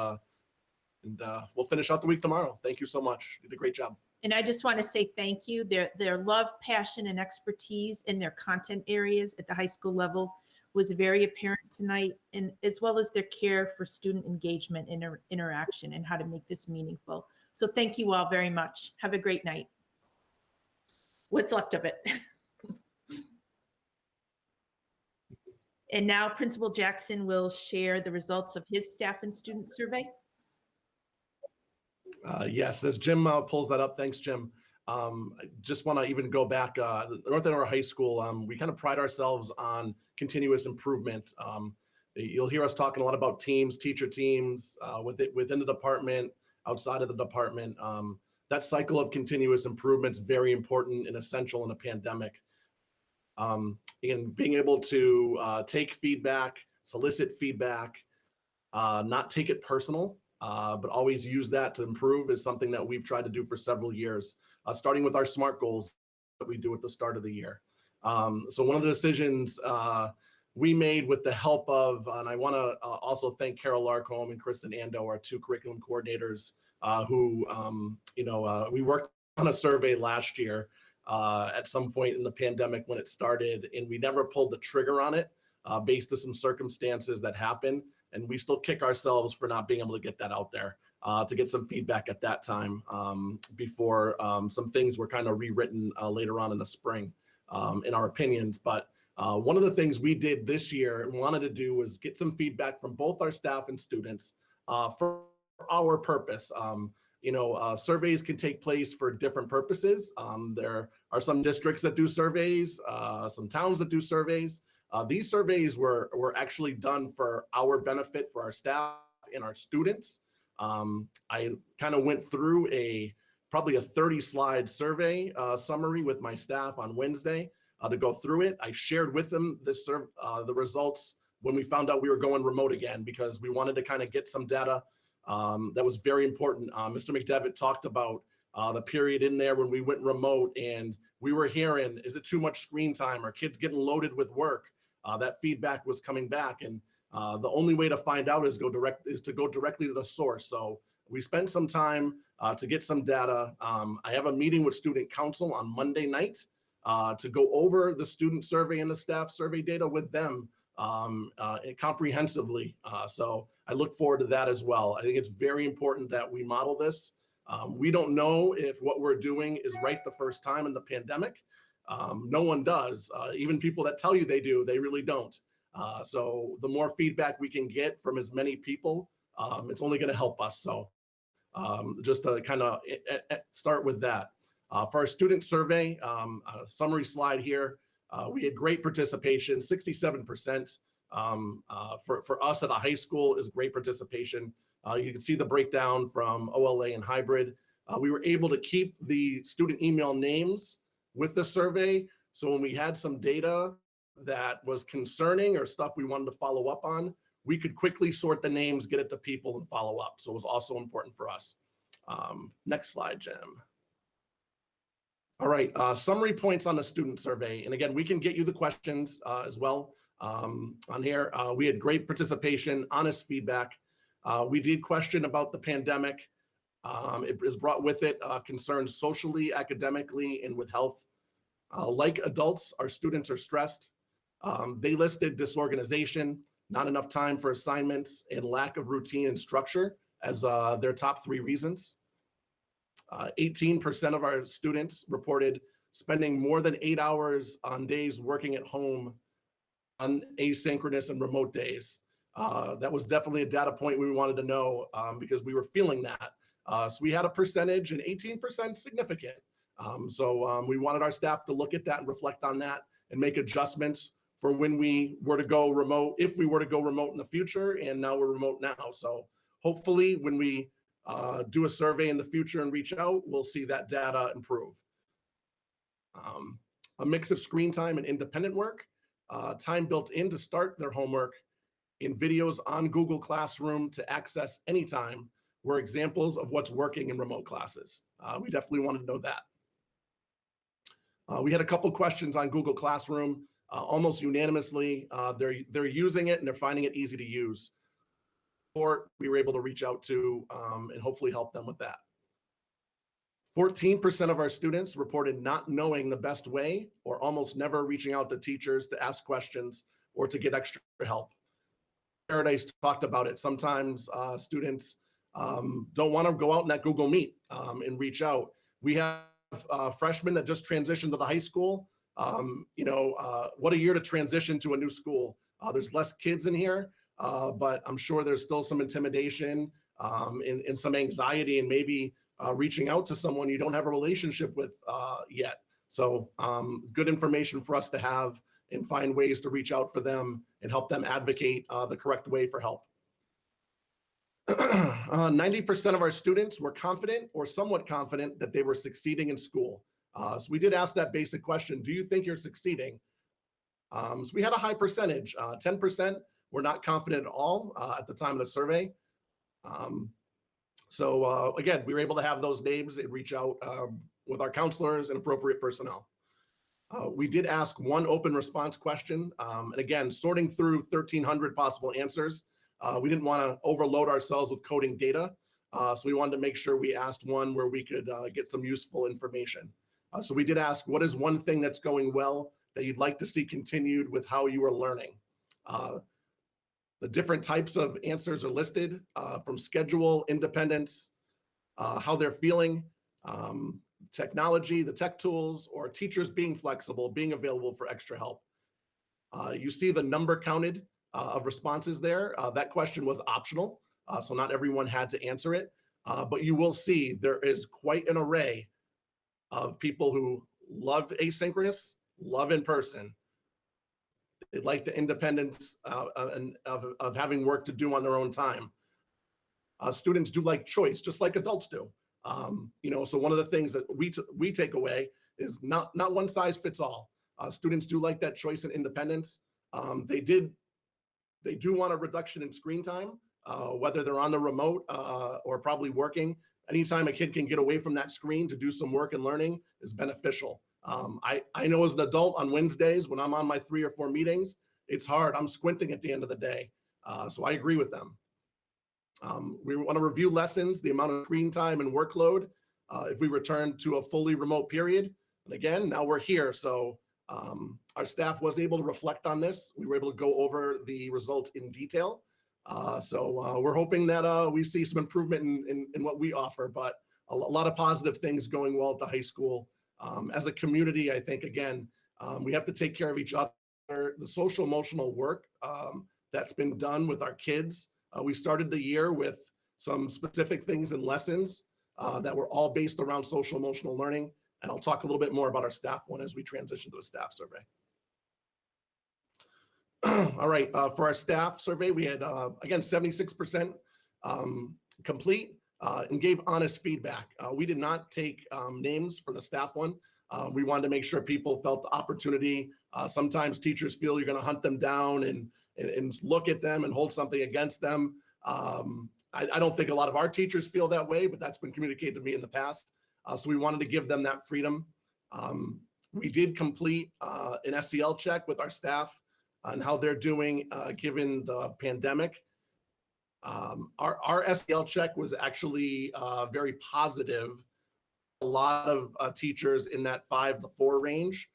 And we'll finish out the week tomorrow. Thank you so much. You did a great job. and I just want to say thank you. Their love, passion, and expertise in their content areas at the high school level was very apparent tonight, and as well as their care for student engagement and interaction and how to make this meaningful. So thank you all very much. Have a great night. What's left of it. And now Principal Jackson will share the results of his staff and student survey. Yes, as Jim pulls that up, thanks, Jim. I just want to even go back. North Andover High School, we kind of pride ourselves on continuous improvement. You'll hear us talking a lot about teams, teacher teams, within the department, outside of the department. That cycle of continuous improvement is very important and essential in a pandemic. In being able to take feedback, solicit feedback, not take it personal, but always use that to improve is something that we've tried to do for several years, starting with our SMART goals that we do at the start of the year. So one of the decisions we made with the help of, and I want to also thank Carol Larcombe and Kristen Ando, our two curriculum coordinators, who, we worked on a survey last year at some point in the pandemic when it started, and we never pulled the trigger on it based on some circumstances that happened. And we still kick ourselves for not being able to get that out there, to get some feedback at that time before some things were kind of rewritten later on in the spring, in our opinions. But one of the things we did this year and wanted to do was get some feedback from both our staff and students for our purpose. Surveys can take place for different purposes. There are some districts that do surveys, some towns that do surveys. These surveys were actually done for our benefit, for our staff and our students. I kind of went through probably a 30-slide survey summary with my staff on Wednesday to go through it. I shared with them the results when we found out we were going remote again, because we wanted to kind of get some data that was very important. Mr. McDevitt talked about the period in there when we went remote, and we were hearing, is it too much screen time? Are kids getting loaded with work? That feedback was coming back, and the only way to find out is to go directly to the source. So we spent some time to get some data. I have a meeting with student council on Monday night to go over the student survey and the staff survey data with them comprehensively. So I look forward to that as well. I think it's very important that we model this. We don't know if what we're doing is right the first time in the pandemic. No one does. Even people that tell you they do, they really don't. So the more feedback we can get from as many people, it's only going to help us. So just to kind of start with that. For our student survey, a summary slide here, we had great participation, 67%. For us at a high school is great participation. You can see the breakdown from OLA and hybrid. We were able to keep the student email names with the survey. So when we had some data that was concerning or stuff we wanted to follow up on, we could quickly sort the names, get it to people, and follow up. So it was also important for us. Next slide, Jim. All right, summary points on the student survey. And again, we can get you the questions as well on here. We had great participation, honest feedback. We did question about the pandemic. It has brought with it concerns socially, academically, and with health. Like adults, our students are stressed. They listed disorganization, not enough time for assignments, and lack of routine and structure as their top 3 reasons. 18% of our students reported spending more than 8 hours on days working at home on asynchronous and remote days. That was definitely a data point we wanted to know because we were feeling that. So we had a percentage, and 18% significant. So we wanted our staff to look at that and reflect on that and make adjustments for when we were to go remote, if we were to go remote in the future, and now we're remote now. So hopefully when we do a survey in the future and reach out, we'll see that data improve. A mix of screen time and independent work, time built in to start their homework, in videos on Google Classroom to access anytime were examples of what's working in remote classes. We definitely wanted to know that. We had a couple questions on Google Classroom, almost unanimously. They're using it and they're finding it easy to use. Or we were able to reach out to and hopefully help them with that. 14% of our students reported not knowing the best way or almost never reaching out to teachers to ask questions or to get extra help. Paradise talked about it. Sometimes students don't want to go out in that Google Meet and reach out. We have freshmen that just transitioned to the high school. What a year to transition to a new school. There's less kids in here, but I'm sure there's still some intimidation and some anxiety and maybe reaching out to someone you don't have a relationship with yet. So good information for us to have and find ways to reach out for them and help them advocate the correct way for help. 90% of our students were confident or somewhat confident that they were succeeding in school. So we did ask that basic question, do you think you're succeeding? So we had a high percentage, 10% were not confident at all at the time of the survey. Again, we were able to have those names and reach out with our counselors and appropriate personnel. We did ask one open response question. And again, sorting through 1,300 possible answers, we didn't want to overload ourselves with coding data. So we wanted to make sure we asked one where we could get some useful information. So we did ask, what is one thing that's going well that you'd like to see continued with how you are learning? The different types of answers are listed from schedule, independence, how they're feeling, technology, the tech tools, or teachers being flexible, being available for extra help. You see the number counted of responses there. That question was optional, so not everyone had to answer it. But you will see there is quite an array of people who love asynchronous, love in person. They like the independence of having work to do on their own time. Students do like choice, just like adults do. So one of the things that we take away is not one size fits all. Students do like that choice and independence. They do want a reduction in screen time, whether they're on the remote or probably working. Anytime a kid can get away from that screen to do some work and learning is beneficial. I know as an adult on Wednesdays when I'm on my 3 or 4 meetings, it's hard. I'm squinting at the end of the day. So I agree with them. We want to review lessons, the amount of screen time and workload if we return to a fully remote period. And again, now we're here. So our staff was able to reflect on this. We were able to go over the results in detail. So we're hoping that we see some improvement in what we offer, but a lot of positive things going well at the high school. As a community, I think, again, we have to take care of each other. The social emotional work that's been done with our kids. We started the year with some specific things and lessons that were all based around social emotional learning. And I'll talk a little bit more about our staff one as we transition to the staff survey. All right, for our staff survey, we had, again, 76% complete and gave honest feedback. We did not take names for the staff one. We wanted to make sure people felt the opportunity. Sometimes teachers feel you're going to hunt them down and look at them and hold something against them. I don't think a lot of our teachers feel that way, but that's been communicated to me in the past. So we wanted to give them that freedom. We did complete an SEL check with our staff on how they're doing given the pandemic. Our SEL check was actually very positive. A lot of teachers in that 5 to 4 range.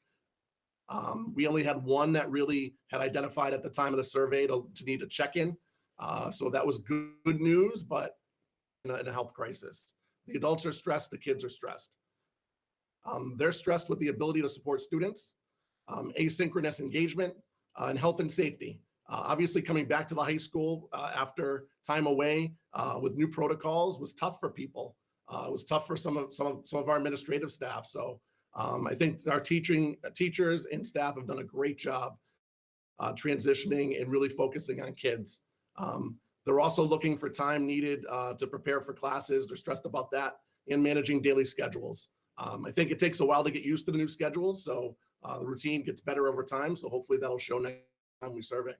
We only had one that really had identified at the time of the survey to need a check-in. So that was good news, but in a health crisis. The adults are stressed, the kids are stressed. They're stressed with the ability to support students, asynchronous engagement, and health and safety. Obviously, coming back to the high school after time away with new protocols was tough for people. It was tough for some of our administrative staff. So I think our teachers and staff have done a great job transitioning and really focusing on kids. They're also looking for time needed to prepare for classes. They're stressed about that and managing daily schedules. I think it takes a while to get used to the new schedules, so the routine gets better over time. So hopefully that'll show next time we survey.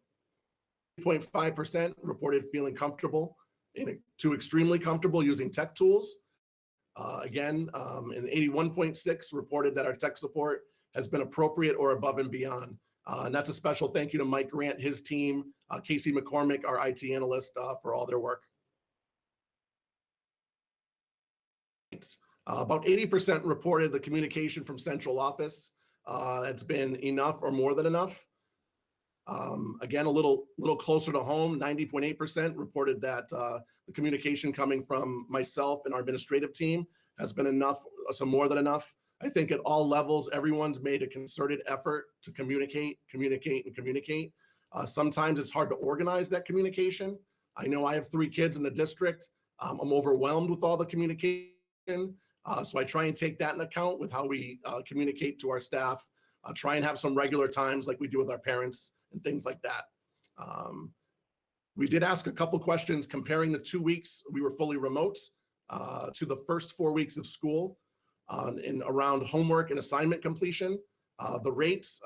0.5% reported feeling comfortable to extremely comfortable using tech tools. Again, and 81.6 reported that our tech support has been appropriate or above and beyond. And that's a special thank you to Mike Grant, his team, Casey McCormick, our IT analyst, for all their work. About 80% reported the communication from central office. It's been enough or more than enough. Again, a little closer to home, 90.8% reported that the communication coming from myself and our administrative team has been enough, some more than enough. I think at all levels, everyone's made a concerted effort to communicate. Sometimes it's hard to organize that communication. I know I have 3 kids in the district. I'm overwhelmed with all the communication. So I try and take that into account with how we communicate to our staff. try and have some regular times like we do with our parents and things like that. We did ask a couple questions comparing the 2 weeks we were fully remote to the first 4 weeks of school in around homework and assignment completion. The rates,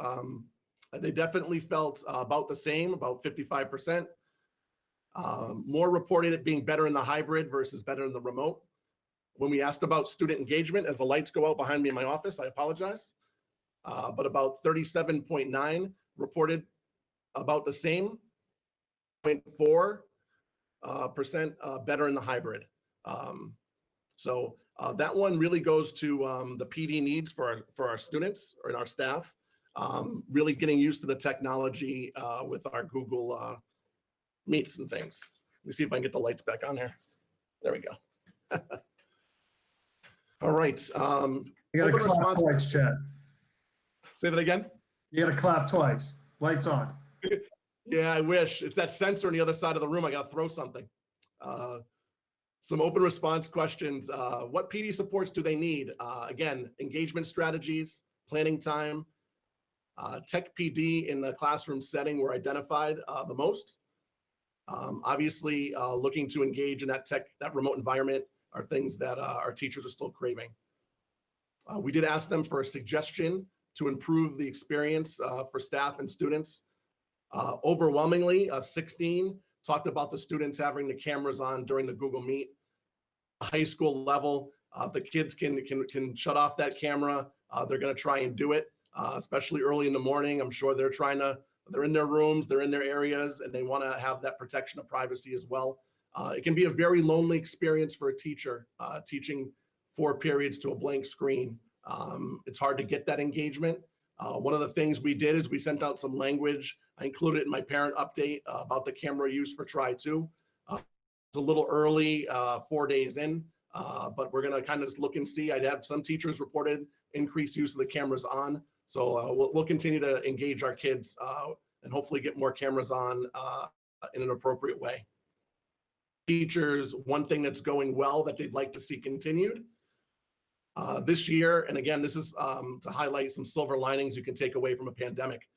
they definitely felt about the same, about 55%. More reported it being better in the hybrid versus better in the remote. When we asked about student engagement, as the lights go out behind me in my office, I apologize, but about 37.9 reported about the same, 0.4% better in the hybrid. So that one really goes to the PD needs for our students and our staff, really getting used to the technology with our Google Meets and things. Let me see if I can get the lights back on here. There we go. All right. You got to clap twice, Chad. Say that again. You got to clap twice. Lights on. Yeah, I wish. It's that sensor on the other side of the room. I got to throw something. Some open response questions. What PD supports do they need? Again, engagement strategies, planning time, tech PD in the classroom setting were identified the most. Obviously, looking to engage in that remote environment are things that our teachers are still craving. We did ask them for a suggestion to improve the experience for staff and students. Overwhelmingly, 16 talked about the students having the cameras on during the Google Meet. High school level, the kids can shut off that camera. They're going to try and do it, especially early in the morning. I'm sure they're in their rooms, they're in their areas, and they want to have that protection of privacy as well. It can be a very lonely experience for a teacher teaching 4 periods to a blank screen. It's hard to get that engagement. One of the things we did is we sent out some language. I included it in my parent update about the camera use for try 2. It's a little early, 4 days in, but we're going to kind of just look and see. I'd have some teachers reported increased use of the cameras on. So we'll continue to engage our kids and hopefully get more cameras on in an appropriate way. Teachers, one thing that's going well that they'd like to see continued this year, and again, this is to highlight some silver linings you can take away from a pandemic.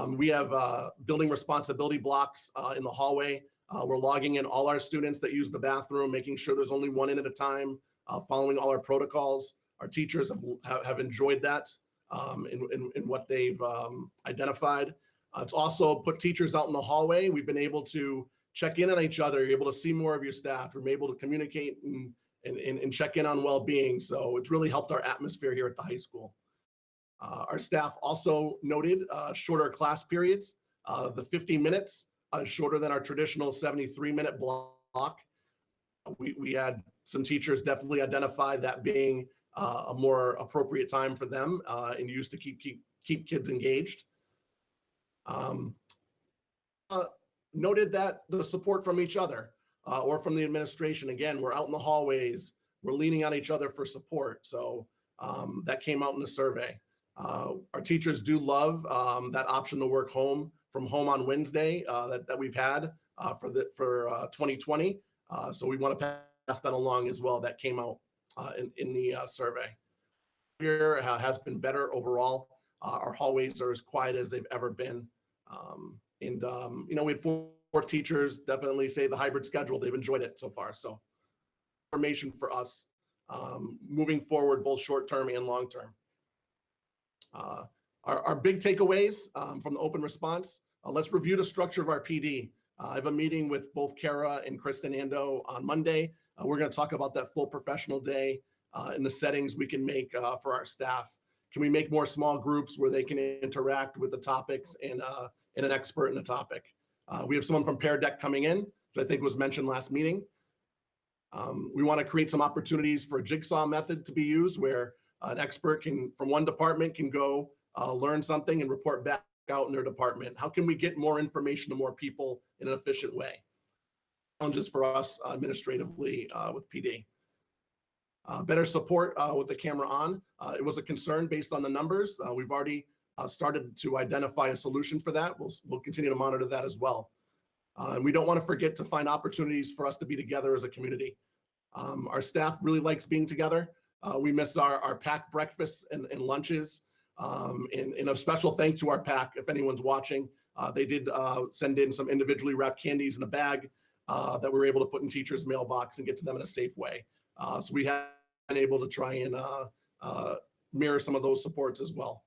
We have building responsibility blocks in the hallway. We're logging in all our students that use the bathroom, making sure there's only one in at a time, following all our protocols. Our teachers have enjoyed that in what they've identified. It's also put teachers out in the hallway. We've been able to check in on each other. You're able to see more of your staff. You're able to communicate and check in on well-being. So it's really helped our atmosphere here at the high school. Our staff also noted shorter class periods. The 50 minutes shorter than our traditional 73-minute block. We had some teachers definitely identify that being a more appropriate time for them and used to keep kids engaged. Noted that the support from each other or from the administration, again, we're out in the hallways, we're leaning on each other for support. So that came out in the survey. Our teachers do love that option to work from home on Wednesday that we've had for 2020. So we want to pass that along as well. That came out in the survey. Here has been better overall. Our hallways are as quiet as they've ever been. We had 4 teachers definitely say the hybrid schedule, they've enjoyed it so far. So information for us moving forward, both short-term and long-term. Our big takeaways from the open response, let's review the structure of our PD. I have a meeting with both Kara and Kristen Ando on Monday. We're going to talk about that full professional day and the settings we can make for our staff. Can we make more small groups where they can interact with the topics and an expert in the topic? We have someone from Pear Deck coming in, which I think was mentioned last meeting. We want to create some opportunities for a jigsaw method to be used where an expert from one department can go learn something and report back out in their department. How can we get more information to more people in an efficient way? Challenges for us administratively with PD. Better support with the camera on. It was a concern based on the numbers. We've already started to identify a solution for that. We'll continue to monitor that as well. And we don't want to forget to find opportunities for us to be together as a community. Our staff really likes being together. We miss our packed breakfasts and lunches. And a special thanks to our PAC, if anyone's watching. They did send in some individually wrapped candies in a bag that we were able to put in teachers' mailbox and get to them in a safe way. So we have been able to try and mirror some of those supports as well.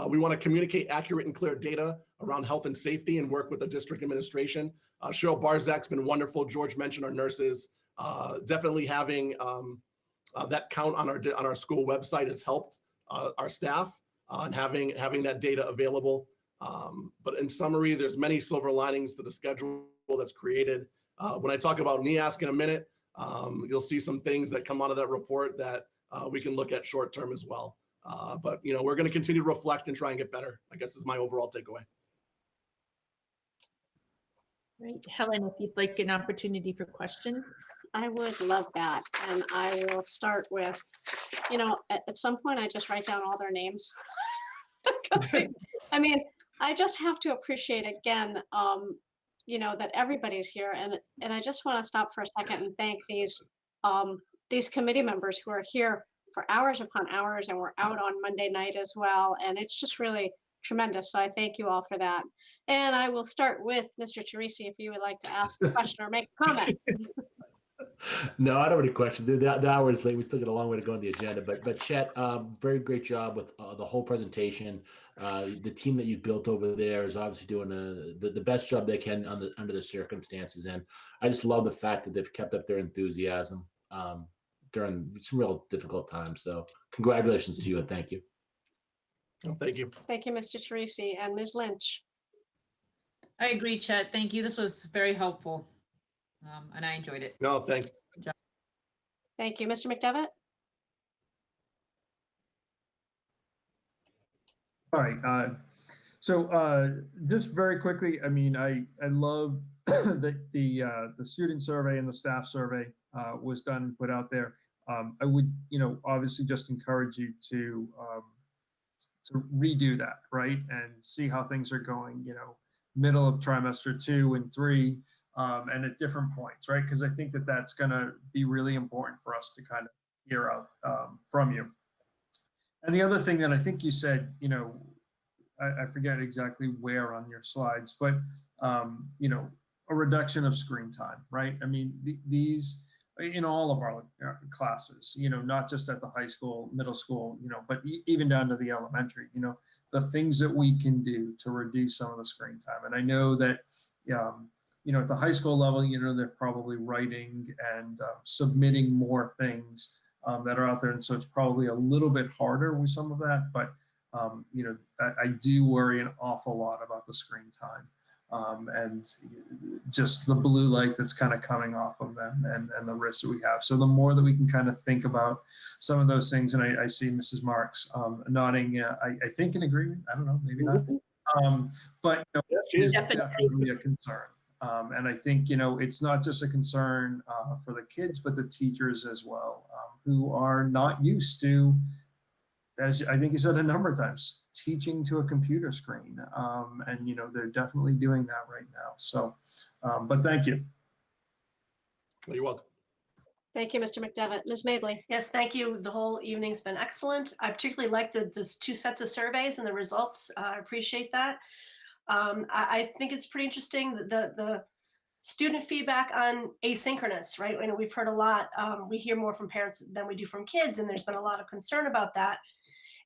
We want to communicate accurate and clear data around health and safety and work with the district administration. Cheryl Barzak's been wonderful. George mentioned our nurses. Definitely having that count on our school website has helped our staff and having that data available. But in summary, there's many silver linings to the schedule that's created. When I talk about NEASC in a minute, you'll see some things that come out of that report that we can look at short term as well. But we're going to continue to reflect and try and get better, I guess is my overall takeaway. Right, Helen, if you'd like an opportunity for question. I would love that. And I will start with, at some point I just write down all their names. I mean, I just have to appreciate again, that everybody's here. And I just want to stop for a second and thank these committee members who are here for hours upon hours, and we're out on Monday night as well. And it's just really tremendous. So I thank you all for that. And I will start with Mr. Teresi, if you would like to ask a question or make a comment. No, I don't have any questions. The hour is late. We still got a long way to go on the agenda. But Chet, very great job with the whole presentation. The team that you built over there is obviously doing the best job they can under the circumstances. And I just love the fact that they've kept up their enthusiasm during some real difficult times. So congratulations to you and thank you. Oh, thank you. Thank you, Mr. Teresi. And Ms. Lynch. I agree, Chet. Thank you. This was very helpful. And I enjoyed it. No, thanks. Good job. Thank you. Mr. McDevitt? All right. So just very quickly, I mean, I love that the student survey and the staff survey was done and put out there. I would, obviously just encourage you to redo that, right? And see how things are going, middle of trimester 2 and 3, and at different points, right? Because I think that that's going to be really important for us to kind of hear out from you. And the other thing that I think you said, I forget exactly where on your slides, but, a reduction of screen time, right? I mean, these in all of our classes, not just at the high school, middle school, but even down to the elementary, the things that we can do to reduce some of the screen time. And I know that, at the high school level, they're probably writing and submitting more things that are out there. And so it's probably a little bit harder with some of that, but, I do worry an awful lot about the screen time. And just the blue light that's kind of coming off of them and the risks that we have. So the more that we can kind of think about some of those things, and I see Mrs. Marks nodding, I think in agreement, I don't know, maybe not. But it is definitely a concern. And I think, it's not just a concern for the kids, but the teachers as well, who are not used to, as I think you said a number of times, teaching to a computer screen. And, they're definitely doing that right now. So, but thank you. You're welcome. Thank you, Mr. McDevitt. Ms. Mabley. Yes, thank you. The whole evening's been excellent. I particularly like the 2 sets of surveys and the results. I appreciate that. I think it's pretty interesting the student feedback on asynchronous, right? We've heard a lot. We hear more from parents than we do from kids, and there's been a lot of concern about that.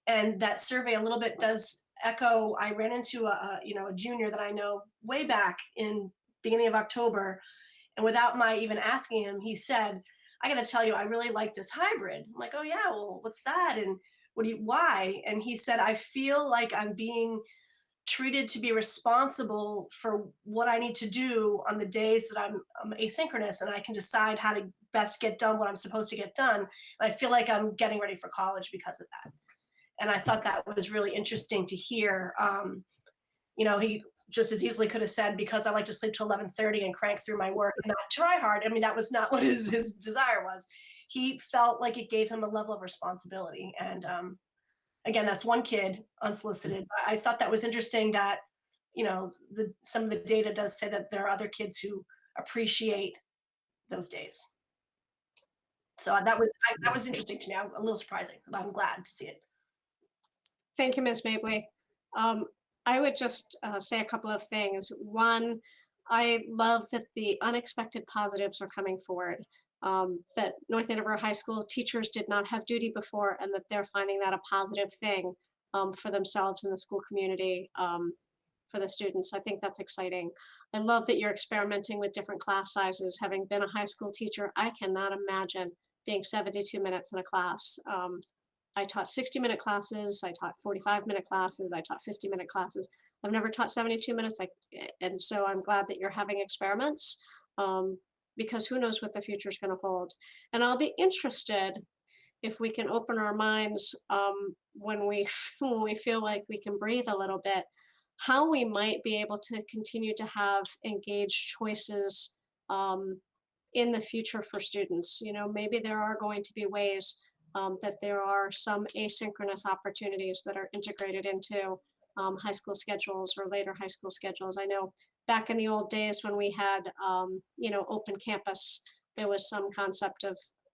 And that survey a little bit does echo. I ran into a junior that I know way back in beginning of October, and without my even asking him, he said, "I got to tell you, I really like this hybrid." I'm like, "Oh yeah, well, what's that? And why?" And he said, "I feel like I'm being treated to be responsible for what I need to do on the days that I'm asynchronous, and I can decide how to best get done what I'm supposed to get done. And I feel like I'm getting ready for college because of that." And I thought that was really interesting to hear. He just as easily could have said, because I like to sleep till 11:30 and crank through my work and not try hard. I mean, that was not what his desire was. He felt like it gave him a level of responsibility. And again, that's one kid unsolicited. I thought that was interesting that, some of the data does say that there are other kids who appreciate those days. So that was interesting to me. A little surprising, but I'm glad to see it. Thank you, Ms. Mabley. I would just say a couple of things. One, I love that the unexpected positives are coming forward. That North Andover High School teachers did not have duty before, and that they're finding that a positive thing for themselves and the school community, for the students. I think that's exciting. I love that you're experimenting with different class sizes. Having been a high school teacher, I cannot imagine being 72 minutes in a class. I taught 60-minute classes, I taught 45-minute classes, I taught 50-minute classes. I've never taught 72 minutes, and so I'm glad that you're having experiments, because who knows what the future is going to hold. And I'll be interested if we can open our minds, when we when we feel like we can breathe a little bit, how we might be able to continue to have engaged choices in the future for students. You know, maybe there are going to be ways that there are some asynchronous opportunities that are integrated into high school schedules or later high school schedules. I know back in the old days when we had, you know, open campus, there was some concept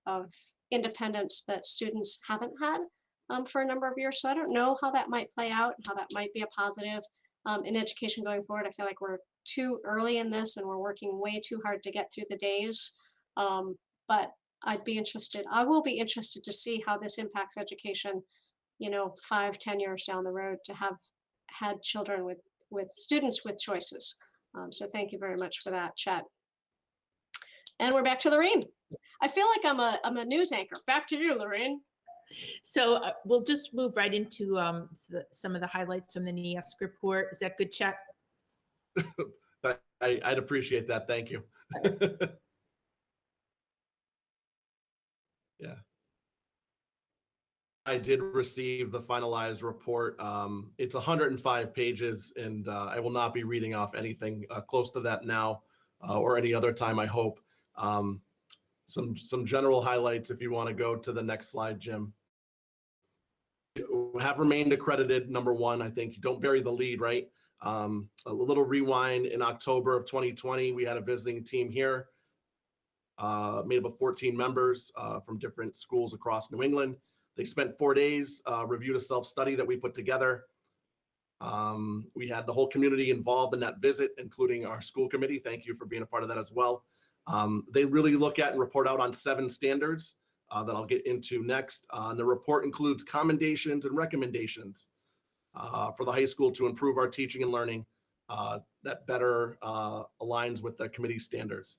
of independence that students haven't had for a number of years. So I don't know how that might play out, how that might be a positive in education going forward. I feel like we're too early in this and we're working way too hard to get through the days. But I will be interested to see how this impacts education, you know, 5-10 years down the road, to have had children with students with choices. So thank you very much for that, Chet. And we're back to Lorraine. I feel like I'm a news anchor. Back to you, Lorraine. So we'll just move right into some of the highlights from the NEASC report. Is that good, Chet? I'd appreciate that. Thank you. Yeah. I did receive the finalized report. It's 105 pages, and I will not be reading off anything close to that now or any other time, I hope. Some general highlights if you want to go to the next slide, Jim. Have remained accredited, number one. I think don't bury the lead, right? A little rewind. In October of 2020, we had a visiting team here made up of 14 members from different schools across New England. They spent 4 days, reviewed a self-study that we put together. We had the whole community involved in that visit, including our school committee. Thank you for being a part of that as well. They really look at and report out on 7 standards that I'll get into next. And the report includes commendations and recommendations for the high school to improve our teaching and learning that better aligns with the committee standards.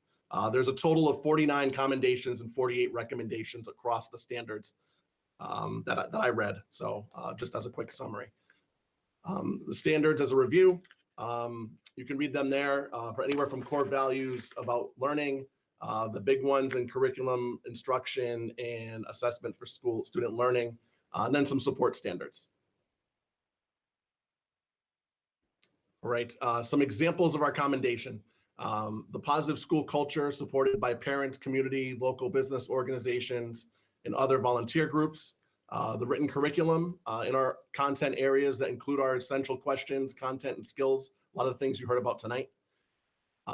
There's a total of 49 commendations and 48 recommendations across the standards that I read. So just as a quick summary. The standards as a review, you can read them there for anywhere from core values about learning, the big ones in curriculum, instruction, and assessment for school student learning, and then some support standards. All right, some examples of our commendation. The positive school culture supported by parents, community, local business organizations, and other volunteer groups. The written curriculum in our content areas that include our essential questions, content, and skills, a lot of the things you heard about tonight.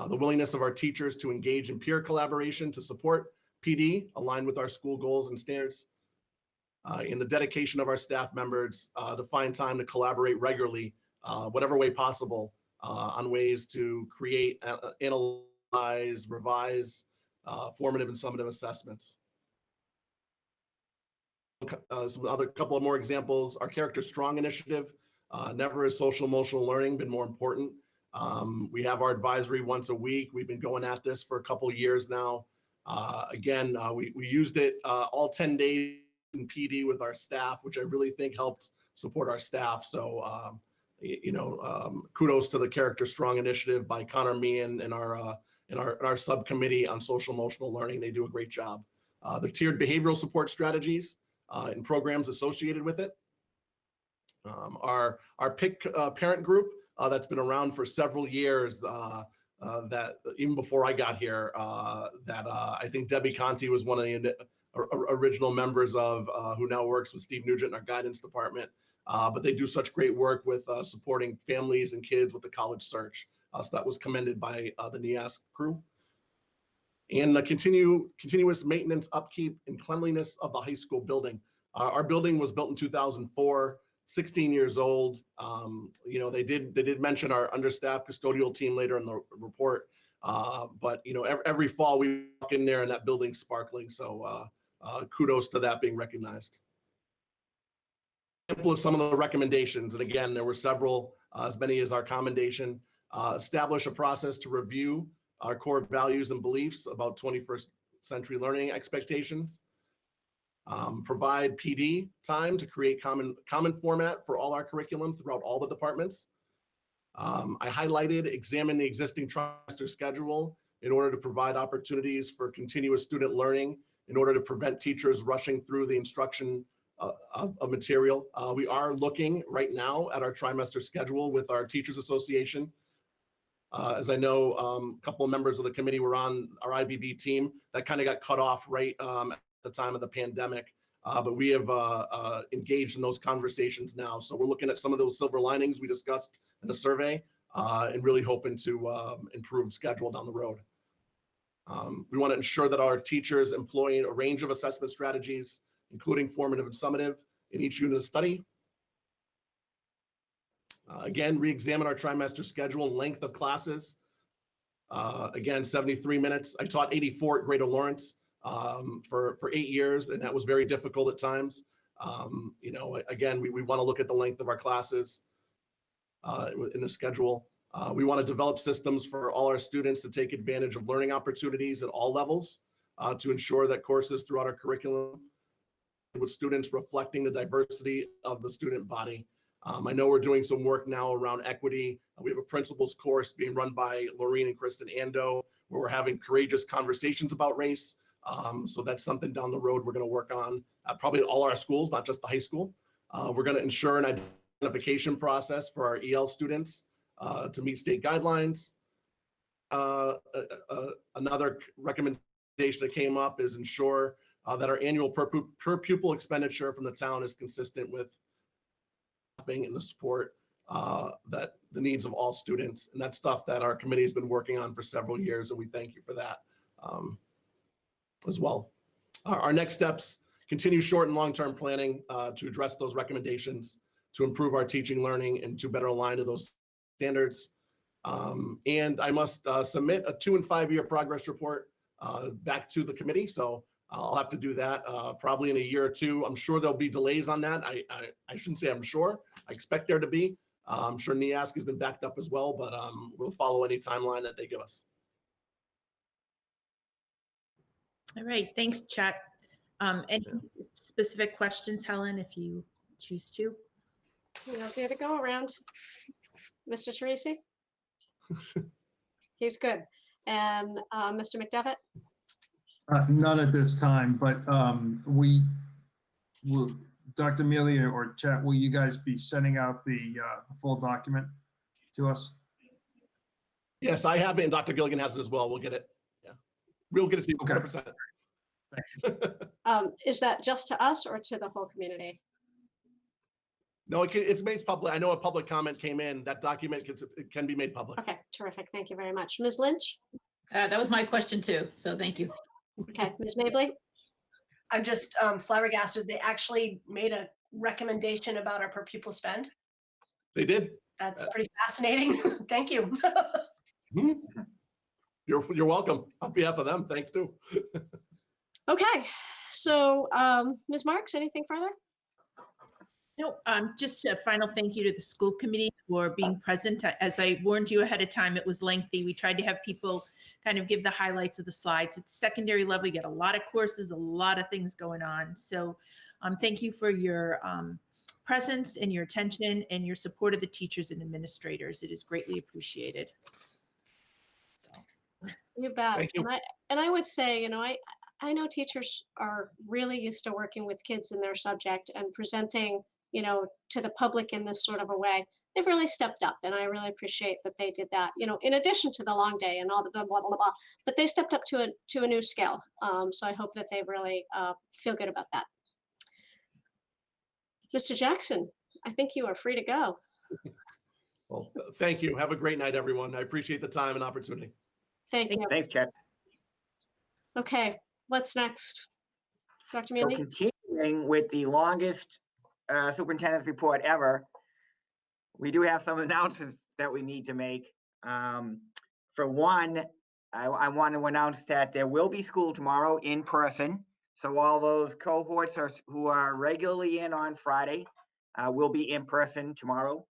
The willingness of our teachers to engage in peer collaboration to support PD, aligned with our school goals and standards. In the dedication of our staff members to find time to collaborate regularly, whatever way possible, on ways to create, analyze, revise formative and summative assessments. Some other couple of more examples. Our Character Strong initiative. Never has social emotional learning been more important. We have our advisory once a week. We've been going at this for a couple of years now. Again, we used it all 10 days in PD with our staff, which I really think helped support our staff. So, kudos to the Character Strong initiative by Connor Meehan and our subcommittee on social emotional learning. They do a great job. The tiered behavioral support strategies and programs associated with it. Our PIC parent group that's been around for several years, that even before I got here, that I think Debbie Conti was one of the original members of, who now works with Steve Nugent in our guidance department. But they do such great work with supporting families and kids with the college search. So that was commended by the NEASC crew. And the continuous maintenance, upkeep, and cleanliness of the high school building. Our building was built in 2004. 16 years old. You know, they did mention our understaffed custodial team later in the report. But you know, every fall we walk in there and that building's sparkling. So kudos to that being recognized. Simple as some of the recommendations, and again, there were several, as many as our commendation. Establish a process to review our core values and beliefs about 21st century learning expectations. Provide PD time to create common format for all our curriculum throughout all the departments. I highlighted examine the existing trimester schedule in order to provide opportunities for continuous student learning in order to prevent teachers rushing through the instruction of material. We are looking right now at our trimester schedule with our Teachers Association. As I know, a couple of members of the committee were on our IBB team. That kind of got cut off right at the time of the pandemic, but we have engaged in those conversations now. So we're looking at some of those silver linings we discussed in the survey and really hoping to improve schedule down the road. We want to ensure that our teachers employ a range of assessment strategies, including formative and summative in each unit of study. Again, re-examine our trimester schedule and length of classes. Again, 73 minutes. I taught 84 at Greater Lawrence for 8 years, and that was very difficult at times. You know, again, we want to look at the length of our classes in the schedule. We want to develop systems for all our students to take advantage of learning opportunities at all levels to ensure that courses throughout our curriculum with students reflecting the diversity of the student body. I know we're doing some work now around equity. We have a principles course being run by Laureen and Kristen Ando, where we're having courageous conversations about race. So that's something down the road we're going to work on, probably at all our schools, not just the high school. We're going to ensure an identification process for our EL students to meet state guidelines. Another recommendation that came up is ensure that our annual per pupil expenditure from the town is consistent with and the support that the needs of all students. And that's stuff that our committee has been working on for several years, and we thank you for that as well. Our next steps, continue short and long-term planning to address those recommendations, to improve our teaching, learning, and to better align to those standards. And I must submit a 2- and 5-year progress report back to the committee. So I'll have to do that probably in a year or two. I'm sure there'll be delays on that. I shouldn't say I'm sure. I expect there to be. I'm sure NEASC has been backed up as well, but we'll follow any timeline that they give us. All right, thanks, Chet. Any specific questions, Helen, if you choose to? I'll do the go around. Mr. Teresi? He's good. And Mr. McDevitt? None at this time, but we will, Dr. Mealy or Chet, will you guys be sending out the full document to us? Yes, I have it, and Dr. Gilligan has it as well. We'll get it. Yeah, we'll get it to you 100%. Is that just to us or to the whole community? No, it's made public. I know a public comment came in. That document can be made public. Okay, terrific. Thank you very much. Ms. Lynch? That was my question too, so thank you. Okay, Ms. Mabley? I'm just flabbergasted. They actually made a recommendation about our per pupil spend. They did. That's pretty fascinating. Thank you. You're welcome. On behalf of them, thanks too. Okay, so Ms. Marks, anything further? No, just a final thank you to the school committee for being present. As I warned you ahead of time, it was lengthy. We tried to have people kind of give the highlights of the slides. It's secondary level. You get a lot of courses, a lot of things going on. So thank you for your presence and your attention and your support of the teachers and administrators. It is greatly appreciated. You bet. Thank you. And I would say, you know, I know teachers are really used to working with kids in their subject and presenting, you know, to the public in this sort of a way. They've really stepped up, and I really appreciate that they did that, you know, in addition to the long day and all the blah, blah, blah, blah, but they stepped up to a new scale. So I hope that they really feel good about that. Mr. Jackson, I think you are free to go. Well, thank you. Have a great night, everyone. I appreciate the time and opportunity. Thank you. Thanks, Chet. Okay, what's next? Dr. So Mealy? continuing with the longest superintendent's report ever, we do have some announcements that we need to make. For one, I want to announce that there will be school tomorrow in person. So all those cohorts who are regularly in on Friday will be in person tomorrow,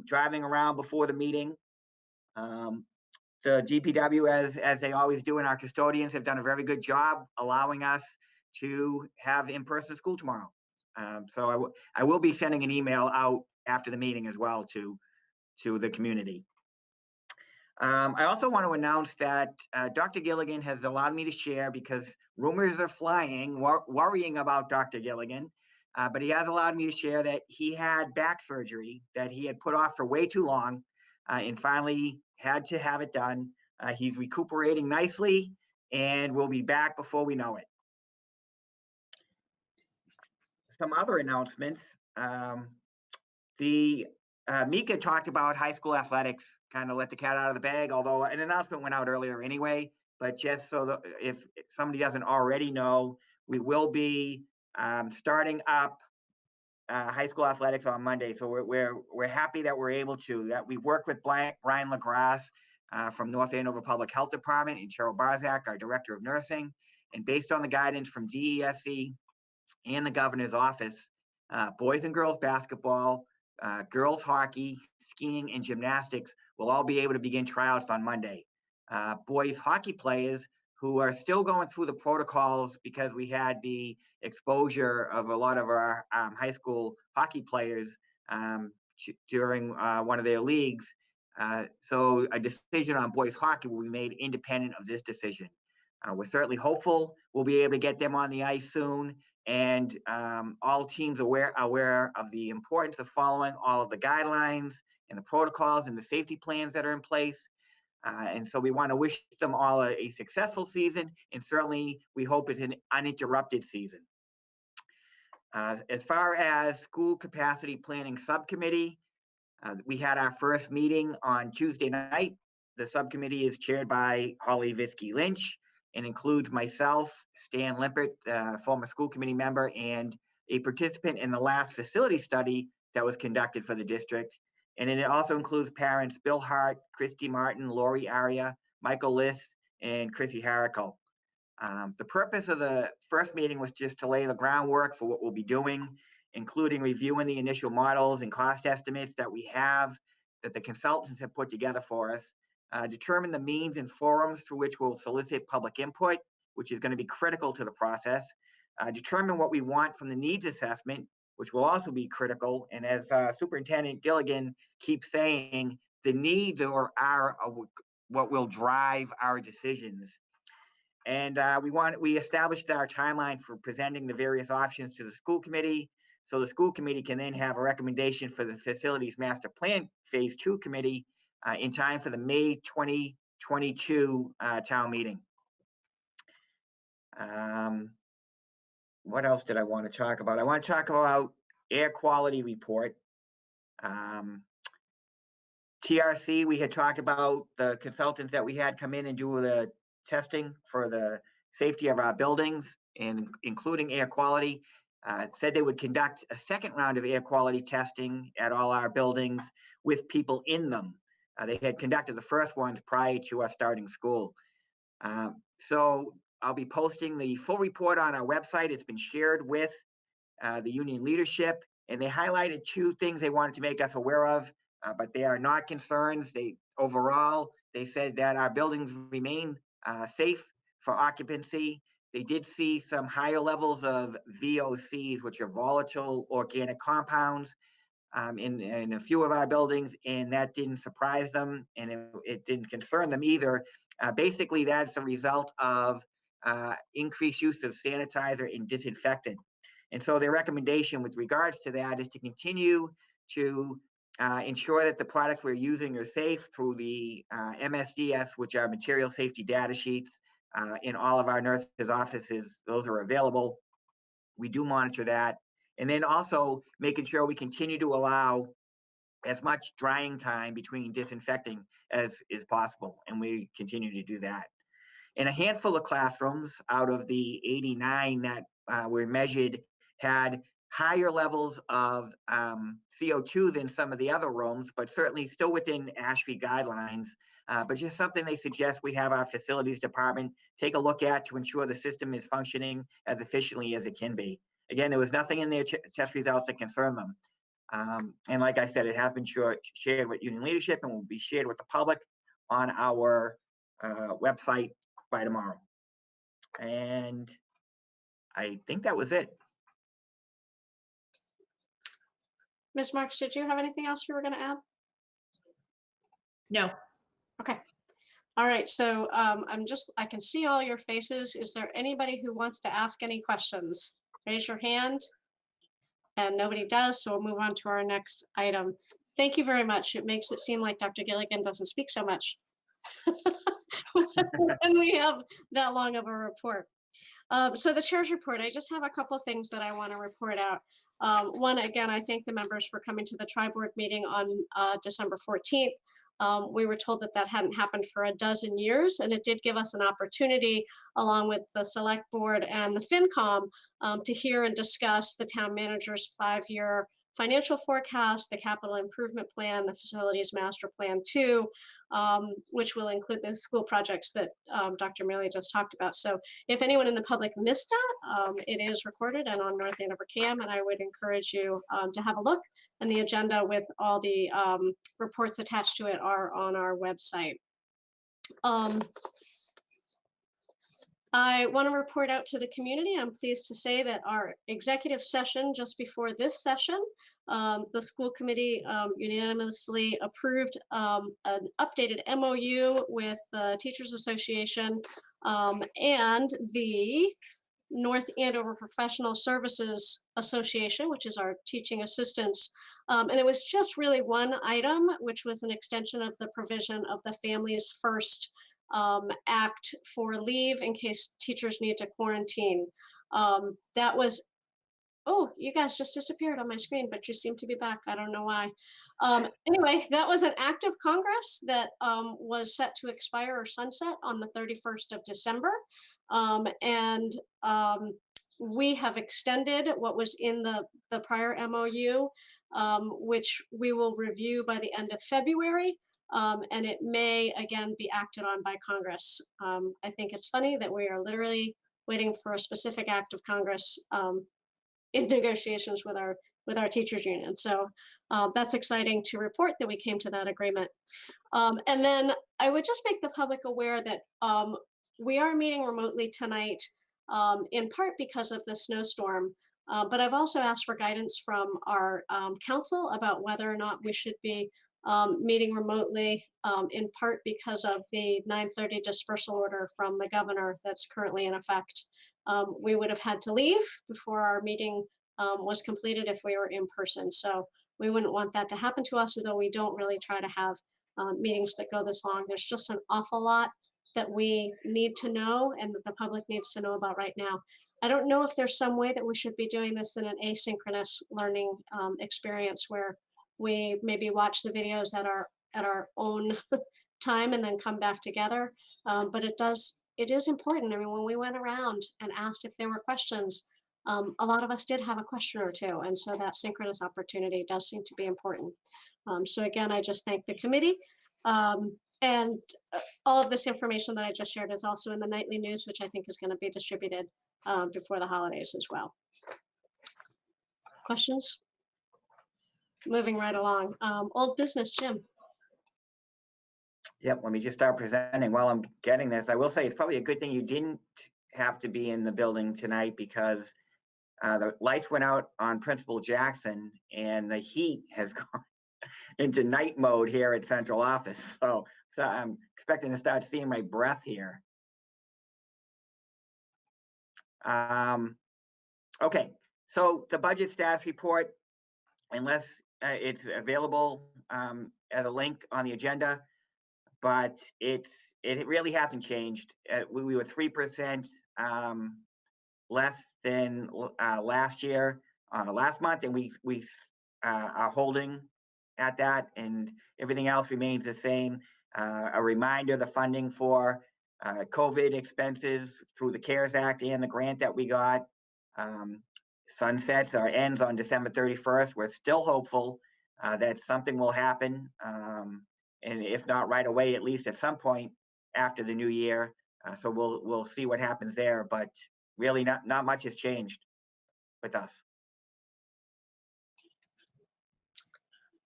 driving around before the meeting. The DPW, as they always do, and our custodians have done a very good job allowing us to have in-person school tomorrow. So I will be sending an email out after the meeting as well to the community. I also want to announce that Dr. Gilligan has allowed me to share, because rumors are flying, worrying about Dr. Gilligan, but he has allowed me to share that he had back surgery that he had put off for way too long, and finally had to have it done. He's recuperating nicely and will be back before we know it. Some other announcements. Mika talked about high school athletics, kind of let the cat out of the bag, although an announcement went out earlier anyway, but just so that if somebody doesn't already know, we will be starting up high school athletics on Monday. So we're happy that we're able to, that we've worked with Brian LaGrasse from North Andover Public Health Department, and Cheryl Barzak, our Director of Nursing, and based on the guidance from DESE and the Governor's Office, boys and girls basketball, girls hockey, skiing, and gymnastics will all be able to begin tryouts on Monday. Boys hockey players who are still going through the protocols, because we had the exposure of a lot of our high school hockey players during one of their leagues. So a decision on boys hockey will be made independent of this decision. We're certainly hopeful we'll be able to get them on the ice soon, and all teams aware of the importance of following all of the guidelines and the protocols and the safety plans that are in place. And so we want to wish them all a successful season, and certainly we hope it's an uninterrupted season. As far as school capacity planning subcommittee, we had our first meeting on Tuesday night. The subcommittee is chaired by Holly Vitsky Lynch and includes myself, Stan Limpert, former school committee member, and a participant in the last facility study that was conducted for the district. And then it also includes parents Bill Hart, Christy Martin, Lori Aria, Michael Liss, and Chrissy Harricle. The purpose of the first meeting was just to lay the groundwork for what we'll be doing, including reviewing the initial models and cost estimates that we have, that the consultants have put together for us, determine the means and forums through which we'll solicit public input, which is going to be critical to the process, determine what we want from the needs assessment, which will also be critical. And as Superintendent Gilligan keeps saying, the needs are what will drive our decisions. And we established our timeline for presenting the various options to the school committee. So the school committee can then have a recommendation for the facilities master plan phase 2 committee in time for the May 2022 town meeting. What else did I want to talk about? I want to talk about air quality report. TRC, we had talked about the consultants that we had come in and do the testing for the safety of our buildings, and including air quality. Said they would conduct a second round of air quality testing at all our buildings with people in them. They had conducted the first ones prior to us starting school. So I'll be posting the full report on our website. It's been shared with the union leadership, and they highlighted 2 things they wanted to make us aware of, but they are not concerns. Overall, they said that our buildings remain safe for occupancy. They did see some higher levels of VOCs, which are volatile organic compounds, in a few of our buildings, and that didn't surprise them, and it didn't concern them either. Basically, that's a result of increased use of sanitizer and disinfectant. And so their recommendation with regards to that is to continue to ensure that the products we're using are safe through the MSDS, which are material safety data sheets in all of our nurses' offices. Those are available. We do monitor that. And then also making sure we continue to allow as much drying time between disinfecting as is possible. And we continue to do that. In a handful of classrooms out of the 89 that were measured had higher levels of CO2 than some of the other rooms, but certainly still within ASHRAE guidelines. But just something they suggest we have our facilities department take a look at to ensure the system is functioning as efficiently as it can be. Again, there was nothing in their test results that concern them. And like I said, it has been shared with union leadership and will be shared with the public on our website by tomorrow. And I think that was it. Ms. Marks, did you have anything else you were going to add? No. Okay. All right. So I can see all your faces. Is there anybody who wants to ask any questions? Raise your hand. And nobody does, so we'll move on to our next item. Thank you very much. It makes it seem like Dr. Gilligan doesn't speak so much when we have that long of a report. So the chair's report, I just have a couple of things that I want to report out. One, again, I thank the members for coming to the tri-board meeting on December 14th. We were told that that hadn't happened for a dozen years, and it did give us an opportunity, along with the select board and the FinCom, to hear and discuss the town manager's 5-year financial forecast, the capital improvement plan, the facilities master plan 2, which will include the school projects that Dr. Mealy just talked about. So if anyone in the public missed that, it is recorded and on North Andover Cam, and I would encourage you to have a look. And the agenda with all the reports attached to it are on our website. I want to report out to the community. I'm pleased to say that our executive session just before this session, the school committee unanimously approved an updated MOU with the Teachers Association and the North Andover Professional Services Association, which is our teaching assistants. And it was just really one item, which was an extension of the provision of the Families First Act for leave in case teachers need to quarantine. That was, oh, you guys just disappeared on my screen, but you seem to be back. I don't know why. Anyway, that was an act of Congress that was set to expire or sunset on the 31st of December. We have extended what was in the prior MOU, which we will review by the end of February. And it may again be acted on by Congress. I think it's funny that we are literally waiting for a specific act of Congress in negotiations with our teachers union. So that's exciting to report that we came to that agreement. And then I would just make the public aware that we are meeting remotely tonight, in part because of the snowstorm. But I've also asked for guidance from our council about whether or not we should be meeting remotely, in part because of the 9:30 dispersal order from the governor that's currently in effect. We would have had to leave before our meeting was completed if we were in person. So we wouldn't want that to happen to us, although we don't really try to have meetings that go this long. There's just an awful lot that we need to know and that the public needs to know about right now. I don't know if there's some way that we should be doing this in an asynchronous learning experience where we maybe watch the videos at our own time and then come back together. But it is important. I mean, when we went around and asked if there were questions, a lot of us did have a question or two. And so that synchronous opportunity does seem to be important. So again, I just thank the committee. And all of this information that I just shared is also in the nightly news, which I think is going to be distributed before the holidays as well. Questions? Moving right along. Old business, Jim. Yep, let me just start presenting while I'm getting this. I will say it's probably a good thing you didn't have to be in the building tonight because the lights went out on Principal Jackson and the heat has gone into night mode here at central office. So I'm expecting to start seeing my breath here. Okay, so the budget status report, unless it's available as a link on the agenda, but it really hasn't changed. We were 3% less than last year, last month, and we are holding at that, and everything else remains the same. A reminder, the funding for COVID expenses through the CARES Act and the grant that we got sunsets or ends on December 31st. We're still hopeful that something will happen. And if not right away, at least at some point after the new year. So we'll see what happens there, but really not much has changed with us.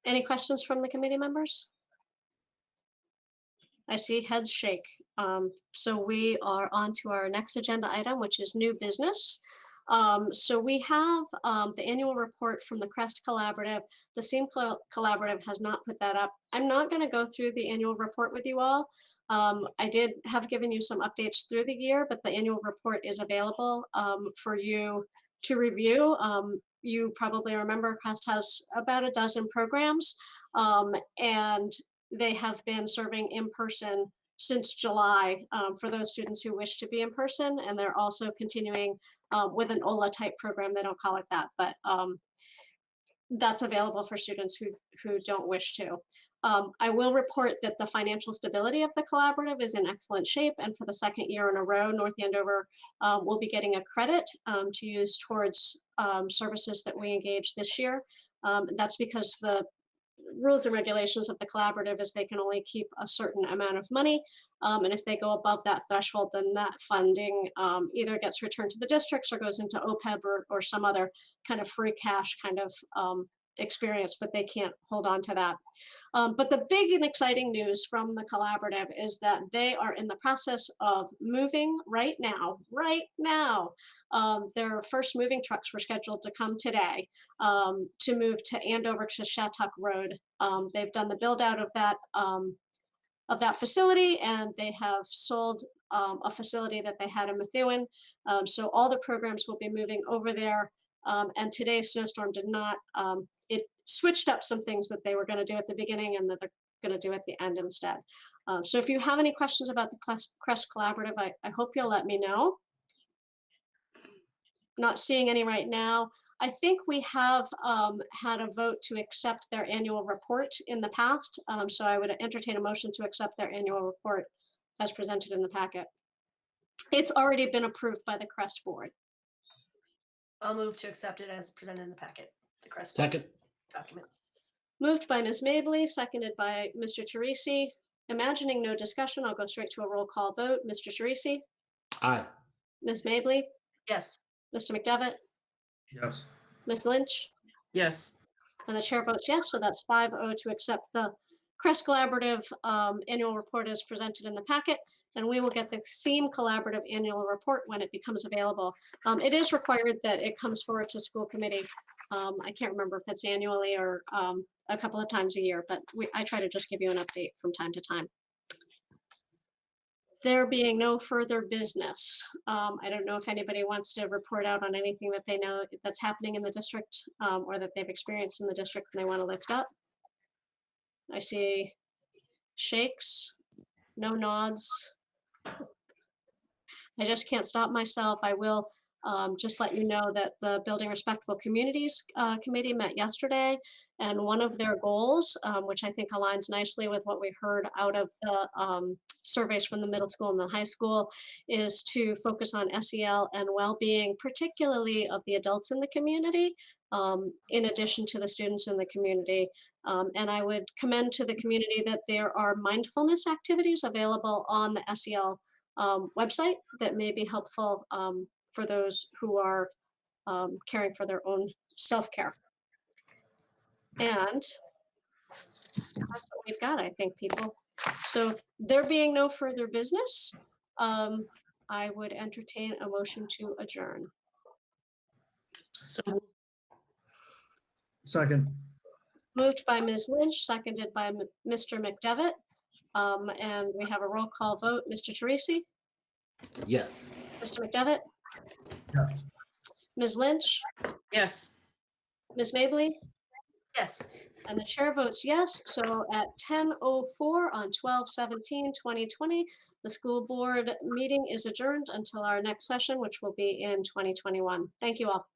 Any questions from the committee members? I see heads shake. So we are on to our next agenda item, which is new business. So we have the annual report from the CREST Collaborative. The SEAM Collaborative has not put that up. I'm not going to go through the annual report with you all. I did have given you some updates through the year, but the annual report is available for you to review. You probably remember CREST has about a dozen programs, and they have been serving in person since July for those students who wish to be in person, and they're also continuing with an OLA type program. They don't call it that, but that's available for students who don't wish to. I will report that the financial stability of the collaborative is in excellent shape, and for the second year in a row, North Andover will be getting a credit to use towards services that we engaged this year. That's because the rules and regulations of the collaborative is they can only keep a certain amount of money. And if they go above that threshold, then that funding either gets returned to the districts or goes into OPEB or some other kind of free cash kind of experience, but they can't hold on to that. But the big and exciting news from the collaborative is that they are in the process of moving right now. Their first moving trucks were scheduled to come today to move to Andover to Shattuck Road. They've done the build out of that facility, and they have sold a facility that they had in Methuen. So all the programs will be moving over there. And today's snowstorm did not, it switched up some things that they were going to do at the beginning and that they're going to do at the end instead. So if you have any questions about the CREST Collaborative, I hope you'll let me know. Not seeing any right now. I think we have had a vote to accept their annual report in the past. So I would entertain a motion to accept their annual report as presented in the packet. It's already been approved by the CREST board. I'll move to accept it as presented in the packet, the CREST Second. document. Moved by Ms. Mabley, seconded by Mr. Teresi. Imagining no discussion, I'll go straight to a roll call vote. Mr. Teresi? Aye. Ms. Mabley? Yes. Mr. McDevitt? Yes. Ms. Lynch? Yes. And the chair votes yes, so that's 5-0 to accept the CREST Collaborative annual report as presented in the packet, and we will get the SEAM Collaborative annual report when it becomes available. It is required that it comes forward to school committee. I can't remember if it's annually or a couple of times a year, but I try to just give you an update from time to time. There being no further business, I don't know if anybody wants to report out on anything that they know that's happening in the district or that they've experienced in the district and they want to lift up. I see shakes, no nods. I just can't stop myself. I will just let you know that the Building Respectful Communities Committee met yesterday, and one of their goals, which I think aligns nicely with what we heard out of the surveys from the middle school and the high school, is to focus on SEL and well-being, particularly of the adults in the community, in addition to the students in the community. And I would commend to the community that there are mindfulness activities available on the SEL website that may be helpful for those who are caring for their own self-care. And that's what we've got, I think, people. So there being no further business, I would entertain a motion to adjourn. So Second. Moved by Ms. Lynch, seconded by Mr. McDevitt. And we have a roll call vote. Mr. Teresi? Yes. Mr. McDevitt? Yes. Ms. Lynch? yes. Ms. Mabley? Yes. And the chair votes yes. So at 10:04 on 12/17/2020, the school board meeting is adjourned until our next session, which will be in 2021. Thank you all.